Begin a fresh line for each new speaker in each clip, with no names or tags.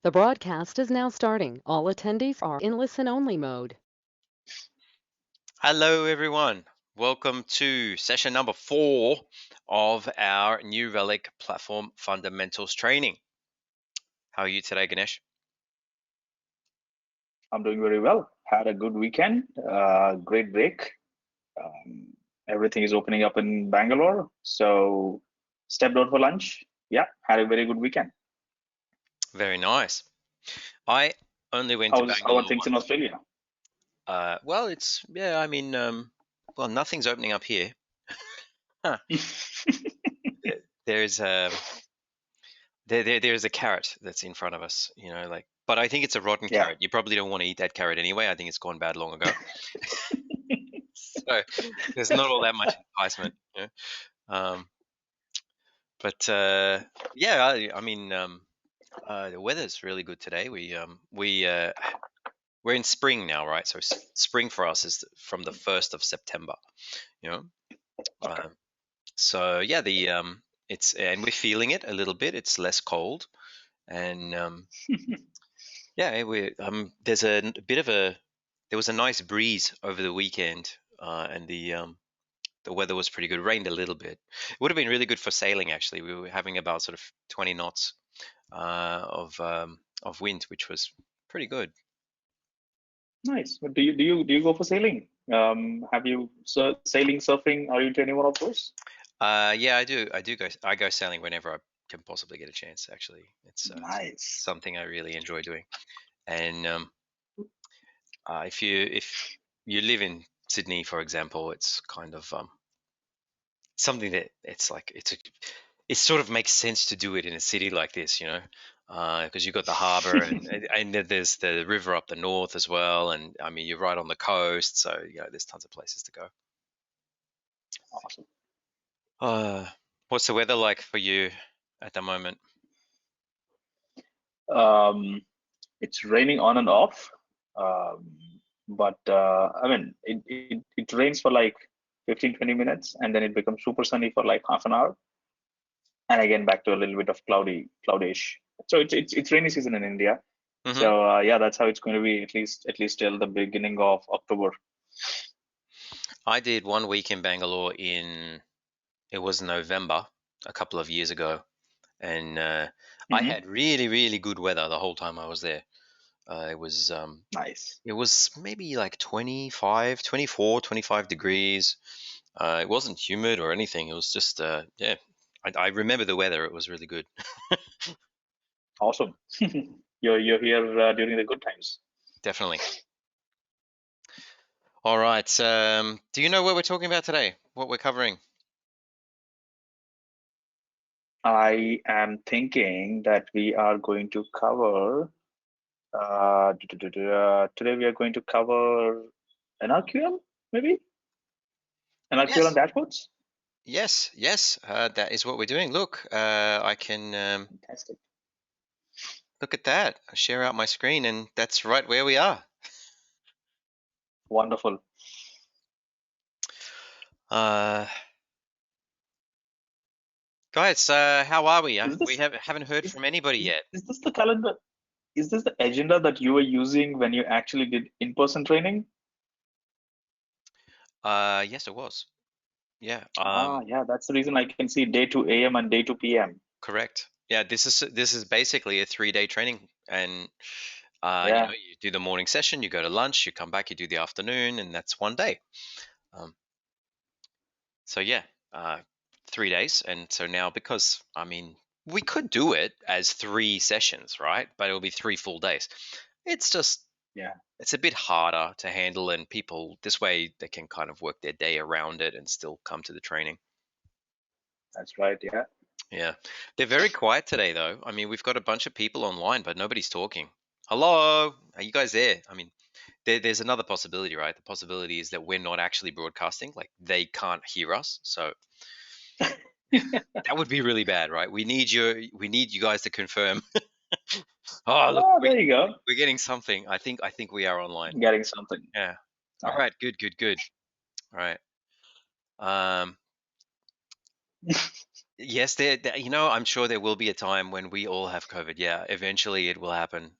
The broadcast is now starting. All attendees are in listen-only mode.
Hello, everyone. Welcome to session number 4 of our new Relic platform fundamentals training. How are you today, Ganesh?
I'm doing very well. Had a good weekend, great break. Everything is opening up in Bangalore, so stepped out for lunch. Yeah, had a very good weekend.
Very nice. I only went to
How are
Bangalore
things in
once.
Australia?
Well, well, nothing's opening up here. Huh. There's there's a carrot that's in front of us, but I think it's a rotten
Yeah.
carrot. You probably don't want to eat that carrot anyway. I think it's gone bad long ago. So there's not all that much enticement. Um, But yeah, the weather's really good today. We're in spring now, right? So spring for us is from the 1st of September. You know,
Okay.
so yeah, and we're feeling it a little bit. It's less cold, and yeah, there's a bit of a there was a nice breeze over the weekend, and the weather was pretty good. Rained a little bit. It would have been really good for sailing. Actually, we were having about sort of 20 knots of wind, which was pretty good.
Nice. But do you go for sailing? Have you sailing, surfing? Are you into any one of those?
Yeah, I go sailing whenever I can possibly get a chance. Actually, it's
Nice.
something I really enjoy doing. And if you live in Sydney, for example, it's kind of something that it sort of makes sense to do it in a city like this, because you've got the harbour and there's the river up the north as well, and I mean you're right on the coast, so there's tons of places to go.
Awesome.
What's the weather like for you at the moment?
It's raining on and off. Um, but I mean, it rains for like 15-20 minutes, and then it becomes super sunny for like half an hour, and again back to a little bit of cloudish. So it's rainy season in India.
Hmm.
So yeah, that's how it's going to be at least till the beginning of October.
I did 1 week in Bangalore it was November a couple of years ago, and I
Hmm.
had really, really good weather the whole time I was there.
Nice.
It was maybe like 25, 24, 25 degrees. It wasn't humid or anything. It was just, yeah, I remember the weather. It was really good.
Awesome. You're here during the good times.
Definitely. All right. Do you know what we're talking about today? What we're covering?
I am thinking that we are going to cover. Today we are going to cover NRQL, maybe NRQL and
Yes.
dashboards.
Yes. Yes. That is what we're doing. Look, I can
Fantastic.
look at that. I share out my screen, and that's right where we are.
Wonderful.
Uh, Guys, how are we?
Is
We
this
haven't heard
is,
from anybody
is,
yet.
is this the calendar? Is this the agenda that you were using when you actually did in-person training?
Yes, it was. Yeah.
Yeah, that's the reason I can see day 2 a.m. and day 2 p.m.
Correct. Yeah, this is basically a 3-day training, and
Yeah,
you do the morning session, you go to lunch, you come back, you do the afternoon, and that's one day. Um, so yeah, 3 days, and so now because I mean we could do it as 3 sessions, right? But it'll be 3 full days. It's just
yeah,
it's a bit harder to handle, and people this way they can kind of work their day around it and still come to the training.
that's right. Yeah.
Yeah. They're very quiet today, though. I mean, we've got a bunch of people online, but nobody's talking. Hello? Are you guys there? I mean, there's another possibility, right? The possibility is that we're not actually broadcasting, like they can't hear us. So that would be really bad, right? We need you guys to confirm. Oh, look,
Oh, there you go.
we're getting something. I think we are online.
Getting something.
Yeah. All
Right.
right. Good, good, good. All right. Um, Yes, I'm sure there will be a time when we all have COVID. Yeah, eventually it will happen.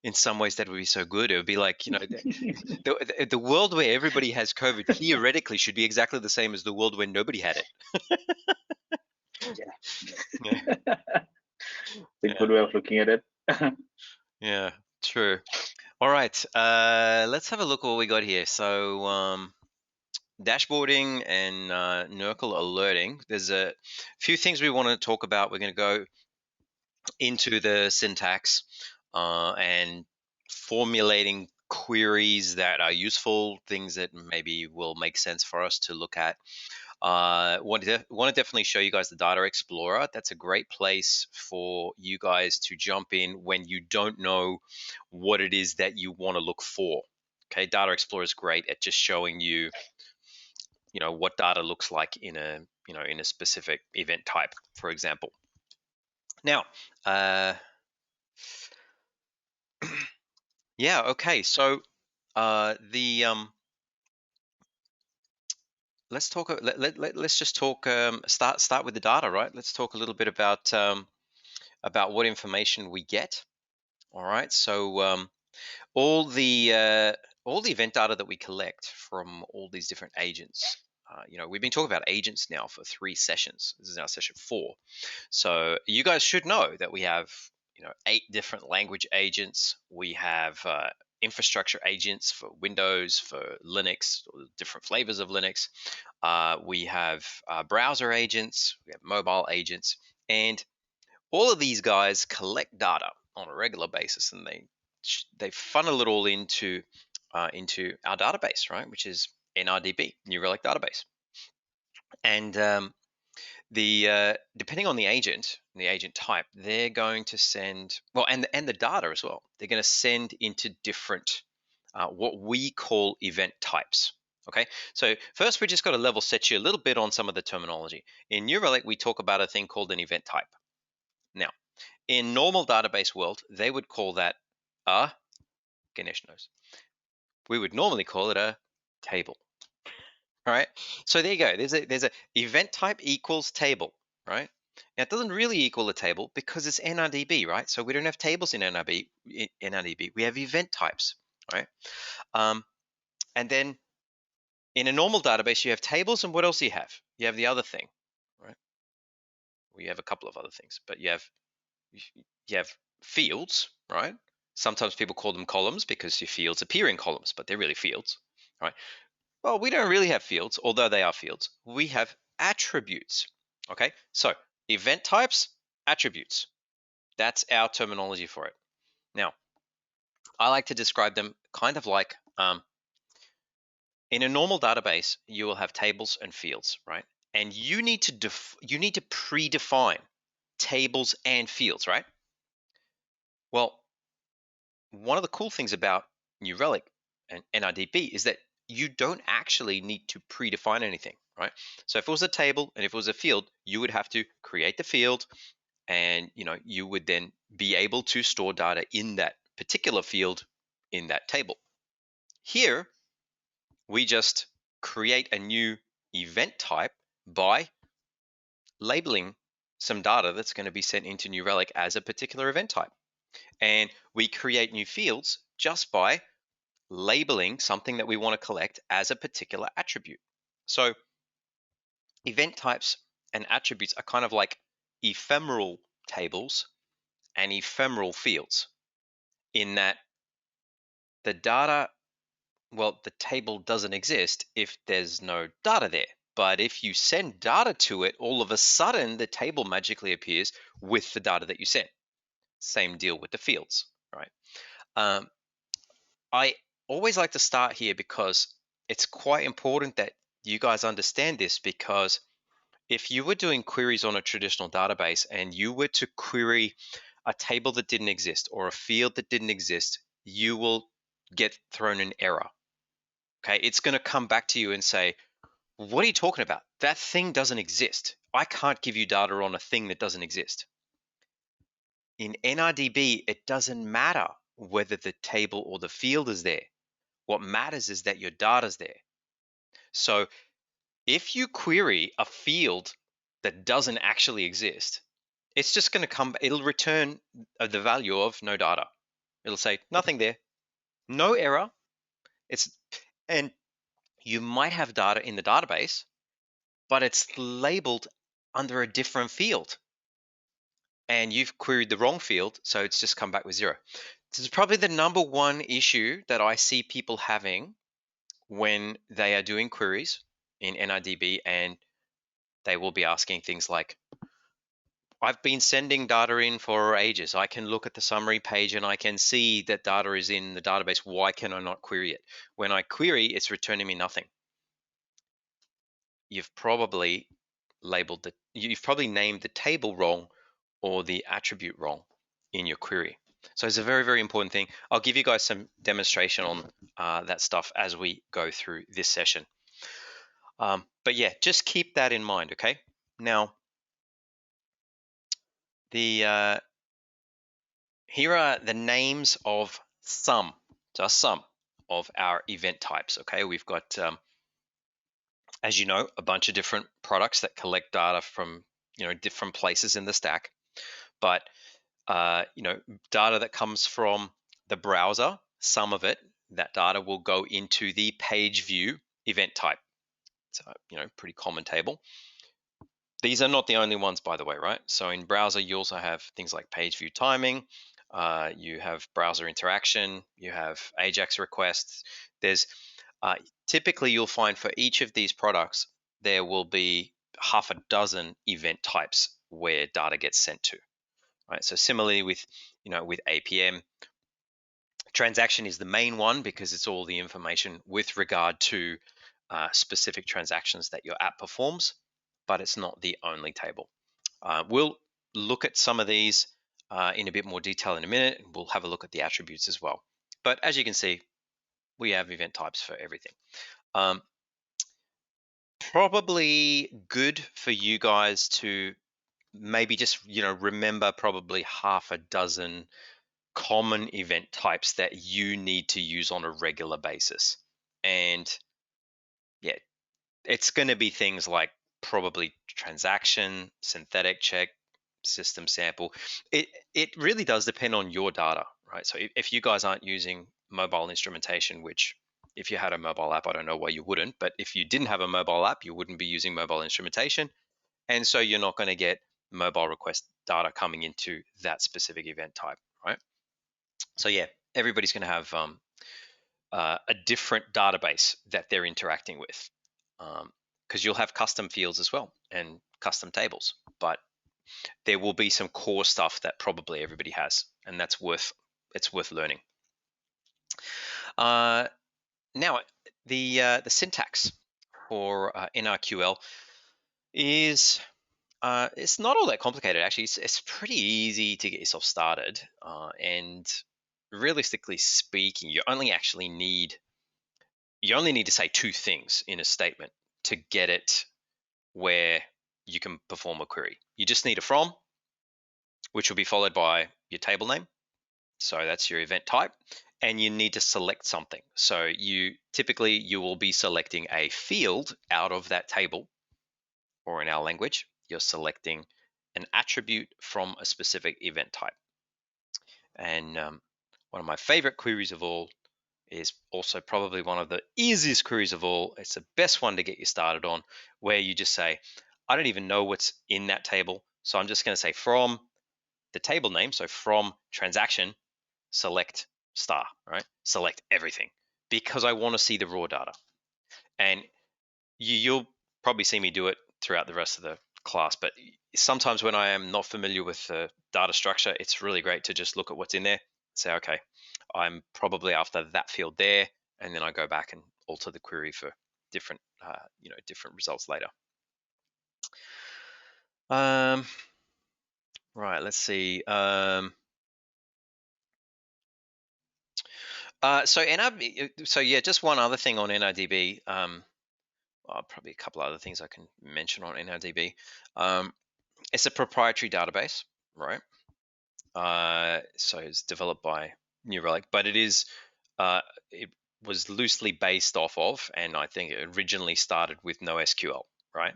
In some ways, that would be so good. It would be like, the world where everybody has COVID theoretically should be exactly the same as the world where nobody had it. Yeah,
A
yeah,
good way of looking at it.
yeah, true. All right, let's have a look at what we got here. So, dashboarding and NRQL alerting. There's a few things we want to talk about. We're going to go into the syntax and formulating queries that are useful, things that maybe will make sense for us to look at. Want to definitely show you guys the Data Explorer. That's a great place for you guys to jump in when you don't know what it is that you want to look for. Okay, Data Explorer is great at just showing you, what data looks like in a specific event type, for example. Now, yeah, okay. So the let's talk. Let's just talk. Start with the data, right? Let's talk a little bit about what information we get. All right. So all the event data that we collect from all these different agents. We've been talking about agents now for 3 sessions. This is now session 4. So you guys should know that we have 8 different language agents. We have infrastructure agents for Windows, for Linux, or different flavors of Linux. We have browser agents, we have mobile agents, and all of these guys collect data on a regular basis, and they funnel it all into our database, right? Which is NRDB, New Relic database. And depending on the agent type, they're going to send and the data as well. They're going to send into different what we call event types. Okay, so first we just got to level set you a little bit on some of the terminology. In New Relic, we talk about a thing called an event type. Now, in normal database world, they would call that a Ganesh knows. We would normally call it a table. All right. So there you go. There's a event type equals table, right? Now it doesn't really equal a table because it's NRDB, right? So we don't have tables in NRDB. We have event types, right? And then in a normal database, you have tables, and what else do you have? You have the other thing, right? We have a couple of other things, but you have fields, right? Sometimes people call them columns because your fields appear in columns, but they're really fields, right? Well, we don't really have fields, although they are fields. We have attributes, okay? So event types, attributes. That's our terminology for it. Now, I like to describe them kind of like in a normal database, you will have tables and fields, right? And you need to predefine tables and fields, right? Well, one of the cool things about New Relic and NRDB is that you don't actually need to predefine anything, right? So if it was a table and if it was a field, you would have to create the field, and you would then be able to store data in that particular field in that table. Here, we just create a new event type by labeling some data that's going to be sent into New Relic as a particular event type. And we create new fields just by labeling something that we want to collect as a particular attribute. So event types and attributes are kind of like ephemeral tables and ephemeral fields, in that the table doesn't exist if there's no data there. But if you send data to it, all of a sudden the table magically appears with the data that you sent. Same deal with the fields, right? I always like to start here because it's quite important that you guys understand this, because if you were doing queries on a traditional database and you were to query a table that didn't exist or a field that didn't exist, you will get thrown an error. Okay, it's going to come back to you and say, what are you talking about? That thing doesn't exist. I can't give you data on a thing that doesn't exist. In NRDB, it doesn't matter whether the table or the field is there. What matters is that your data's there. So if you query a field that doesn't actually exist, it's just going to come, it'll return the value of no data. It'll say nothing there, no error. And you might have data in the database, but it's labeled under a different field. And you've queried the wrong field, so it's just come back with 0. This is probably the number one issue that I see people having when they are doing queries in NRDB, and they will be asking things like, I've been sending data in for ages. I can look at the summary page and I can see that data is in the database. Why can I not query it? When I query, it's returning me nothing. You've probably you've probably named the table wrong or the attribute wrong in your query. So it's a very, very important thing. I'll give you guys some demonstration on that stuff as we go through this session. But yeah, just keep that in mind, okay? Now, here are the names of just some of our event types, okay? We've got, as you know, a bunch of different products that collect data from, different places in the stack. But, data that comes from the browser, some of it, that data will go into the page view event type. So, pretty common table. These are not the only ones, by the way, right? So in browser, you also have things like page view timing, you have browser interaction, you have AJAX requests. There's typically you'll find for each of these products, there will be half a dozen event types where data gets sent to, right? So similarly with, with APM, transaction is the main one because it's all the information with regard to specific transactions that your app performs, but it's not the only table. We'll look at some of these in a bit more detail in a minute, and we'll have a look at the attributes as well. But as you can see, we have event types for everything. Probably good for you guys to maybe just, remember probably half a dozen common event types that you need to use on a regular basis. And yeah, it's going to be things like probably transaction, synthetic check, system sample. It really does depend on your data, right? So if you guys aren't using mobile instrumentation, which if you had a mobile app, I don't know why you wouldn't, but if you didn't have a mobile app, you wouldn't be using mobile instrumentation. And so you're not going to get mobile request data coming into that specific event type, right? So yeah, everybody's going to have a different database that they're interacting with, because you'll have custom fields as well and custom tables, but there will be some core stuff that probably everybody has, and it's worth learning. Now, the syntax for NRQL is it's not all that complicated actually. It's pretty easy to get yourself started, and realistically speaking, you only need to say two things in a statement to get it where you can perform a query. You just need a from, which will be followed by your table name. So that's your event type, and you need to select something. So you will be selecting a field out of that table, or in our language, you're selecting an attribute from a specific event type. And one of my favorite queries of all is also probably one of the easiest queries of all. It's the best one to get you started on, where you just say, I don't even know what's in that table, so I'm just going to say from the table name, so from transaction, select star, right? Select everything, because I want to see the raw data. And you'll probably see me do it throughout the rest of the class, but sometimes when I am not familiar with the data structure, it's really great to just look at what's in there, say, okay, I'm probably after that field there, and then I go back and alter the query for different, different results later. Right, let's see. So yeah, just one other thing on NRDB. Probably a couple other things I can mention on NRDB. It's a proprietary database, right? So it's developed by Relic, but it was loosely based off of, and I think it originally started with NoSQL, right?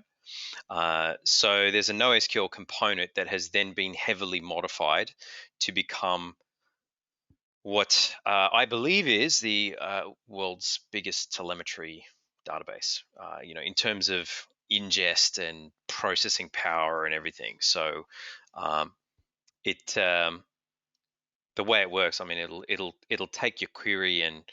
So there's a NoSQL component that has then been heavily modified to become what I believe is the world's biggest telemetry database, in terms of ingest and processing power and everything. So the way it works, I mean, it'll take your query, and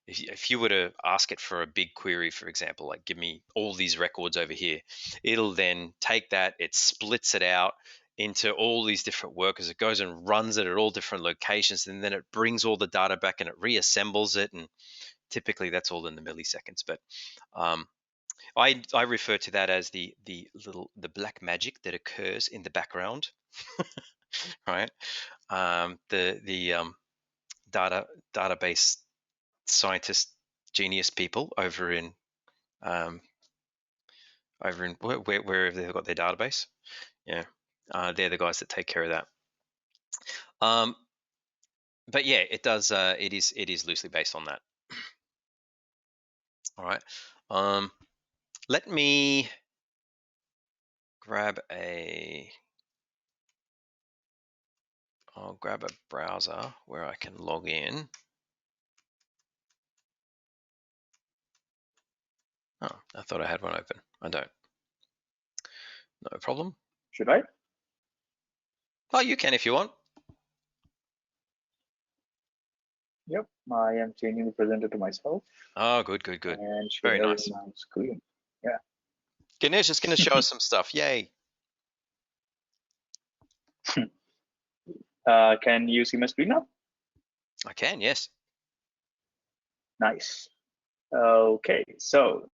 if you were to ask it for a big query, for example, like give me all these records over here, it'll then take that, it splits it out into all these different workers. It goes and runs it at all different locations, and then it brings all the data back and it reassembles it. And typically that's all in the milliseconds. But I refer to that as the black magic that occurs in the background, right? The database scientist genius people over in wherever they've got their database, yeah, they're the guys that take care of that. But yeah, it does. It is loosely based on that. All right. Let me grab I'll grab a browser where I can log in. Oh, I thought I had one open. I don't. No problem.
Should I?
Oh, you can if you want.
Yep, I am changing the presenter to myself.
Oh, good.
And
very
share
nice.
my screen. Yeah.
Ganesh is going to show us some stuff. Yay.
Can you see my screen now?
I can, yes.
Nice. Okay, so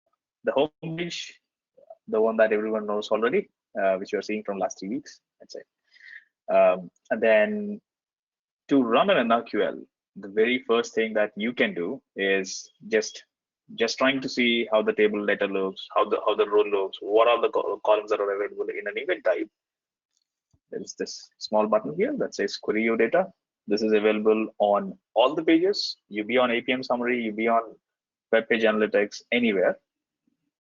the home page, the one that everyone knows already, which you're seeing from last 3 weeks, let's say. And then to run an NRQL, the very first thing that you can do is just trying to see how the table data looks, how the row looks, what are the columns that are available in an event type. There is this small button here that says query your data. This is available on all the pages. You be on APM summary, you be on web page analytics, anywhere.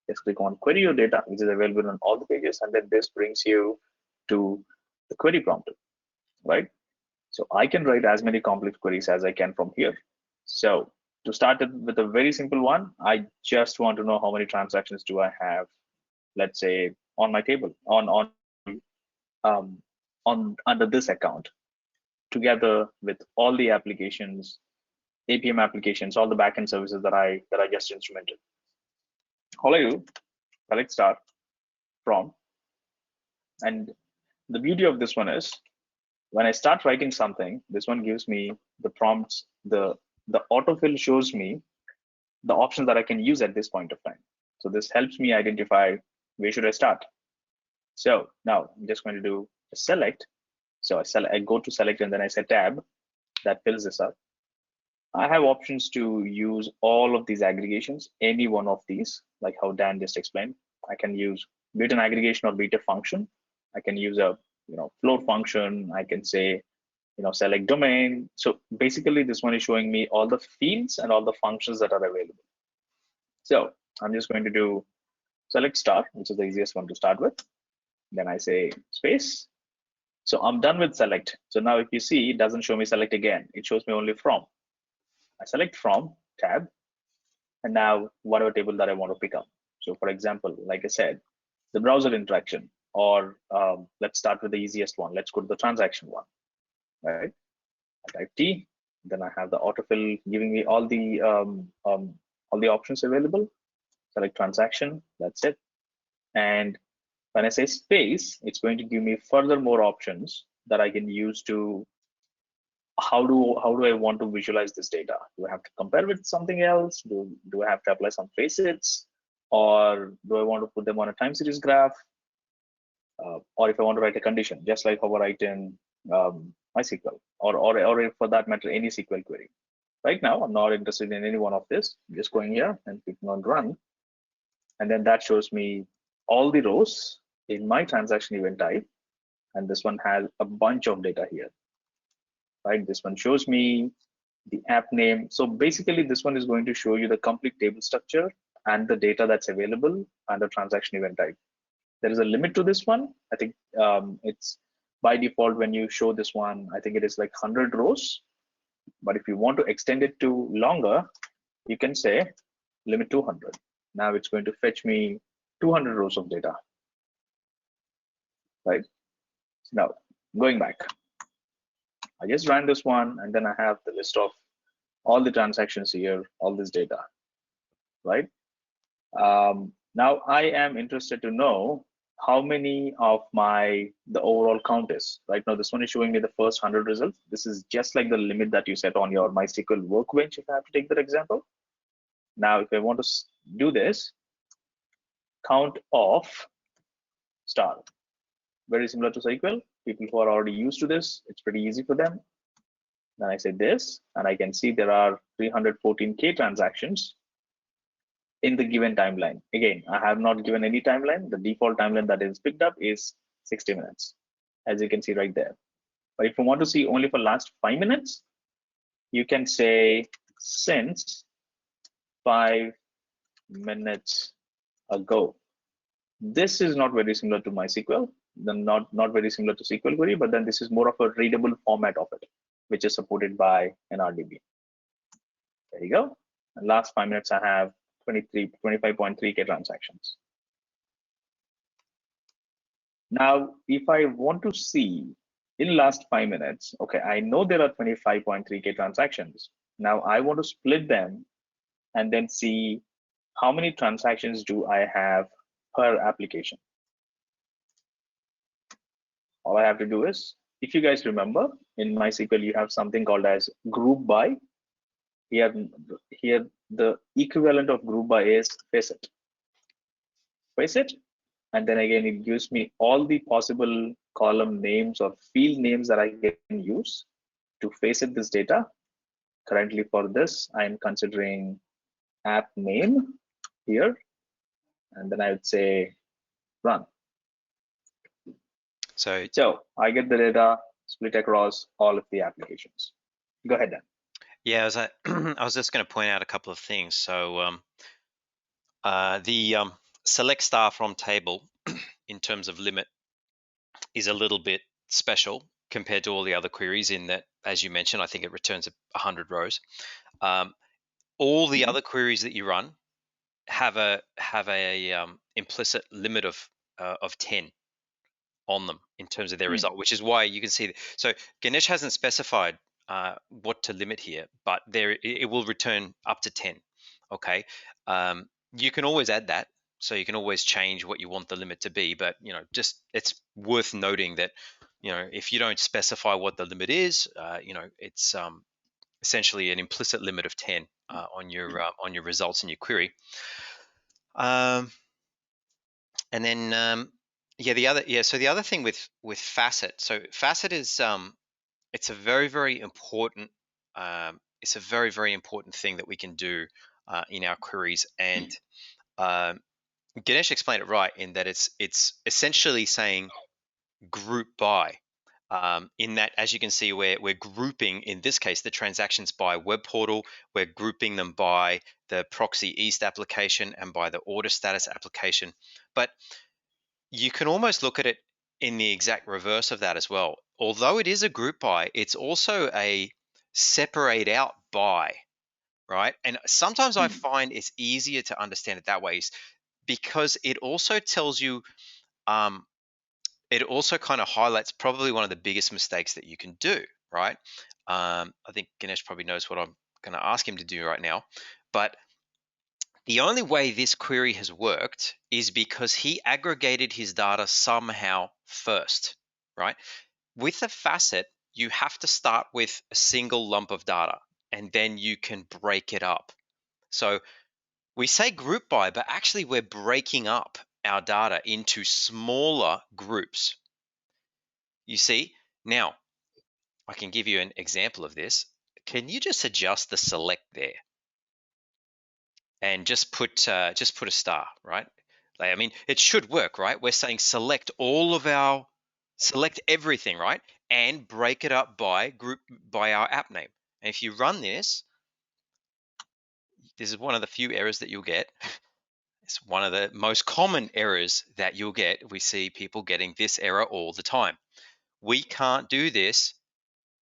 Just click on query your data, which is available on all the pages, and then this brings you to the query prompt, right? So I can write as many complex queries as I can from here. So to start it with a very simple one, I just want to know how many transactions do I have, let's say, on my table, under this account, together with all the applications, APM applications, all the backend services that I just instrumented. All I do, select start from, and the beauty of this one is when I start writing something, this one gives me the prompts, the autofill shows me the options that I can use at this point of time. So this helps me identify where should I start. So now I'm just going to do a select. So I go to select and then I say tab, that fills this up. I have options to use all of these aggregations, any one of these, like how Dan just explained. I can use be it an aggregation or be it a function. I can use a float function. I can say select domain. So basically this one is showing me all the fields and all the functions that are available. So I'm just going to do select star, which is the easiest one to start with. Then I say space. So I'm done with select. So now if you see, it doesn't show me select again. It shows me only from. I select from tab, and now whatever table that I want to pick up. So for example, like I said, the browser interaction, or let's start with the easiest one. Let's go to the transaction one, right? I type T, then I have the autofill giving me all the options available. Select transaction, that's it. And when I say space, it's going to give me further more options that I can use to how do I want to visualize this data? Do I have to compare with something else? Do I have to apply some facets, or do I want to put them on a time series graph? Or if I want to write a condition, just like how I write in MySQL, or for that matter, any SQL query. Right now, I'm not interested in any one of this. I'm just going here and clicking on run, and then that shows me all the rows in my transaction event type, and this one has a bunch of data here. Right, this one shows me the app name. So basically, this one is going to show you the complete table structure and the data that's available under transaction event type. There is a limit to this one. I think it's by default when you show this one, I think it is like 100 rows. But if you want to extend it to longer, you can say limit 200. Now it's going to fetch me 200 rows of data, right? Now, going back, I just ran this one, and then I have the list of all the transactions here, all this data, right? Now I am interested to know how many of the overall count is. Right now, this one is showing me the first 100 results. This is just like the limit that you set on your MySQL workbench, if I have to take that example. Now, if I want to do this, count of star, very similar to SQL. People who are already used to this, it's pretty easy for them. Then I say this, and I can see there are 314K transactions in the given timeline. Again, I have not given any timeline. The default timeline that is picked up is 60 minutes, as you can see right there. But if you want to see only for last 5 minutes, you can say since 5 minutes ago. This is not very similar to MySQL, then not very similar to SQL query, but then this is more of a readable format of it, which is supported by NRDB. There you go. And last 5 minutes, I have 25.3K transactions. Now, if I want to see in last 5 minutes, okay, I know there are 25.3K transactions. Now I want to split them and then see how many transactions do I have per application. All I have to do is, if you guys remember, in MySQL, you have something called as group by. Here the equivalent of group by is facet. Facet, and then again, it gives me all the possible column names or field names that I can use to facet this data. Currently for this, I'm considering app name here, and then I would say run. So I get the data split across all of the applications. Go ahead, Dan.
Yeah, I was just going to point out a couple of things. So the select star from table in terms of limit is a little bit special compared to all the other queries in that, as you mentioned, I think it returns 100 rows. All the other queries that you run have a implicit limit of 10 on them in terms of their result, which is why you can see. So Ganesh hasn't specified what to limit here, but it will return up to 10. Okay, you can always add that, so you can always change what you want the limit to be. But just it's worth noting that if you don't specify what the limit is, it's essentially an implicit limit of 10 on your results in your query. And then so the other thing with facet, so facet is it's a very, very important thing that we can do in our queries. And Ganesh explained it right in that it's essentially saying group by. In that, as you can see, we're grouping, in this case, the transactions by web portal. We're grouping them by the proxy east application and by the order status application. But you can almost look at it in the exact reverse of that as well. Although it is a group by, it's also a separate out by, right? And sometimes I find it's easier to understand it that way, because it also tells you, it also kind of highlights probably one of the biggest mistakes that you can do, right? I think Ganesh probably knows what I'm going to ask him to do right now, but the only way this query has worked is because he aggregated his data somehow first, right? With a facet, you have to start with a single lump of data, and then you can break it up. So we say group by, but actually we're breaking up our data into smaller groups. You see? Now, I can give you an example of this. Can you just adjust the select there? And just put a star, right? I mean, it should work, right? We're saying select everything, right? And break it up by group by our app name. And if you run this is one of the few errors that you'll get. It's one of the most common errors that you'll get. We see people getting this error all the time. We can't do this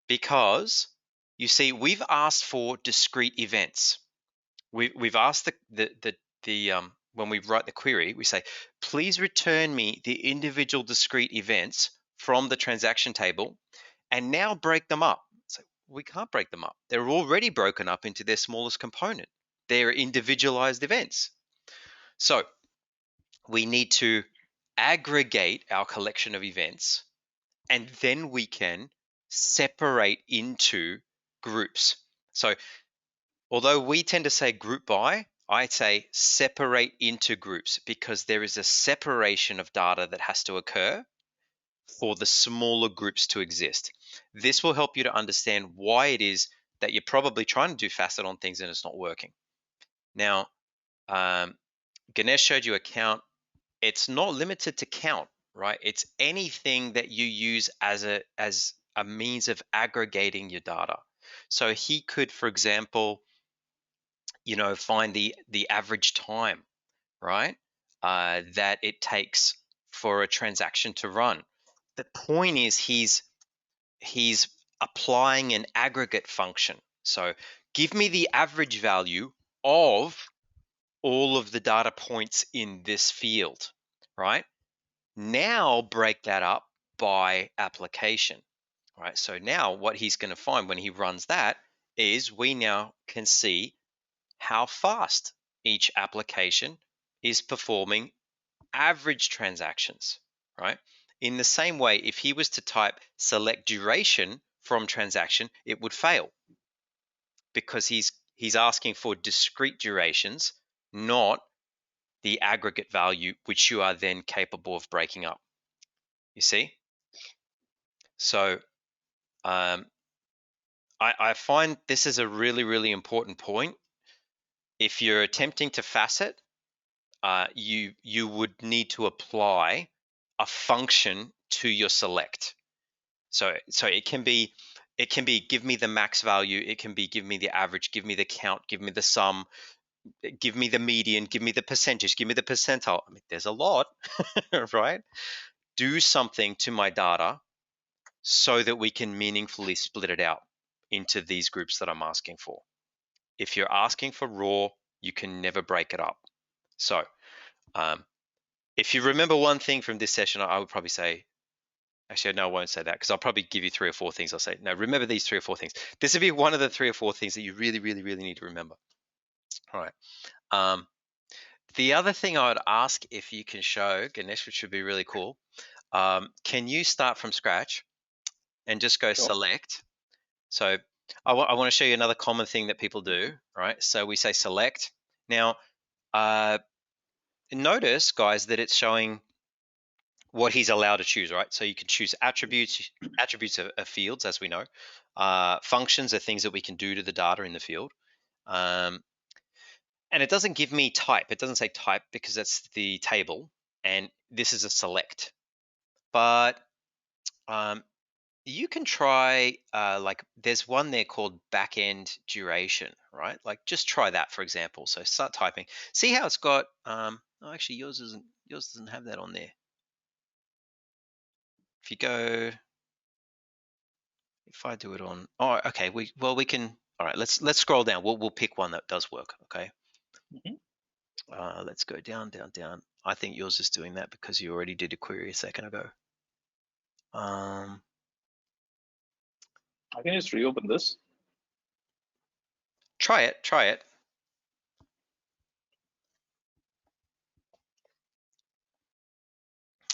because, you see, we've asked for discrete events. We've asked when we write the query, we say, please return me the individual discrete events from the transaction table and now break them up. So we can't break them up. They're already broken up into their smallest component. They're individualized events. So we need to aggregate our collection of events, and then we can separate into groups. So although we tend to say group by, I say separate into groups, because there is a separation of data that has to occur for the smaller groups to exist. This will help you to understand why it is that you're probably trying to do facet on things and it's not working. Now, Ganesh showed you a count. It's not limited to count, right? It's anything that you use as a means of aggregating your data. So he could, for example, find the average time, right? That it takes for a transaction to run. The point is he's applying an aggregate function. So give me the average value of all of the data points in this field, right? Now break that up by application, right? So now what he's going to find when he runs that is we now can see how fast each application is performing average transactions, right? In the same way, if he was to type select duration from transaction, it would fail because he's asking for discrete durations, not the aggregate value, which you are then capable of breaking up. You see? So I find this is a really, really important point. If you're attempting to facet, you would need to apply a function to your select. So it can be give me the max value, it can be give me the average, give me the count, give me the sum, give me the median, give me the percentage, give me the percentile. I mean, there's a lot, right? Do something to my data so that we can meaningfully split it out into these groups that I'm asking for. If you're asking for raw, you can never break it up. So if you remember one thing from this session, I would probably say, actually, no, I won't say that because I'll probably give you 3 or 4 things. I'll say, no, remember these 3 or 4 things. This would be one of the 3 or 4 things that you really, really, really need to remember. All right. The other thing I would ask if you can show, Ganesh, which would be really cool, can you start from scratch and just go select? So I want to show you another common thing that people do, right? So we say select. Now, notice, guys, that it's showing what he's allowed to choose, right? So you can choose attributes. Attributes are fields, as we know. Functions are things that we can do to the data in the field. And it doesn't give me type. It doesn't say type because that's the table. And this is a select. But you can try, like there's one there called backend duration, right? Like just try that, for example. So start typing. See how it's got, oh, actually yours doesn't have that on there. If you go, if I do it on, oh, okay, we can, all right, let's scroll down. We'll pick one that does work, okay? Let's go down. I think yours is doing that because you already did a query a second ago. I
can just reopen this.
Try it.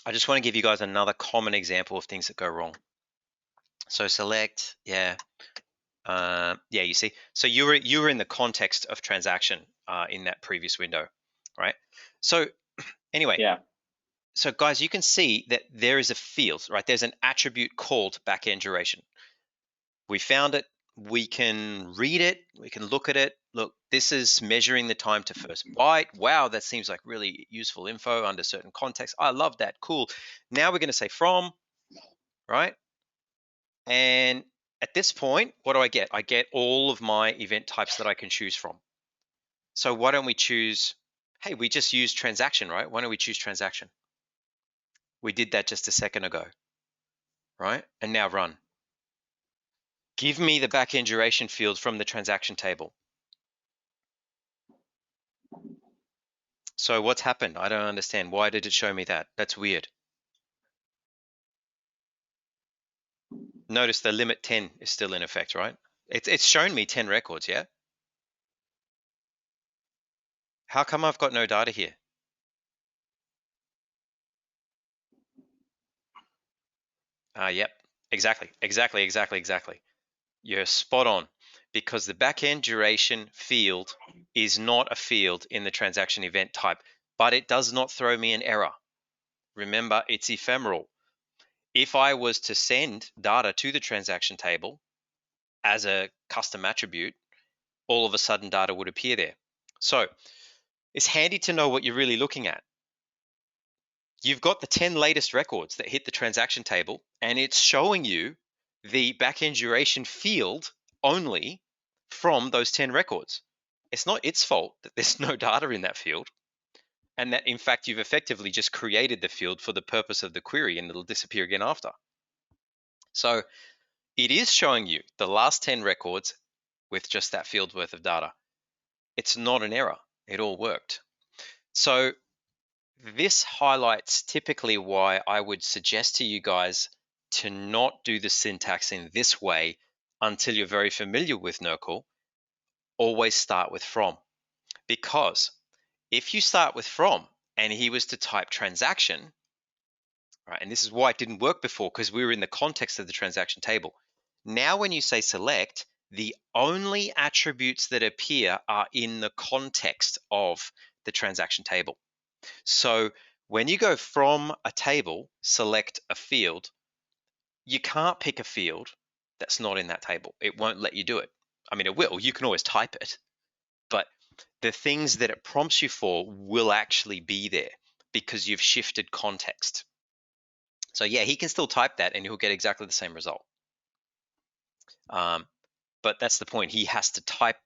I just want to give you guys another common example of things that go wrong. So select, yeah, you see. So you were in the context of transaction in that previous window, right? So anyway,
yeah.
So guys, you can see that there is a field, right? There's an attribute called backend duration. We found it. We can read it. We can look at it. Look, this is measuring the time to first byte. Wow, that seems like really useful info under certain contexts. I love that. Cool. Now we're going to say from, right? And at this point, what do I get? I get all of my event types that I can choose from. So why don't we choose Hey, we just used transaction, right? Why don't we choose transaction? We did that just a second ago, right? And now run. Give me the backend duration field from the transaction table. So what's happened? I don't understand. Why did it show me that? That's weird. Notice the limit 10 is still in effect, right? It's shown me 10 records, yeah? How come I've got no data here? Yep, exactly. You're spot on, because the backend duration field is not a field in the transaction event type, but it does not throw me an error. Remember, it's ephemeral. If I was to send data to the transaction table as a custom attribute, all of a sudden data would appear there. So it's handy to know what you're really looking at. You've got the 10 latest records that hit the transaction table, and it's showing you the backend duration field only from those 10 records. It's not its fault that there's no data in that field, and that in fact you've effectively just created the field for the purpose of the query, and it'll disappear again after. So it is showing you the last 10 records with just that field worth of data. It's not an error. It all worked. So this highlights typically why I would suggest to you guys to not do the syntax in this way until you're very familiar with NRQL. Always start with from, because if you start with from and he was to type transaction, right, and this is why it didn't work before, because we were in the context of the transaction table. Now when you say select, the only attributes that appear are in the context of the transaction table. So when you go from a table, select a field, you can't pick a field that's not in that table. It won't let you do it. I mean, it will. You can always type it, but the things that it prompts you for will actually be there because you've shifted context. So yeah, he can still type that and he'll get exactly the same result. But that's the point. He has to type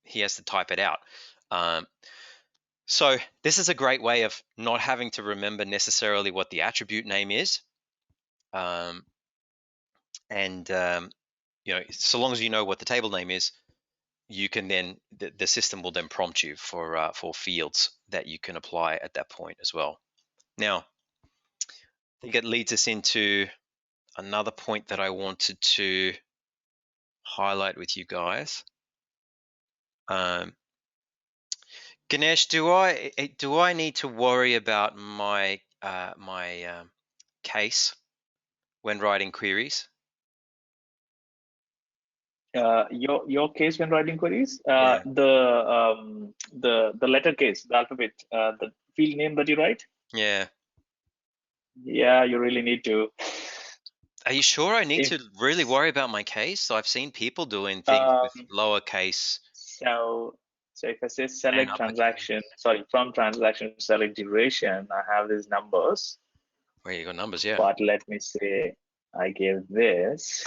it out. So this is a great way of not having to remember necessarily what the attribute name is. You know, so long as you know what the table name is, you can then the system will then prompt you for fields that you can apply at that point as well. Now, I think it leads us into another point that I wanted to highlight with you guys. Ganesh, do I need to worry about my case when writing queries?
Your case when writing queries,
Yeah.
the letter case, the alphabet, the field name that you write.
Yeah.
Yeah, you really need to.
Are you sure I need to really worry about my case? So I've seen people doing things with lowercase.
So if I say select transaction, sorry, from transaction select duration, I have these numbers.
Where you got numbers, yeah.
But let me say I give this,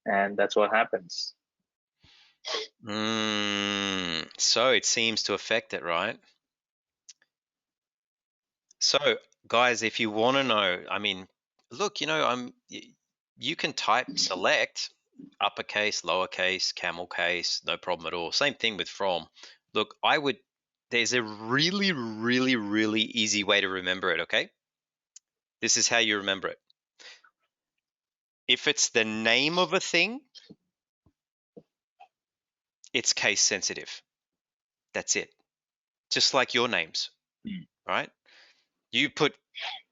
and that's what happens.
So it seems to affect it, right? So guys, if you want to know, I mean, look, you know, you can type select uppercase, lowercase, camel case, no problem at all. Same thing with from. Look, there's a really, really, really easy way to remember it, okay? This is how you remember it. If it's the name of a thing, it's case sensitive. That's it. Just like your names, right? You put,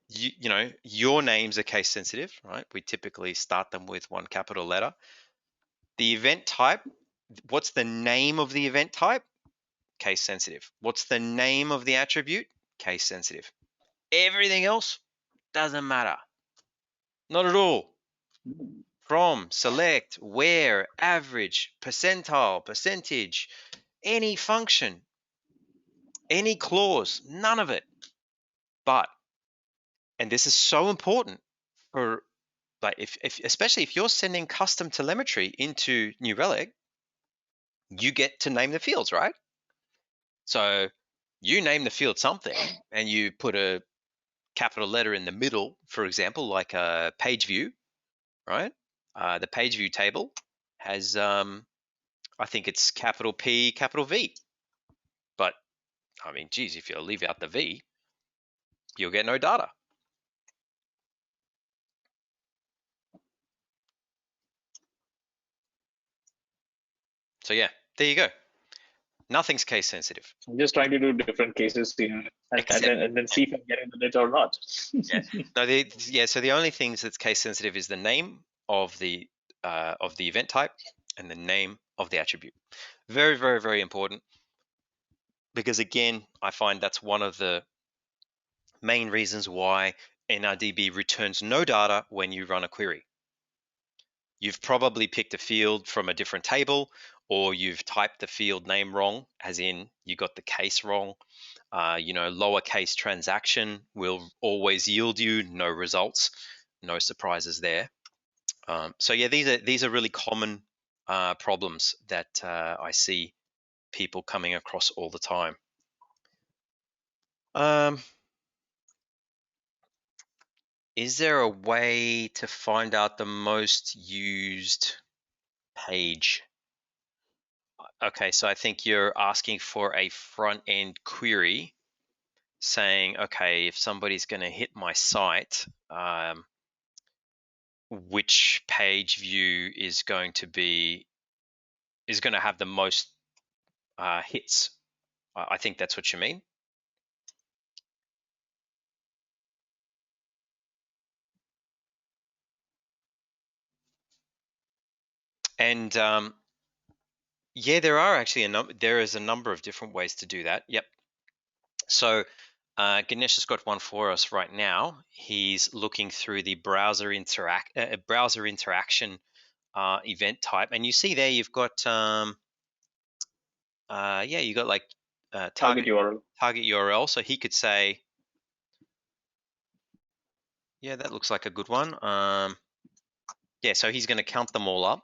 you know, your names are case sensitive, right? We typically start them with one capital letter. The event type, what's the name of the event type? Case sensitive. What's the name of the attribute? Case sensitive. Everything else doesn't matter. Not at all. From, select, where, average, percentile, percentage, any function, any clause, none of it. But, and this is so important for, like, especially if you're sending custom telemetry into New Relic, you get to name the fields, right? So you name the field something, and you put a capital letter in the middle, for example, like a page view, right? The page view table has, I think it's capital P, capital V. But I mean, geez, if you leave out the V, you'll get no data. So yeah, there you go. Nothing's case sensitive.
I'm just trying to do different cases here, and then see if I'm getting the data or not.
Yeah. No, so the only things that's case sensitive is the name of the event type and the name of the attribute. Very, very, very important, because again, I find that's one of the main reasons why NRDB returns no data when you run a query. You've probably picked a field from a different table, or you've typed the field name wrong, as in you got the case wrong. Lowercase transaction will always yield you no results, no surprises there. So yeah, these are really common problems that I see people coming across all the time. Is there a way to find out the most used page? Okay, so I think you're asking for a front-end query saying, okay, if somebody's going to hit my site, which page view is going to have the most hits. I think that's what you mean. And yeah, there are actually there is a number of different ways to do that. Yep. So Ganesh has got one for us right now. He's looking through the browser interaction event type, and you see there you've got you got like target URL. So he could say, yeah, that looks like a good one. Yeah, so he's going to count them all up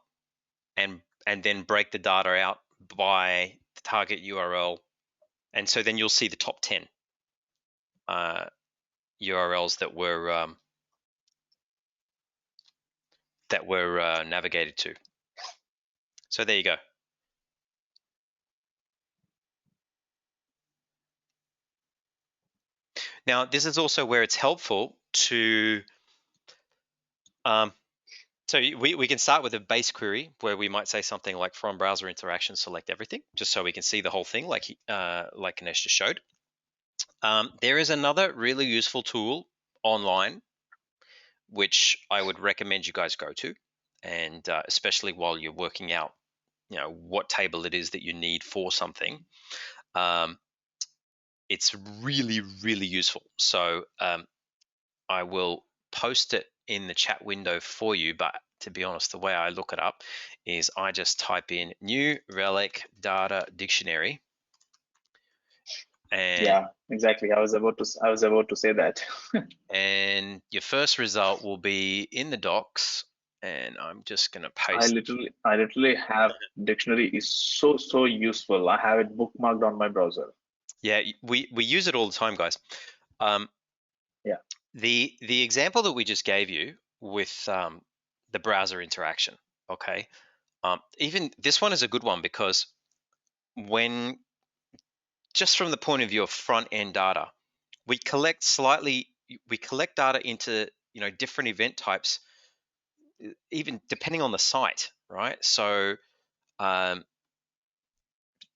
and then break the data out by the target URL, and so then you'll see the top 10 URLs that were navigated to. So there you go. Now, this is also where it's helpful to, so we can start with a base query where we might say something like from browser interaction, select everything, just so we can see the whole thing like Ganesh just showed. There is another really useful tool online, which I would recommend you guys go to, and especially while you're working out, what table it is that you need for something. It's really, really useful. So I will post it in the chat window for you, but to be honest, the way I look it up is I just type in new Relic data dictionary. And
yeah, exactly. I was about to say that.
And your first result will be in the docs, and I'm just going to paste.
I literally have dictionary is so useful. I have it bookmarked on my browser.
Yeah, we use it all the time, guys.
Yeah.
The example that we just gave you with the browser interaction, okay, even this one is a good one, because when, just from the point of view of front end data, we collect data into different event types, even depending on the site, right? So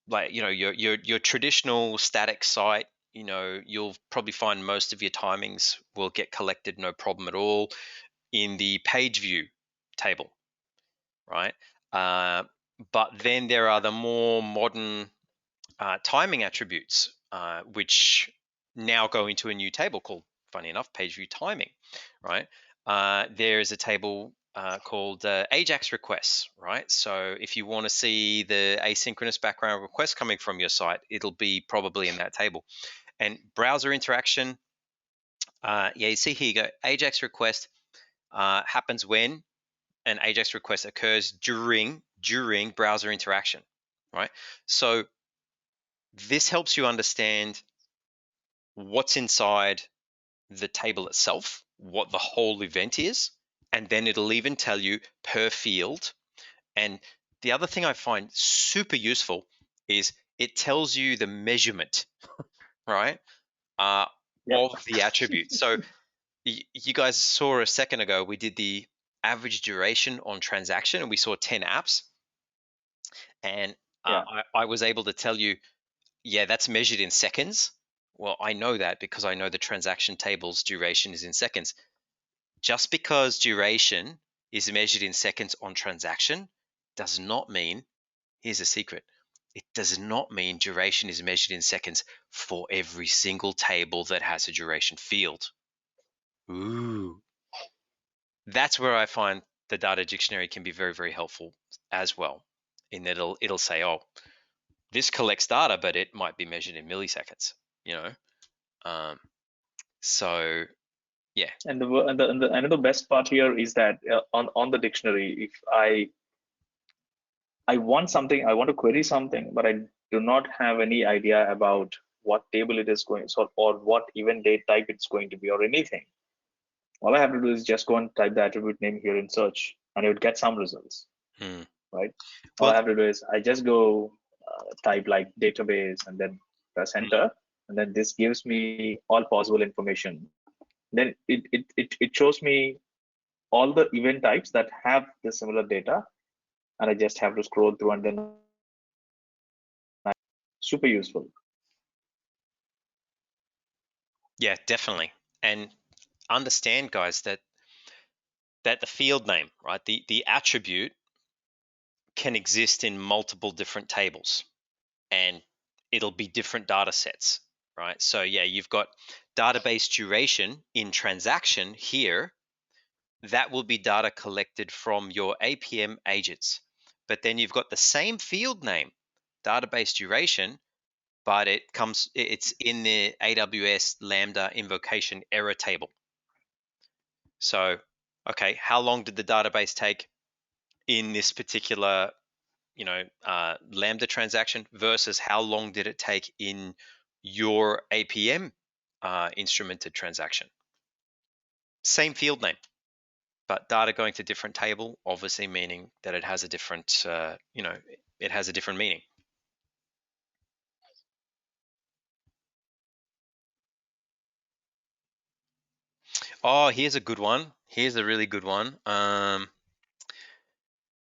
like your traditional static site, you'll probably find most of your timings will get collected no problem at all in the page view table, right? But then there are the more modern timing attributes, which now go into a new table called, funny enough, page view timing, right? There is a table called AJAX requests, right? So if you want to see the asynchronous background request coming from your site, it'll be probably in that table. And browser interaction, yeah, you see here you go, AJAX request happens when an AJAX request occurs during browser interaction, right? So this helps you understand what's inside the table itself, what the whole event is, and then it'll even tell you per field. And the other thing I find super useful is it tells you the measurement, right,
Yep.
of the attribute. So you guys saw a second ago, we did the average duration on transaction, and we saw 10 apps. And
Yeah.
I was able to tell you, yeah, that's measured in seconds. Well, I know that because I know the transaction table's duration is in seconds. Just because duration is measured in seconds on transaction does not mean, here's a secret, it does not mean duration is measured in seconds for every single table that has a duration field. Ooh. That's where I find the data dictionary can be very, very helpful as well, in that it'll say, oh, this collects data, but it might be measured in milliseconds, you know? So yeah.
And another best part here is that on the dictionary, if I want something, I want to query something, but I do not have any idea about what table it is going, so or what event date type it's going to be or anything. All I have to do is just go and type the attribute name here in search, and it would get some results, right? All I have to do is I just go type like database and then press enter, and then this gives me all possible information. Then it shows me all the event types that have the similar data, and I just have to scroll through, and then super useful.
Yeah, definitely. And understand, guys, that the field name, right, the attribute can exist in multiple different tables, and it'll be different data sets, right? So yeah, you've got database duration in transaction here. That will be data collected from your APM agents. But then you've got the same field name, database duration, but it's in the AWS Lambda invocation error table. So, okay, how long did the database take in this particular, Lambda transaction versus how long did it take in your APM instrumented transaction? Same field name, but data going to different table, obviously meaning that it has a different, it has a different meaning. Oh, here's a good one. Here's a really good one.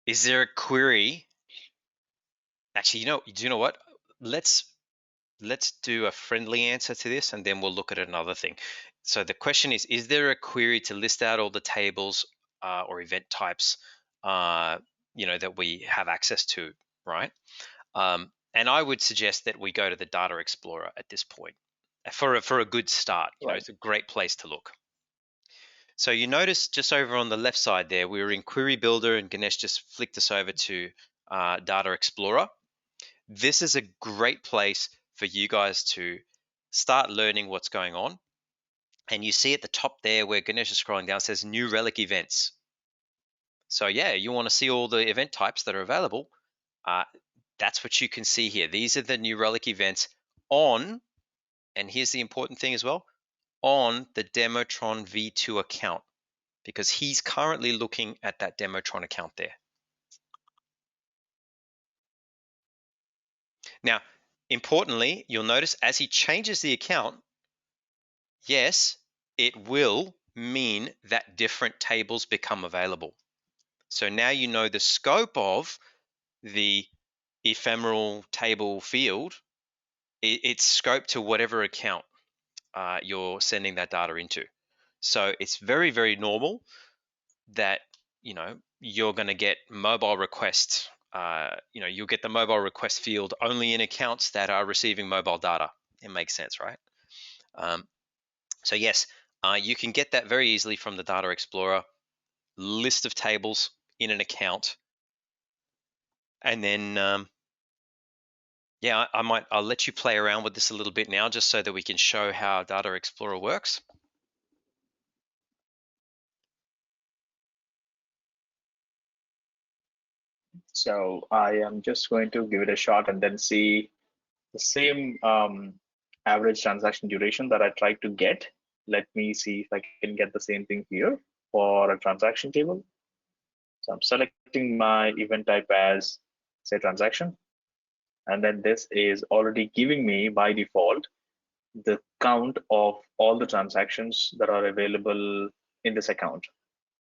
Is there a query? Actually, do you know what? Let's do a friendly answer to this, and then we'll look at another thing. So the question is there a query to list out all the tables or event types, that we have access to, right? And I would suggest that we go to the Data Explorer at this point for a good start.
Right.
It's a great place to look. So you notice just over on the left side there, we were in Query Builder, and Ganesh just flicked us over to Data Explorer. This is a great place for you guys to start learning what's going on. And you see at the top there where Ganesh is scrolling down, says New Relic Events. So yeah, you want to see all the event types that are available. That's what you can see here. These are the New Relic events on, and here's the important thing as well, on the Demotron V2 account, because he's currently looking at that Demotron account there. Now, importantly, you'll notice as he changes the account, yes, it will mean that different tables become available. So now you know the scope of the ephemeral table field. It's scoped to whatever account you're sending that data into. So it's very, very normal that you're going to get mobile requests. You'll get the mobile request field only in accounts that are receiving mobile data. It makes sense, right? So yes, you can get that very easily from the Data Explorer. List of tables in an account, and then I'll let you play around with this a little bit now, just so that we can show how Data Explorer works.
So I am just going to give it a shot and then see the same average transaction duration that I tried to get. Let me see if I can get the same thing here for a transaction table. So I'm selecting my event type as, say, transaction. And then this is already giving me by default the count of all the transactions that are available in this account.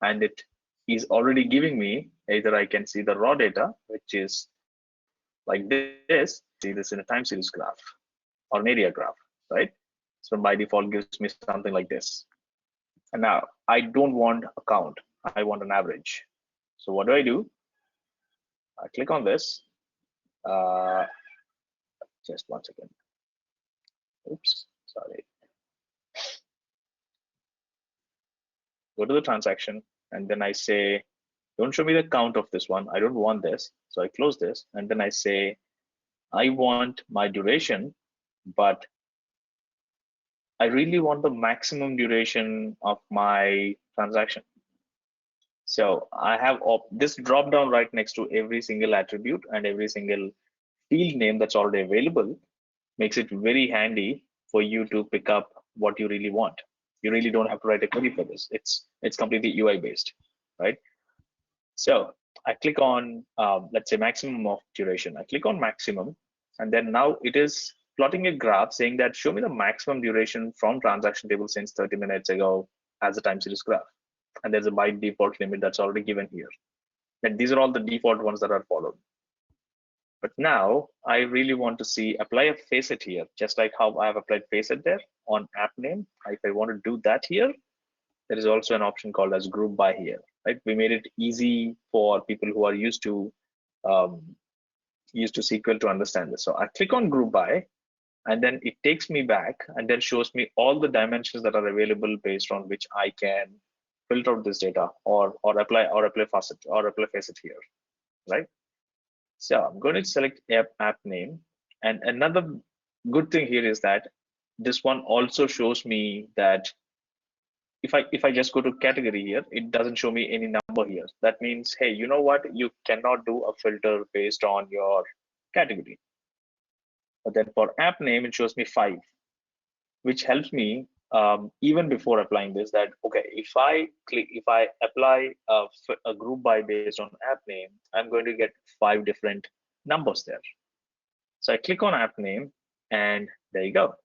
And it is already giving me either I can see the raw data, which is like this, see this in a time series graph or an area graph, right? So by default gives me something like this. And now I don't want a count, I want an average. So what do? I click on this. Just 1 second. Oops, sorry. Go to the transaction, and then I say, don't show me the count of this one. I don't want this. So I close this, and then I say, I want my duration, but I really want the maximum duration of my transaction. So I have this drop down right next to every single attribute and every single field name that's already available. Makes it very handy for you to pick up what you really want. You really don't have to write a query for this. It's completely UI based, right? So I click on, let's say, maximum of duration. I click on maximum, and then now it is plotting a graph saying that show me the maximum duration from transaction table since 30 minutes ago as a time series graph. And there's a by default limit that's already given here. And these are all the default ones that are followed. But now I really want to see apply a facet here, just like how I have applied facet there on app name. If I want to do that here, there is also an option called as group by here, right? We made it easy for people who are used to SQL to understand this. So I click on group by, and then it takes me back and then shows me all the dimensions that are available based on which I can filter out this data or apply facet here, right? So I'm going to select app name. And another good thing here is that this one also shows me that if I just go to category here, it doesn't show me any number here. That means, hey, you know what? You cannot do a filter based on your category. But then for app name, it shows me 5, which helps me even before applying this, that okay, if I apply a group by based on app name, I'm going to get 5 different numbers there. So I click on app name, and there you go.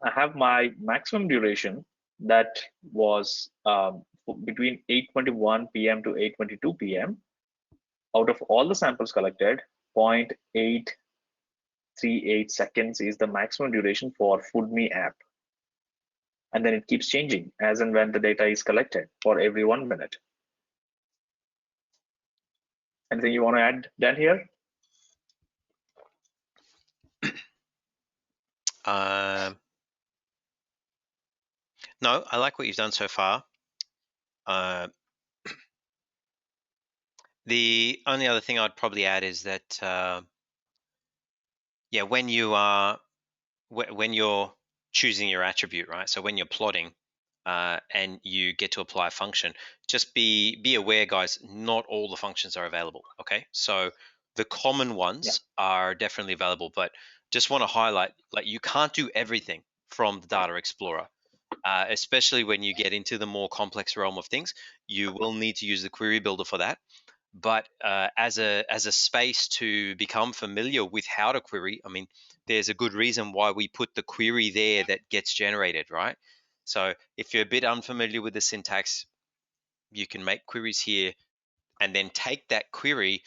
I have my maximum duration that was between 8:21 p.m. to 8:22 p.m. Out of all the samples collected, 0.838 seconds is the maximum duration for FoodMe app. And then it keeps changing as and when the data is collected for every 1 minute. Anything you want to add, Dan, here?
No, I like what you've done so far. The only other thing I'd probably add is that, yeah, when you're choosing your attribute, right? So when you're plotting and you get to apply a function, just be aware, guys, not all the functions are available, okay? So the common ones are definitely available, but just want to highlight, like, you can't do everything from the Data Explorer. Especially when you get into the more complex realm of things, you will need to use the query builder for that. But as a space to become familiar with how to query, I mean, there's a good reason why we put the query there that gets generated, right? So if you're a bit unfamiliar with the syntax, you can make queries here and then take that query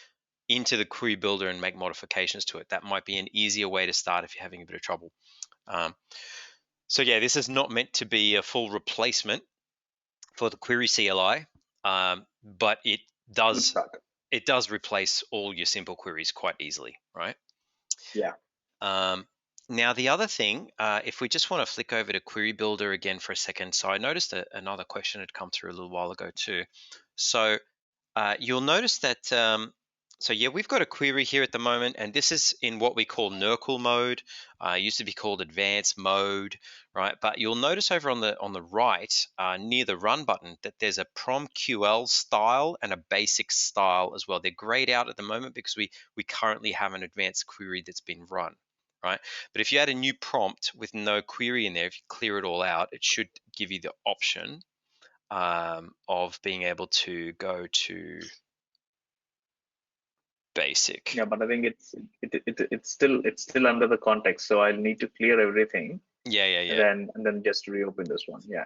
into the query builder and make modifications to it. That might be an easier way to start if you're having a bit of trouble. So yeah, this is not meant to be a full replacement for the query CLI, but it does replace all your simple queries quite easily, right?
Yeah.
Now the other thing, if we just want to flick over to Query Builder again for a second. So I noticed that another question had come through a little while ago too. So you'll notice that so yeah, we've got a query here at the moment, and this is in what we call NRQL mode. It used to be called advanced mode, right? But you'll notice over on the right, near the run button, that there's a PromQL style and a basic style as well. They're grayed out at the moment because we currently have an advanced query that's been run. right? But if you add a new prompt with no query in there, if you clear it all out, it should give you the option of being able to go to basic.
Yeah, but I think it's still under the context, so I'll need to clear everything.
Yeah.
And then just reopen this one. Yeah.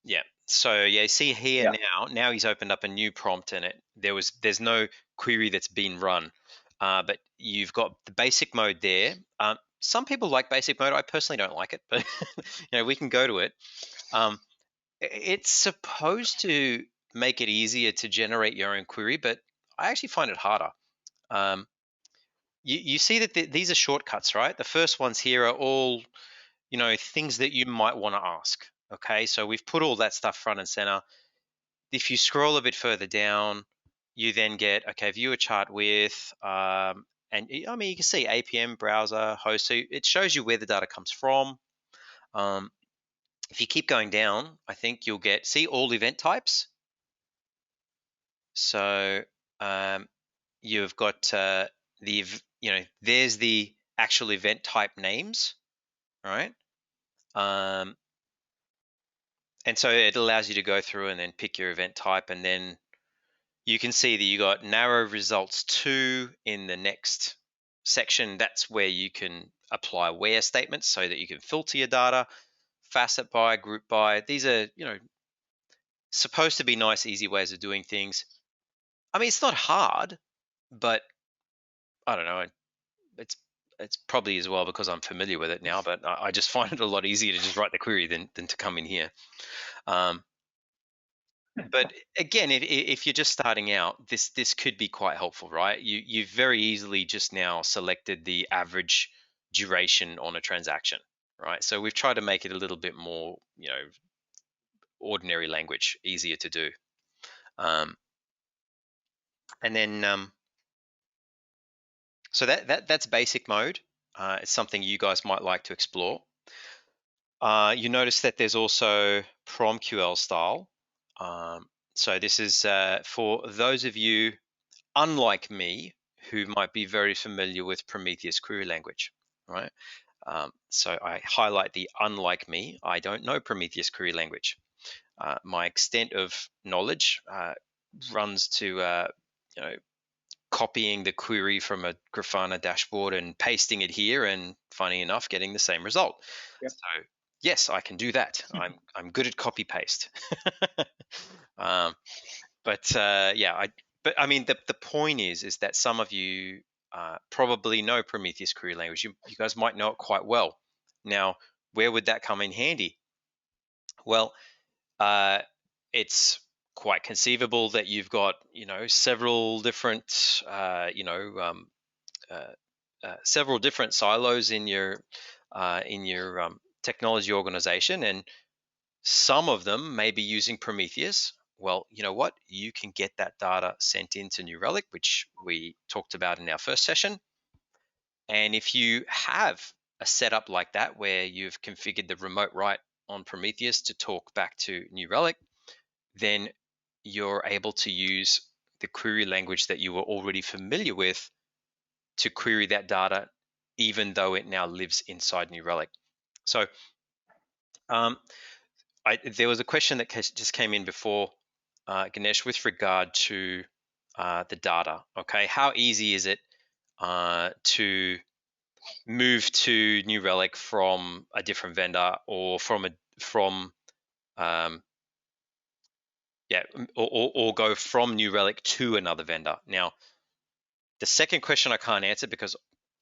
Yeah. So yeah, see here
Yeah.
now he's opened up a new prompt in it. There's no query that's been run, but you've got the basic mode there. Some people like basic mode. I personally don't like it, but we can go to it. It's supposed to make it easier to generate your own query, but I actually find it harder. You see that these are shortcuts, right? The first ones here are all, things that you might want to ask. Okay, so we've put all that stuff front and center. If you scroll a bit further down, you then get, okay, view a chart with, and I mean, you can see APM, browser, host. So it shows you where the data comes from. If you keep going down, I think you'll see all event types. So you've got there's the actual event type names, right? And so it allows you to go through and then pick your event type, and then you can see that you got narrow results 2 in the next section. That's where you can apply where statements so that you can filter your data, facet by, group by. These are, supposed to be nice, easy ways of doing things. I mean, it's not hard, but I don't know. It's probably as well because I'm familiar with it now, but I just find it a lot easier to just write the query than to come in here. But again, if you're just starting out, this could be quite helpful, right? You've very easily just now selected the average duration on a transaction, right? So we've tried to make it a little bit more, ordinary language, easier to do. And then, so that's basic mode. It's something you guys might like to explore. You notice that there's also PromQL style. So this is for those of you, unlike me, who might be very familiar with Prometheus query language, right? So I highlight the unlike me. I don't know Prometheus query language. My extent of knowledge runs to, copying the query from a Grafana dashboard and pasting it here, and funny enough, getting the same result.
Yep.
So yes, I can do that. I'm good at copy paste. But I mean, the point is that some of you probably know Prometheus query language. You guys might know it quite well. Now, where would that come in handy? Well, it's quite conceivable that you've got, several different, several different silos in your technology organization, and some of them may be using Prometheus. Well, you know what? You can get that data sent into New Relic, which we talked about in our first session. And if you have a setup like that where you've configured the remote write on Prometheus to talk back to New Relic, then you're able to use the query language that you were already familiar with to query that data, even though it now lives inside New Relic. So there was a question that just came in before, Ganesh, with regard to the data. Okay, how easy is it to move to New Relic from a different vendor, or or go from New Relic to another vendor? Now, the second question I can't answer because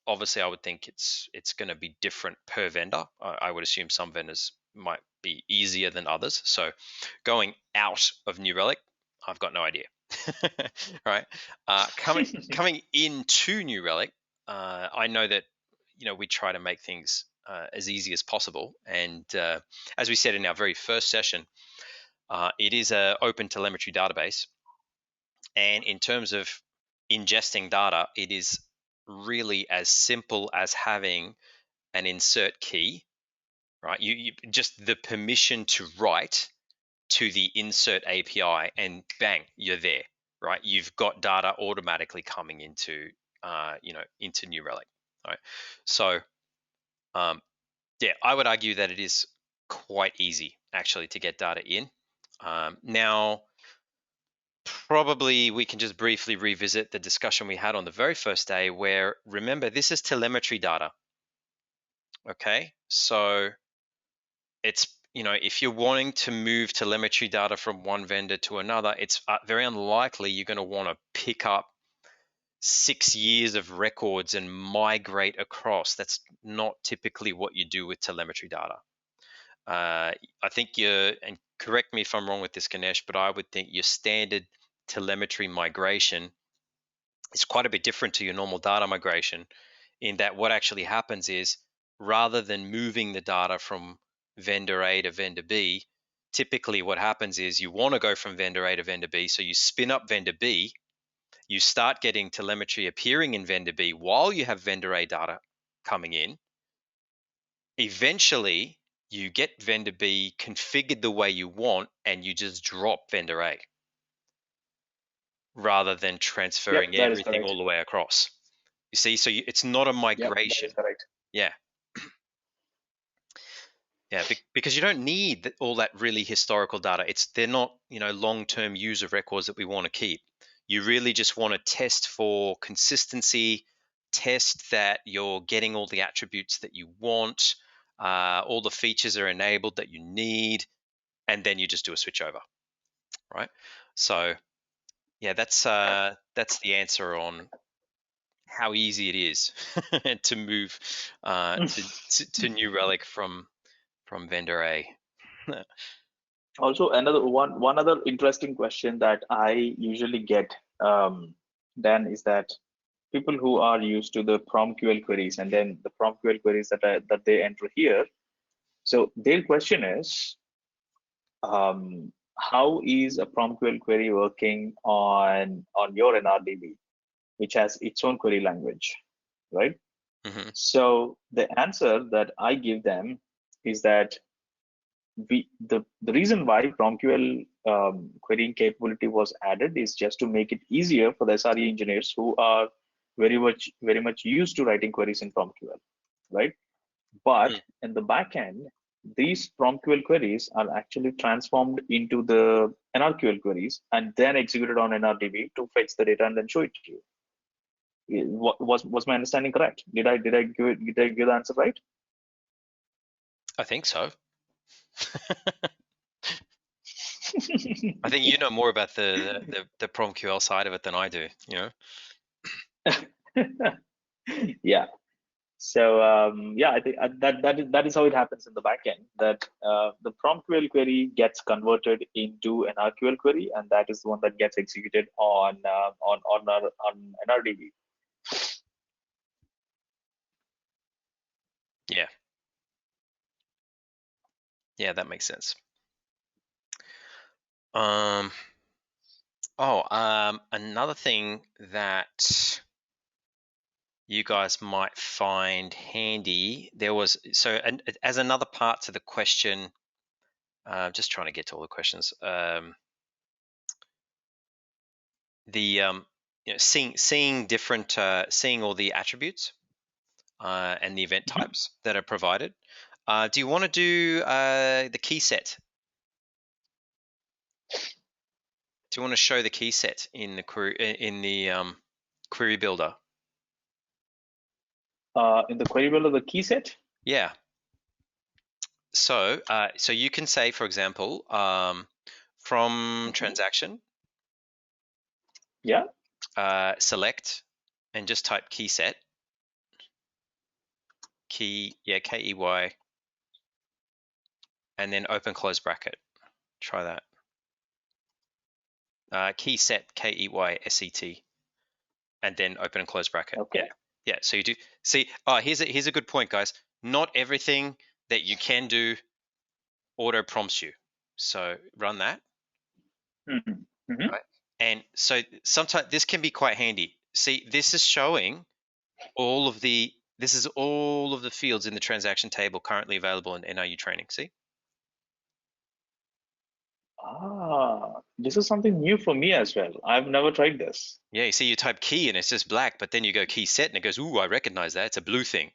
obviously I would think it's going to be different per vendor. I would assume some vendors might be easier than others. So going out of New Relic, I've got no idea. Right? Coming into New Relic, I know that we try to make things as easy as possible. And as we said in our very first session, it is an open telemetry database. And in terms of ingesting data, it is really as simple as having an insert key, right? You just the permission to write to the insert API, and bang, you're there, right? You've got data automatically coming into into New Relic, right? So Yeah, I would argue that it is quite easy actually to get data in. Now, probably we can just briefly revisit the discussion we had on the very first day where, remember, this is telemetry data. Okay, so it's, if you're wanting to move telemetry data from one vendor to another, it's very unlikely you're going to want to pick up 6 years of records and migrate across. That's not typically what you do with telemetry data. I think and correct me if I'm wrong with this, Ganesh, but I would think your standard telemetry migration is quite a bit different to your normal data migration, in that what actually happens is, rather than moving the data from vendor A to vendor B, typically what happens is you want to go from vendor A to vendor B, so you spin up vendor B, you start getting telemetry appearing in vendor B while you have vendor A data coming in. Eventually, you get vendor B configured the way you want, and you just drop vendor A rather than transferring
that is
everything
correct.
all the way across. You see, so it's not a migration.
That is correct.
Yeah. Yeah, because you don't need all that really historical data. They're not, long-term user records that we want to keep. You really just want to test for consistency, test that you're getting all the attributes that you want, all the features are enabled that you need, and then you just do a switch over, right? So, yeah, that's the answer on how easy it is to move to New Relic from vendor A.
Also, another one other interesting question that I usually get, Dan, is that people who are used to the PromQL queries and then the PromQL queries that they enter here. So their question is, how is a PromQL query working on your NRDB, which has its own query language, right?
Mm-hmm.
So the answer that I give them is that the reason why PromQL querying capability was added is just to make it easier for the SRE engineers who are very much used to writing queries in PromQL, right? But in the back end, these PromQL queries are actually transformed into the NRQL queries and then executed on NRDB to fetch the data and then show it to you. Was my understanding correct? Did I give the answer right?
I think so. I think you know more about the PromQL side of it than I do.
Yeah. So yeah, I think that is how it happens in the backend. That the PromQL query gets converted into an NRQL query, and that is the one that gets executed on NRDB.
Yeah. Yeah, that makes sense. Another thing that you guys might find handy, as another part to the question, just trying to get to all the questions. Seeing different, seeing all the attributes and the event types that are provided. Do you want to do the key set? Do you want to show the key set in the query builder?
In the query builder, the key set.
Yeah. So you can say, for example, from transaction.
Yeah.
Select and just type key set. Key, yeah, KEY, and then open close bracket. Try that. Key set, KEYSET, and then open and close bracket.
Okay.
Yeah. So you do see. Here's a good point, guys. Not everything that you can do auto prompts you. So run that. Right. And so sometimes this can be quite handy. See, this is showing all of the fields in the transaction table currently available in NRU training. See?
This is something new for me as well. I've never tried this.
Yeah, you see, you type key and it's just black, but then you go key set and it goes, ooh, I recognize that. It's a blue thing.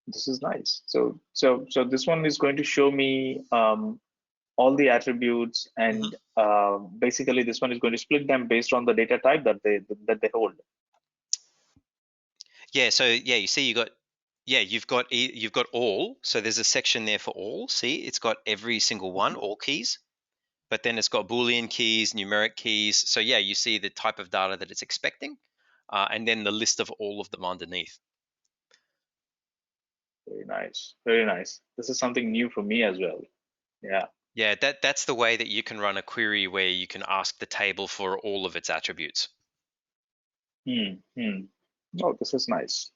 This is nice. So this one is going to show me all the attributes, and basically this one is going to split them based on the data type that they hold.
Yeah. So yeah, you see, you've got all. So there's a section there for all. See, it's got every single one, all keys. But then it's got Boolean keys, numeric keys. So yeah, you see the type of data that it's expecting, and then the list of all of them underneath.
Very nice, very nice. This is something new for me as well. Yeah.
Yeah, that's the way that you can run a query where you can ask the table for all of its attributes.
Oh, this is nice.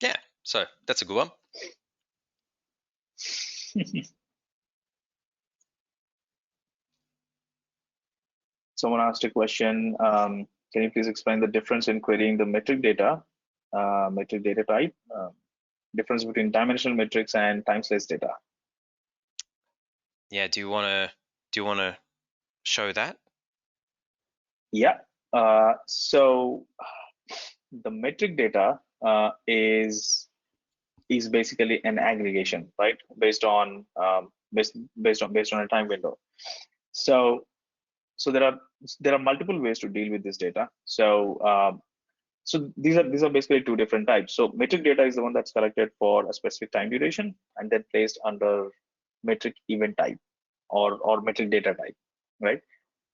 Yeah, so that's a good one.
Someone asked a question. Can you please explain the difference in querying the metric data type? Difference between dimensional metrics and time-slice data.
Yeah, do you want to show that?
Yeah. So the metric data is basically an aggregation, right? Based on based on a time window. So there are multiple ways to deal with this data. So these are basically two different types. So metric data is the one that's collected for a specific time duration and then placed under metric event type or metric data type, right?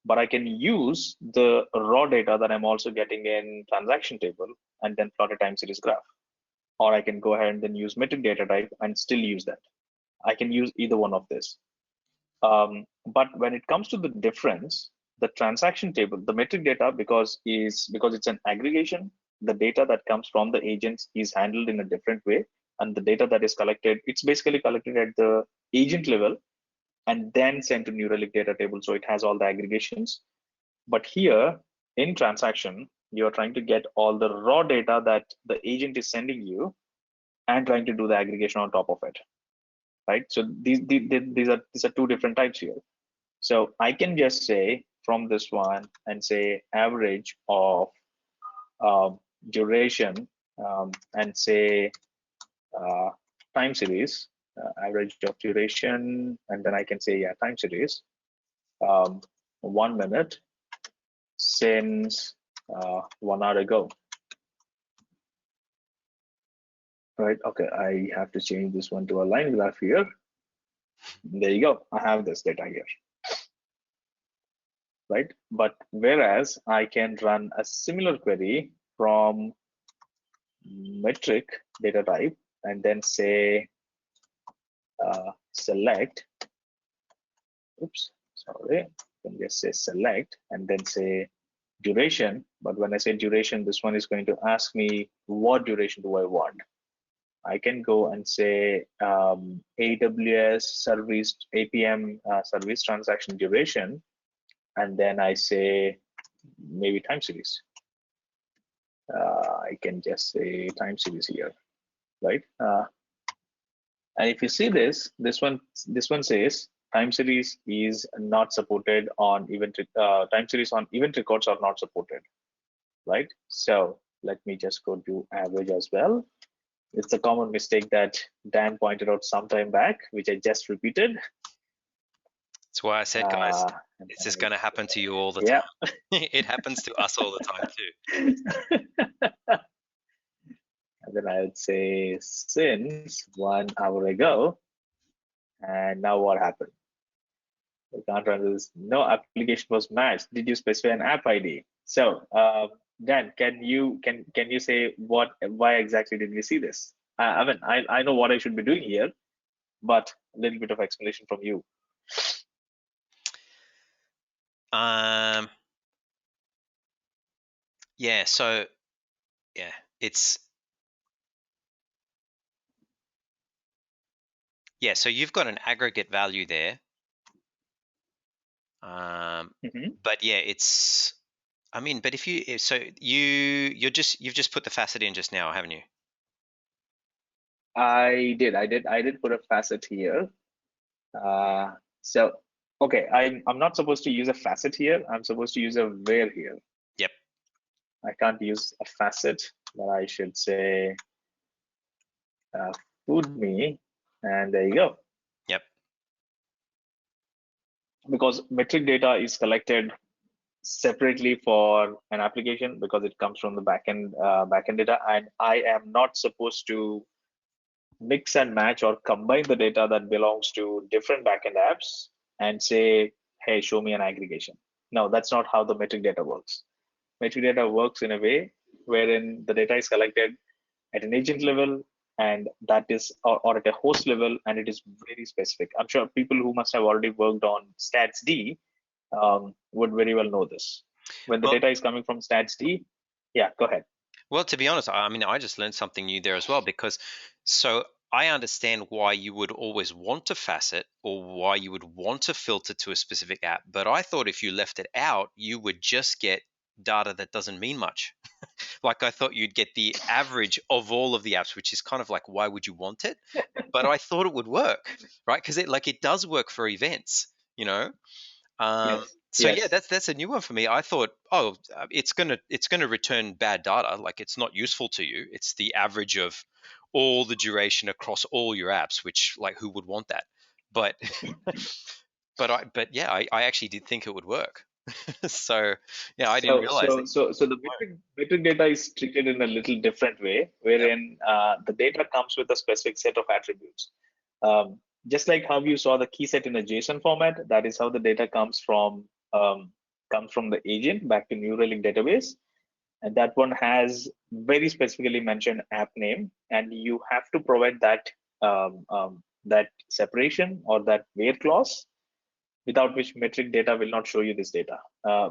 But I can use the raw data that I'm also getting in transaction table and then plot a time series graph. Or I can go ahead and then use metric data type and still use that. I can use either one of this. But when it comes to the difference, the transaction table, the metric data, because it's an aggregation, the data that comes from the agents is handled in a different way. And the data that is collected, it's basically collected at the agent level and then sent to New Relic data table. So it has all the aggregations. But here in transaction, you're trying to get all the raw data that the agent is sending you and trying to do the aggregation on top of it, right? So these are two different types here. So I can just say from this one and say average of duration and say time series, average of duration, and then I can say, yeah, time series, 1 minute since 1 hour ago. Right, okay, I have to change this one to a line graph here. There you go, I have this data here. Right, but whereas I can run a similar query from metric data type and then say select, oops, sorry, can just say select and then say duration. But when I say duration, this one is going to ask me what duration do I want. I can go and say AWS service APM service transaction duration, and then I say maybe time series. I can just say time series here, right? And if you see this one says time series is not supported on event. Time series on event records are not supported, right? So let me just go to average as well. It's a common mistake that Dan pointed out some time back, which I just repeated.
That's why I said, guys, it's just going to happen to you all the time. It happens to us all the time too.
And then I would say since 1 hour ago, and now what happened? I can't run this. No application was matched. Did you specify an app ID? So Dan, can you say why exactly did we see this? I mean, I know what I should be doing here, but a little bit of explanation from you.
Yeah, so yeah, so you've got an aggregate value there. But yeah, it's, I mean, but if you, so you've just put the facet in just now, haven't you?
I did put a facet here. So Okay, I'm not supposed to use a facet here. I'm supposed to use a where here.
Yep.
I can't use a facet, but I should say food me, and there you go.
Yep.
Because metric data is collected separately for an application because it comes from the backend data, and I am not supposed to mix and match or combine the data that belongs to different backend apps and say, hey, show me an aggregation. No, that's not how the metric data works. Metric data works in a way wherein the data is collected at an agent level, and that is or at a host level, and it is very specific. I'm sure people who must have already worked on statsd would very well know this. When the
Well,
data is coming from statsd, yeah, go ahead.
well, to be honest, I mean, I just learned something new there as well, because so I understand why you would always want to facet or why you would want to filter to a specific app, but I thought if you left it out, you would just get data that doesn't mean much. Like I thought you'd get the average of all of the apps, which is kind of like, why would you want it? But I thought it would work, right? Because it does work for events, you know. So yeah,
Yes.
that's a new one for me. I thought, oh, it's gonna return bad data, like it's not useful to you. It's the average of all the duration across all your apps, which like who would want that? But but yeah, I actually did think it would work. So yeah, I didn't realize that.
So the metric data is treated in a little different way,
Yep.
wherein the data comes with a specific set of attributes. Just like how you saw the key set in a JSON format, that is how the data comes from the agent back to New Relic database, and that one has very specifically mentioned app name, and you have to provide that separation or that where clause, without which metric data will not show you this data.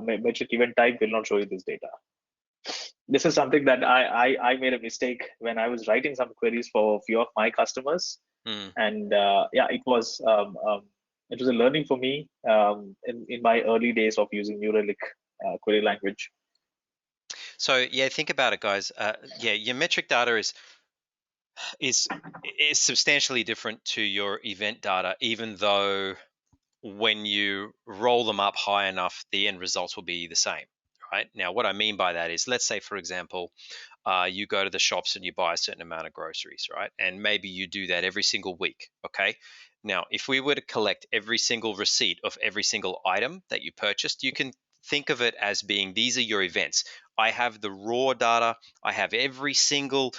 Metric event type will not show you this data. This is something that I made a mistake when I was writing some queries for a few of my customers,
Mm.
and yeah, it was a learning for me in my early days of using New Relic query language.
So yeah, think about it, guys. Yeah, your metric data is is substantially different to your event data, even though when you roll them up high enough, the end results will be the same, right? Now, what I mean by that is, let's say, for example, you go to the shops and you buy a certain amount of groceries, right? And maybe you do that every single week, okay? Now, if we were to collect every single receipt of every single item that you purchased, you can think of it as being, these are your events. I have the raw data. I have every single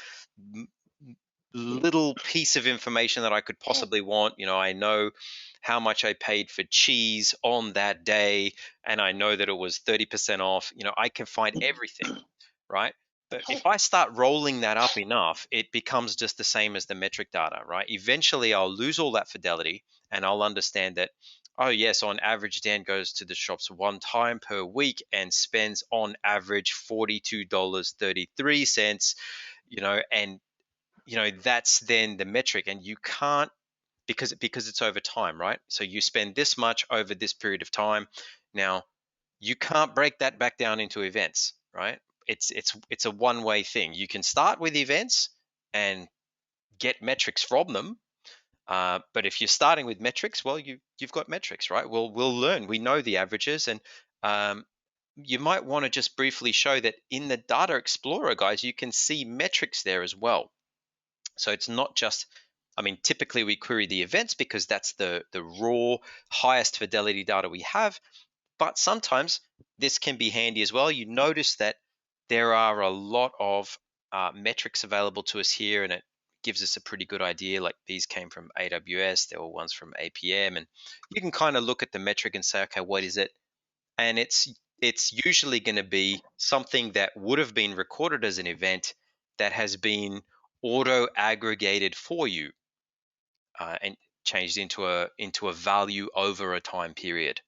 little piece of information that I could possibly want. You know, I know how much I paid for cheese on that day, and I know that it was 30% off. You know, I can find everything, right? But if I start rolling that up enough, it becomes just the same as the metric data, right? Eventually, I'll lose all that fidelity, and I'll understand that, oh, yes, on average, Dan goes to the shops one time per week and spends on average $42.33, you know, and that's then the metric, and you can't, because it's over time, right? So you spend this much over this period of time. Now you can't break that back down into events, right? It's a one-way thing. You can start with events and get metrics from them, but if you're starting with metrics, well, you've got metrics, right? We'll learn. We know the averages, and you might want to just briefly show that in the Data Explorer, guys, you can see metrics there as well. So it's not just, I mean, typically we query the events because that's the raw, highest fidelity data we have. But sometimes this can be handy as well. You notice that there are a lot of metrics available to us here, and it gives us a pretty good idea. Like these came from AWS, there were ones from APM, and you can kind of look at the metric and say, okay, what is it? And it's usually going to be something that would have been recorded as an event that has been auto aggregated for you and changed into a value over a time period.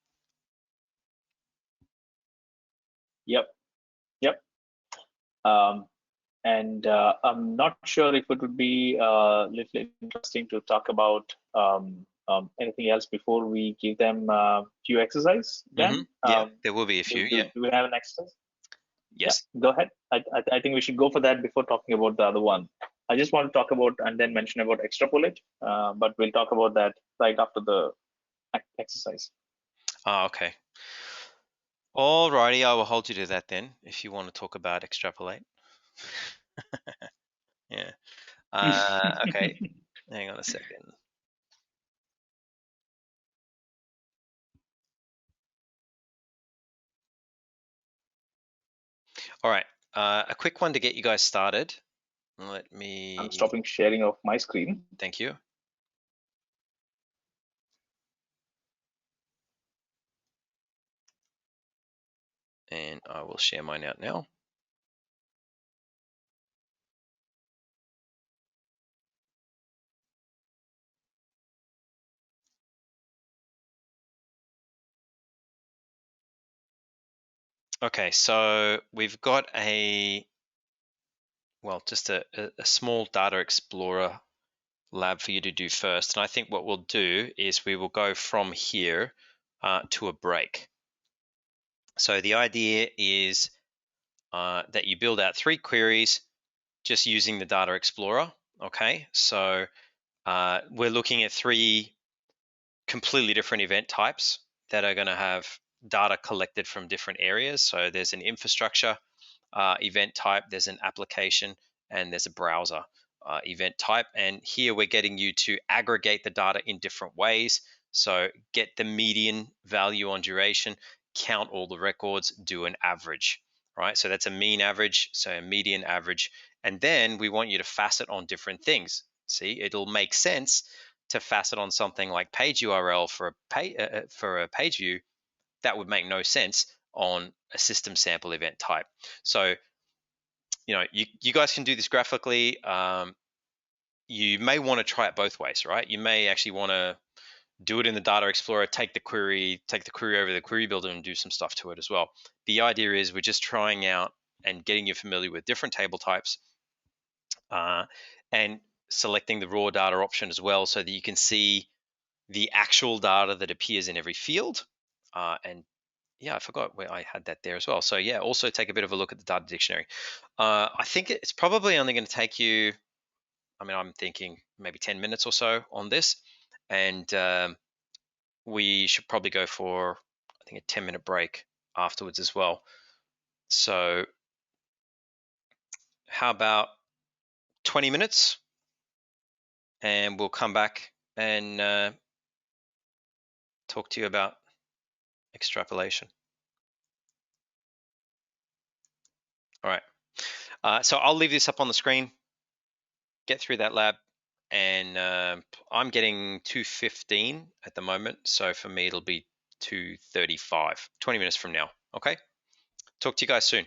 Yep. And I'm not sure if it would be a little interesting to talk about anything else before we give them a few exercise. Dan,
Yeah, there will be a few.
do we have an exercise?
Yes.
Yeah, go ahead. I think we should go for that before talking about the other one. I just want to talk about and then mention about Extrapolate, but we'll talk about that right after the exercise.
Ah, okay. Alrighty, I will hold you to that then, if you want to talk about Extrapolate. Yeah. Okay. Hang on a second. All right. A quick one to get you guys started. Let me.
I'm stopping sharing of my screen.
Thank you. And I will share mine out now. Okay, so we've got just a small data explorer lab for you to do first. And I think what we'll do is we will go from here to a break. So the idea is that you build out 3 queries just using the data explorer. Okay, so we're looking at 3 completely different event types that are going to have data collected from different areas. So there's an infrastructure event type, there's an application, and there's a browser event type. And here we're getting you to aggregate the data in different ways. So get the median value on duration, count all the records, do an average, right? So that's a mean average, so a median average. And then we want you to facet on different things. See, it'll make sense to facet on something like page URL for a page view. That would make no sense on a system sample event type. So, you guys can do this graphically. You may want to try it both ways, right? You may actually want to do it in the data explorer, take the query over the query builder and do some stuff to it as well. The idea is we're just trying out and getting you familiar with different table types and selecting the raw data option as well, so that you can see the actual data that appears in every field. And yeah, I forgot where I had that there as well. So yeah, also take a bit of a look at the data dictionary. I think it's probably only going to take you, I'm thinking maybe 10 minutes or so on this. And we should probably go for, I think, a 10-minute break afterwards as well. So how about 20 minutes? And we'll come back and talk to you about extrapolation. All right. So I'll leave this up on the screen. Get through that lab, and I'm getting 2:15 at the moment. So for me, it'll be 2:35, 20 minutes from now. Okay. Talk to you guys soon.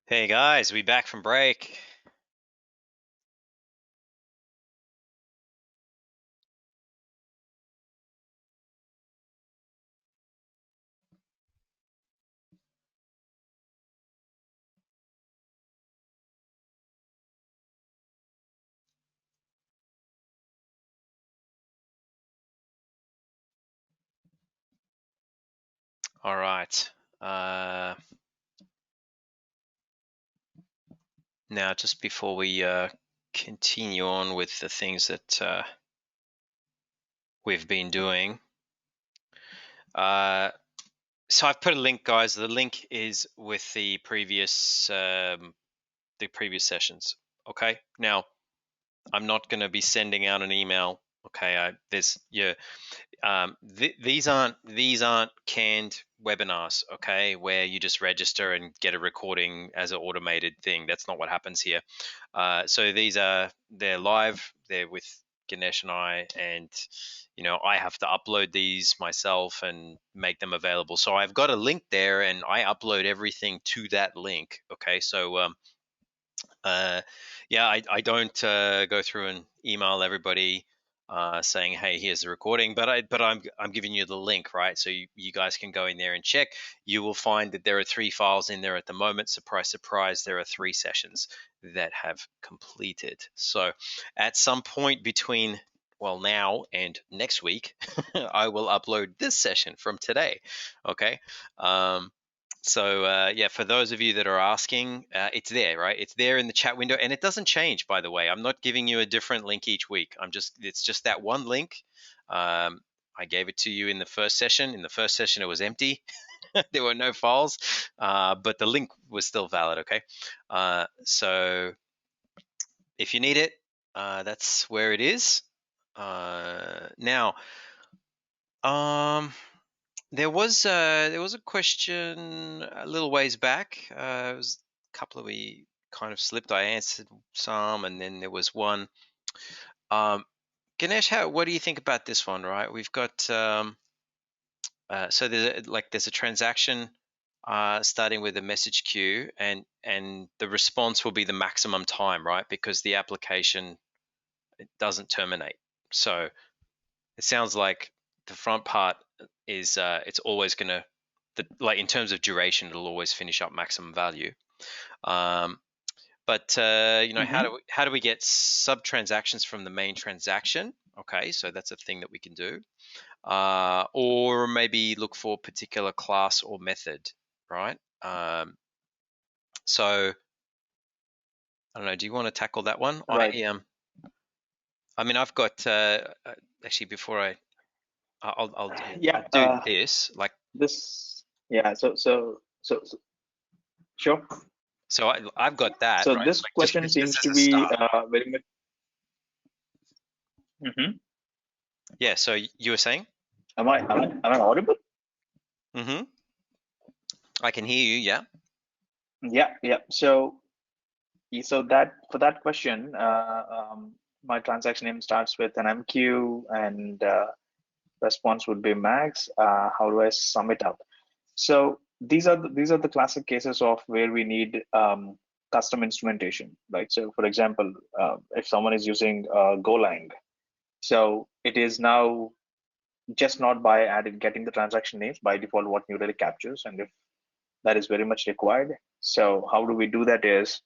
Hey guys, we back from break. All right. Now, just before we continue on with the things that we've been doing, so I've put a link, guys. The link is with the previous sessions. Okay. Now, I'm not going to be sending out an email. Okay. These aren't canned webinars, okay, where you just register and get a recording as an automated thing. That's not what happens here. So they're live. They're with Ganesh and I, and I have to upload these myself and make them available. So I've got a link there, and I upload everything to that link. Okay, so yeah, I don't go through and email everybody saying, hey, here's the recording, but I'm giving you the link, right? So you guys can go in there and check. You will find that there are 3 files in there at the moment. Surprise, surprise, there are 3 sessions that have completed. So at some point between now and next week, I will upload this session from today. Okay. So yeah, for those of you that are asking, it's there, right? It's there in the chat window, and it doesn't change, by the way. I'm not giving you a different link each week. It's just that one link. I gave it to you in the first session. In the first session, it was empty. There were no files, but the link was still valid, okay? So if you need it, that's where it is. Now, there was a question a little ways back. It was a couple of we kind of slipped. I answered some, and then there was one. Ganesh, what do you think about this one? Right, we've got so there's a transaction starting with a message queue, and the response will be the maximum time, right? Because the application doesn't terminate. So it sounds like the front part is it's always going to, like in terms of duration, it'll always finish up maximum value. But how do we get sub transactions from the main transaction? Okay, so that's a thing that we can do. Or maybe look for a particular class or method, right? So I don't know. Do you want to tackle that one?
Right.
I mean, I've got actually before I'll
Yeah.
do this like
This. Yeah. So sure.
so I've got that
So
right.
this
Like
question
just
seems
as
to
a
be
start.
very much.
Yeah. So you were saying?
Am I audible?
Mm-hmm. I can hear you. Yeah.
Yeah. So that for that question, my transaction name starts with an MQ and response would be max. How do I sum it up? So these are the classic cases of where we need custom instrumentation, right? So for example, if someone is using Golang, so it is now just not by getting the transaction names by default what New Relic captures, and if that is very much required. So how do we do that is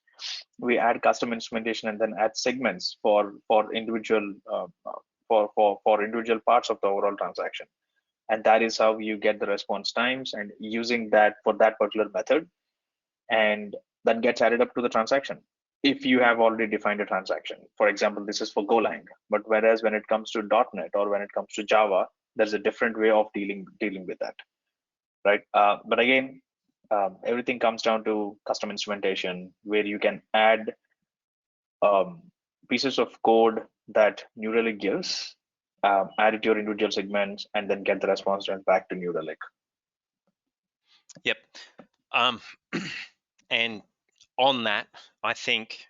we add custom instrumentation and then add segments for individual for individual parts of the overall transaction, and that is how you get the response times, and using that for that particular method, and that gets added up to the transaction if you have already defined a transaction. For example, this is for Golang, but whereas when it comes to .NET or when it comes to Java, there's a different way of dealing with that, right? But again, everything comes down to custom instrumentation, where you can add pieces of code that New Relic gives, add it to your individual segments, and then get the response time back to New Relic.
Yep. And on that, I think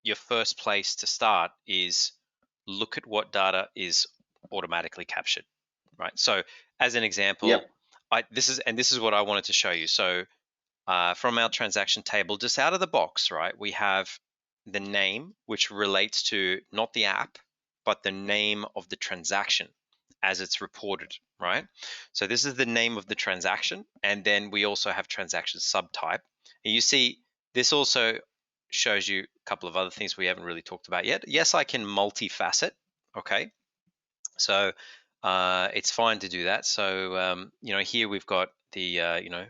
your first place to start is look at what data is automatically captured, right? So as an example,
Yep.
this is what I wanted to show you. So from our transaction table, just out of the box, right, we have the name, which relates to not the app, but the name of the transaction as it's reported, right? So this is the name of the transaction, and then we also have transaction subtype. And you see, this also shows you a couple of other things we haven't really talked about yet. Yes, I can multifacet, okay? So it's fine to do that. So you know, here we've got the you know,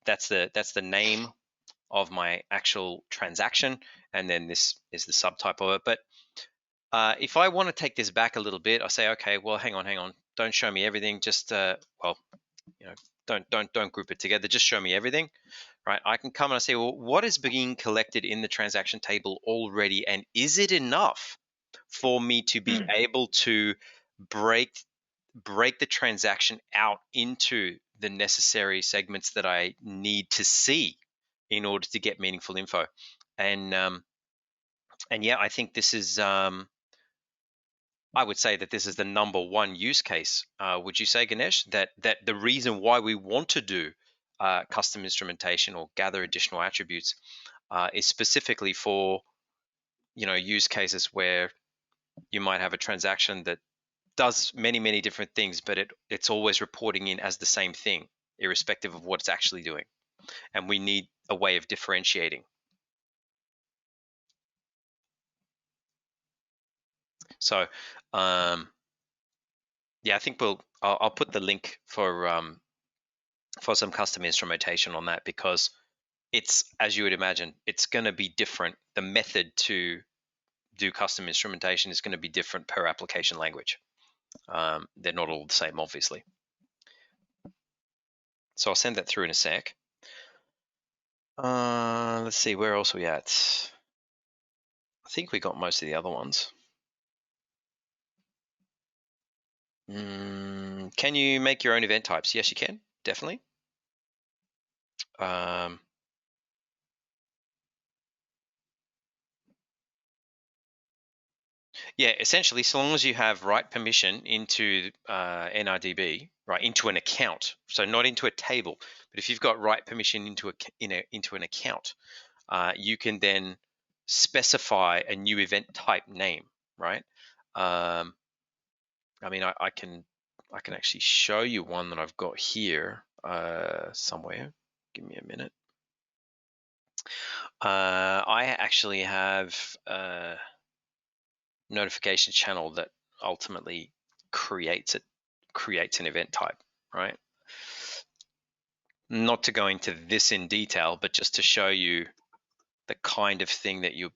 that's the name of my actual transaction, and then this is the subtype of it. But if I want to take this back a little bit, I say, okay, well, hang on, don't show me everything. Just well, you know, don't group it together. Just show me everything, right? I can come and I say, well, what is being collected in the transaction table already, and is it enough for me to be able to break the transaction out into the necessary segments that I need to see in order to get meaningful info. And yeah, I think this is I would say that this is the number one use case. Would you say, Ganesh, that the reason why we want to do custom instrumentation or gather additional attributes is specifically for, you know, use cases where you might have a transaction that does many different things, but it's always reporting in as the same thing, irrespective of what it's actually doing. And we need a way of differentiating. So yeah, I think I'll put the link for some custom instrumentation on that, because it's, as you would imagine, it's going to be different. The method to do custom instrumentation is going to be different per application language. They're not all the same, obviously. So I'll send that through in a sec. Let's see, where else are we at? I think we got most of the other ones. Can you make your own event types? Yes, you can, definitely. Yeah, essentially, so long as you have write permission into NRDB, right, into an account, so not into a table, but if you've got write permission into an account, you can then specify a new event type name, right? I mean, I can actually show you one that I've got here somewhere. Give me a minute. I actually have a notification channel that ultimately creates an event type, right? Not to go into this in detail, but just to show you the kind of thing that you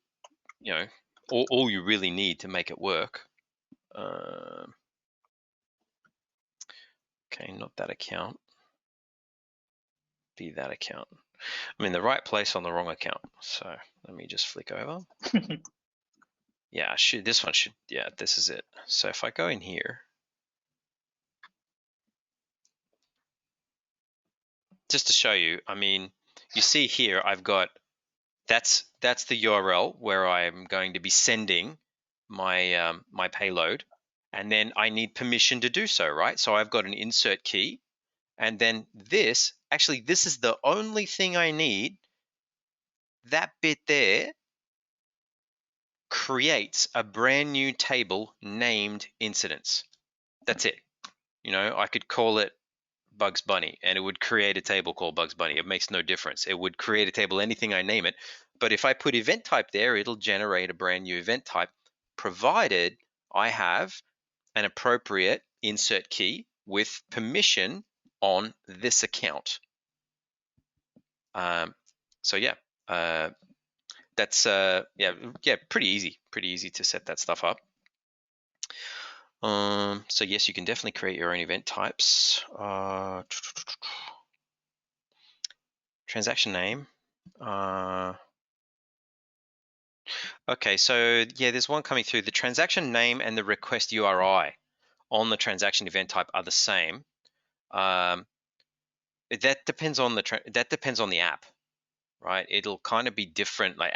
know, all you really need to make it work. Okay, not that account. Be that account. I'm in the right place on the wrong account. So let me just flick over. Yeah, this one should, yeah, this is it. So if I go in here, just to show you, I mean, you see here, I've got, that's the URL where I'm going to be sending my my payload, and then I need permission to do so, right? So I've got an insert key, and then this is the only thing I need. That bit there creates a brand new table named incidents. That's it. You know, I could call it Bugs Bunny and it would create a table called Bugs Bunny. It makes no difference. It would create a table, anything I name it. But if I put event type there, it'll generate a brand new event type, provided I have an appropriate insert key with permission on this account. So yeah, that's yeah, pretty easy to set that stuff up. So yes, you can definitely create your own event types. Transaction name. Okay, so yeah, there's one coming through. The transaction name and the request URI on the transaction event type are the same. That depends on the app, right? It'll kind of be different. Like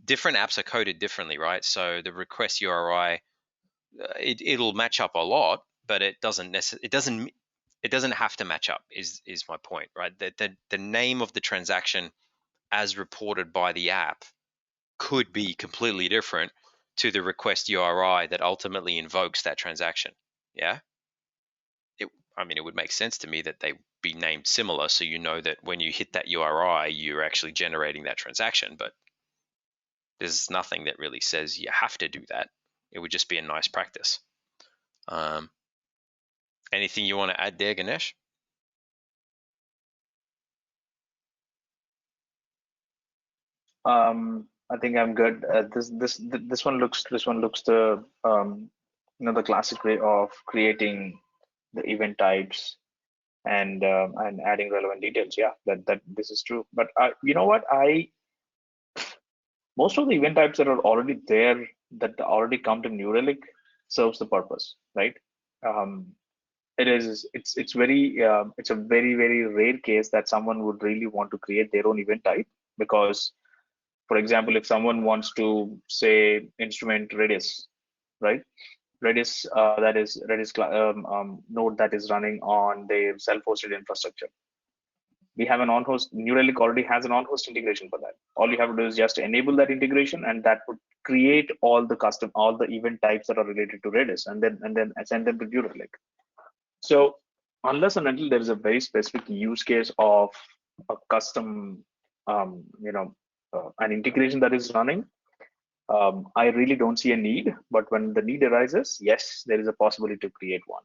different apps are coded differently, right? So the request URI, it'll match up a lot, but it doesn't it doesn't have to match up is my point, right? The name of the transaction as reported by the app could be completely different to the request URI that ultimately invokes that transaction. Yeah. I mean, it would make sense to me that they be named similar, so you know that when you hit that URI, you're actually generating that transaction. But there's nothing that really says you have to do that. It would just be a nice practice. Anything you want to add there, Ganesh?
I think I'm good. This one looks the the classic way of creating the event types and adding relevant details. Yeah, that this is true. But you know what? Most of the event types that are already there that already come to New Relic serves the purpose, right? It's a very rare case that someone would really want to create their own event type, because for example, if someone wants to say instrument Redis, right? Redis, that is Redis node that is running on their self-hosted infrastructure. We have an on-host. New Relic already has an on-host integration for that. All you have to do is just enable that integration, and that would create all the event types that are related to Redis, and then send them to New Relic. So unless and until there is a very specific use case of a custom, an integration that is running, I really don't see a need. But when the need arises, yes, there is a possibility to create one.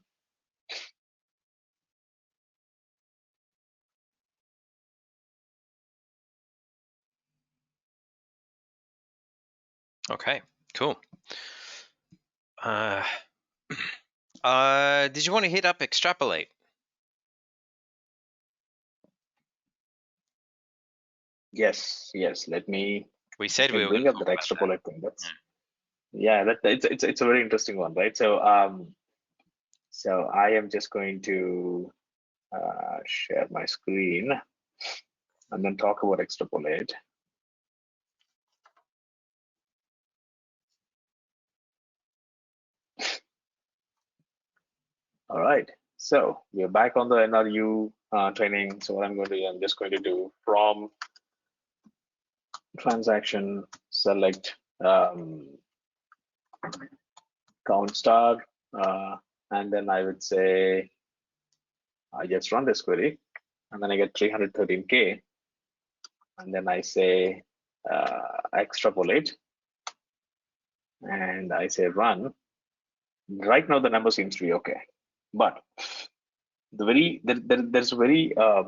Okay, cool. Did you want to hit up Extrapolate?
Yes. Let me.
We said we were
bring
going
up
to
that
talk
Extrapolate thing.
about that.
Yeah, it's a very interesting one, right? So so I am just going to share my screen and then talk about Extrapolate. All right, so we're back on the NRU training. So what I'm just going to do from transaction select count star, and then I would say I just run this query, and then I get 313K, and then I say extrapolate, and I say run. Right now the number seems to be okay, but there's a very a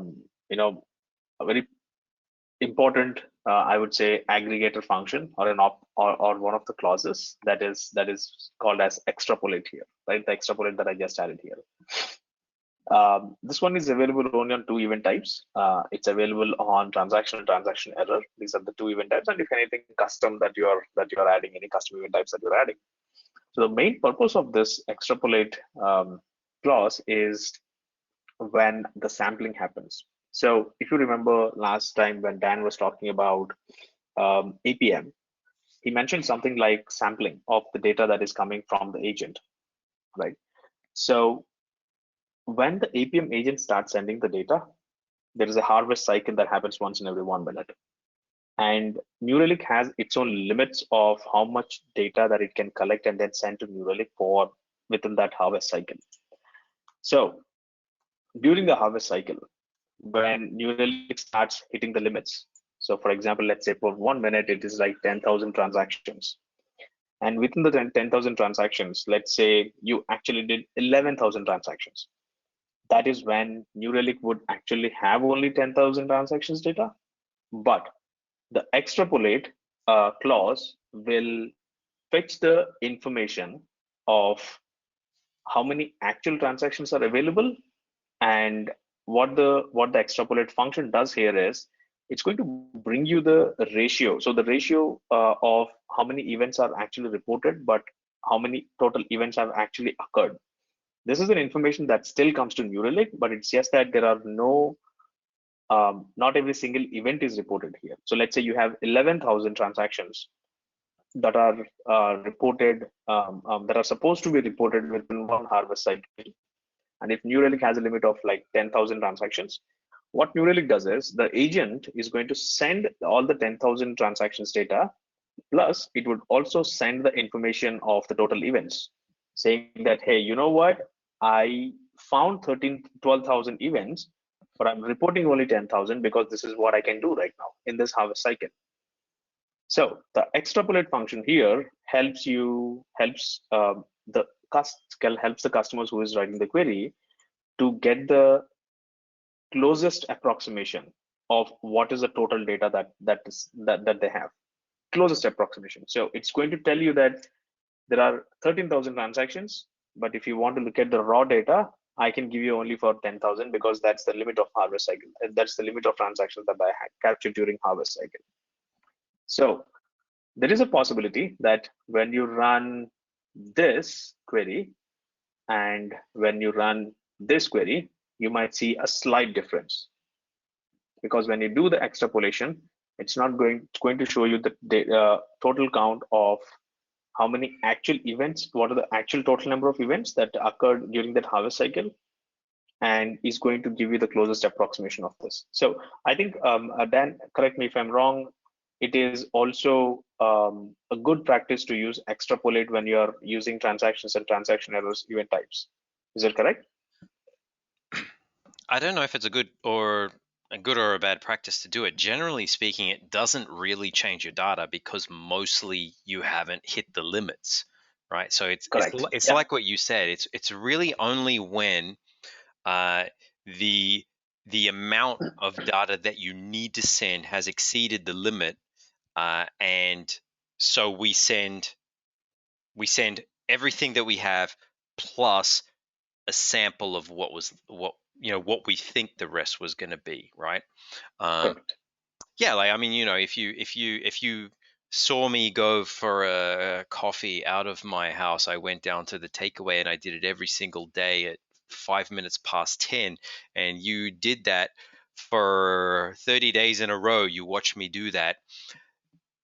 very important I would say aggregator function or or one of the clauses that is called as extrapolate here, right? The extrapolate that I just added here. This one is available only on two event types. It's available on transaction and transaction error. These are the two event types, and if anything custom that you are adding, any custom event types that you're adding. So the main purpose of this extrapolate clause is when the sampling happens. So if you remember last time when Dan was talking about APM, he mentioned something like sampling of the data that is coming from the agent, right? So when the APM agent starts sending the data, there is a harvest cycle that happens once in every 1 minute. And New Relic has its own limits of how much data that it can collect and then send to New Relic for within that harvest cycle. So during the harvest cycle, when New Relic starts hitting the limits, so for example, let's say for 1 minute, it is like 10,000 transactions. And within the 10,000 transactions, let's say you actually did 11,000 transactions. That is when New Relic would actually have only 10,000 transactions data, but the extrapolate clause will fetch the information of how many actual transactions are available, and what the extrapolate function does here is it's going to bring you the ratio. So the ratio of how many events are actually reported, but how many total events have actually occurred. This is an information that still comes to New Relic, but it's just that there are no not every single event is reported here. So let's say you have 11,000 transactions that are reported, that are supposed to be reported within one harvest cycle. And if New Relic has a limit of like 10,000 transactions, what New Relic does is the agent is going to send all the 10,000 transactions data, plus it would also send the information of the total events, saying that, hey, you know what? I found 12,000 events, but I'm reporting only 10,000 because this is what I can do right now in this harvest cycle. So the extrapolate function here helps the customers who is writing the query to get the closest approximation of what is the total data that they have. Closest approximation. So it's going to tell you that there are 13,000 transactions, but if you want to look at the raw data, I can give you only for 10,000 because that's the limit of harvest cycle. That's the limit of transactions that I had captured during harvest cycle. So there is a possibility that when you run this query and when you run this query, you might see a slight difference. Because when you do the extrapolation, it's going to show you the total count of how many actual events, what are the actual total number of events that occurred during that harvest cycle, and is going to give you the closest approximation of this. So I think, Dan, correct me if I'm wrong, it is also a good practice to use extrapolate when you're using transactions and transaction errors event types. Is that correct?
I don't know if it's a good or a bad practice to do it. Generally speaking, it doesn't really change your data because mostly you haven't hit the limits, right? So it's
Yeah.
like what you said. It's really only when the amount of data that you need to send has exceeded the limit, and so we send everything that we have plus a sample of what we think the rest was going to be, right? Yeah, like I mean, if you saw me go for a coffee out of my house, I went down to the takeaway and I did it every single day at 5 minutes past 10, and you did that for 30 days in a row. You watch me do that.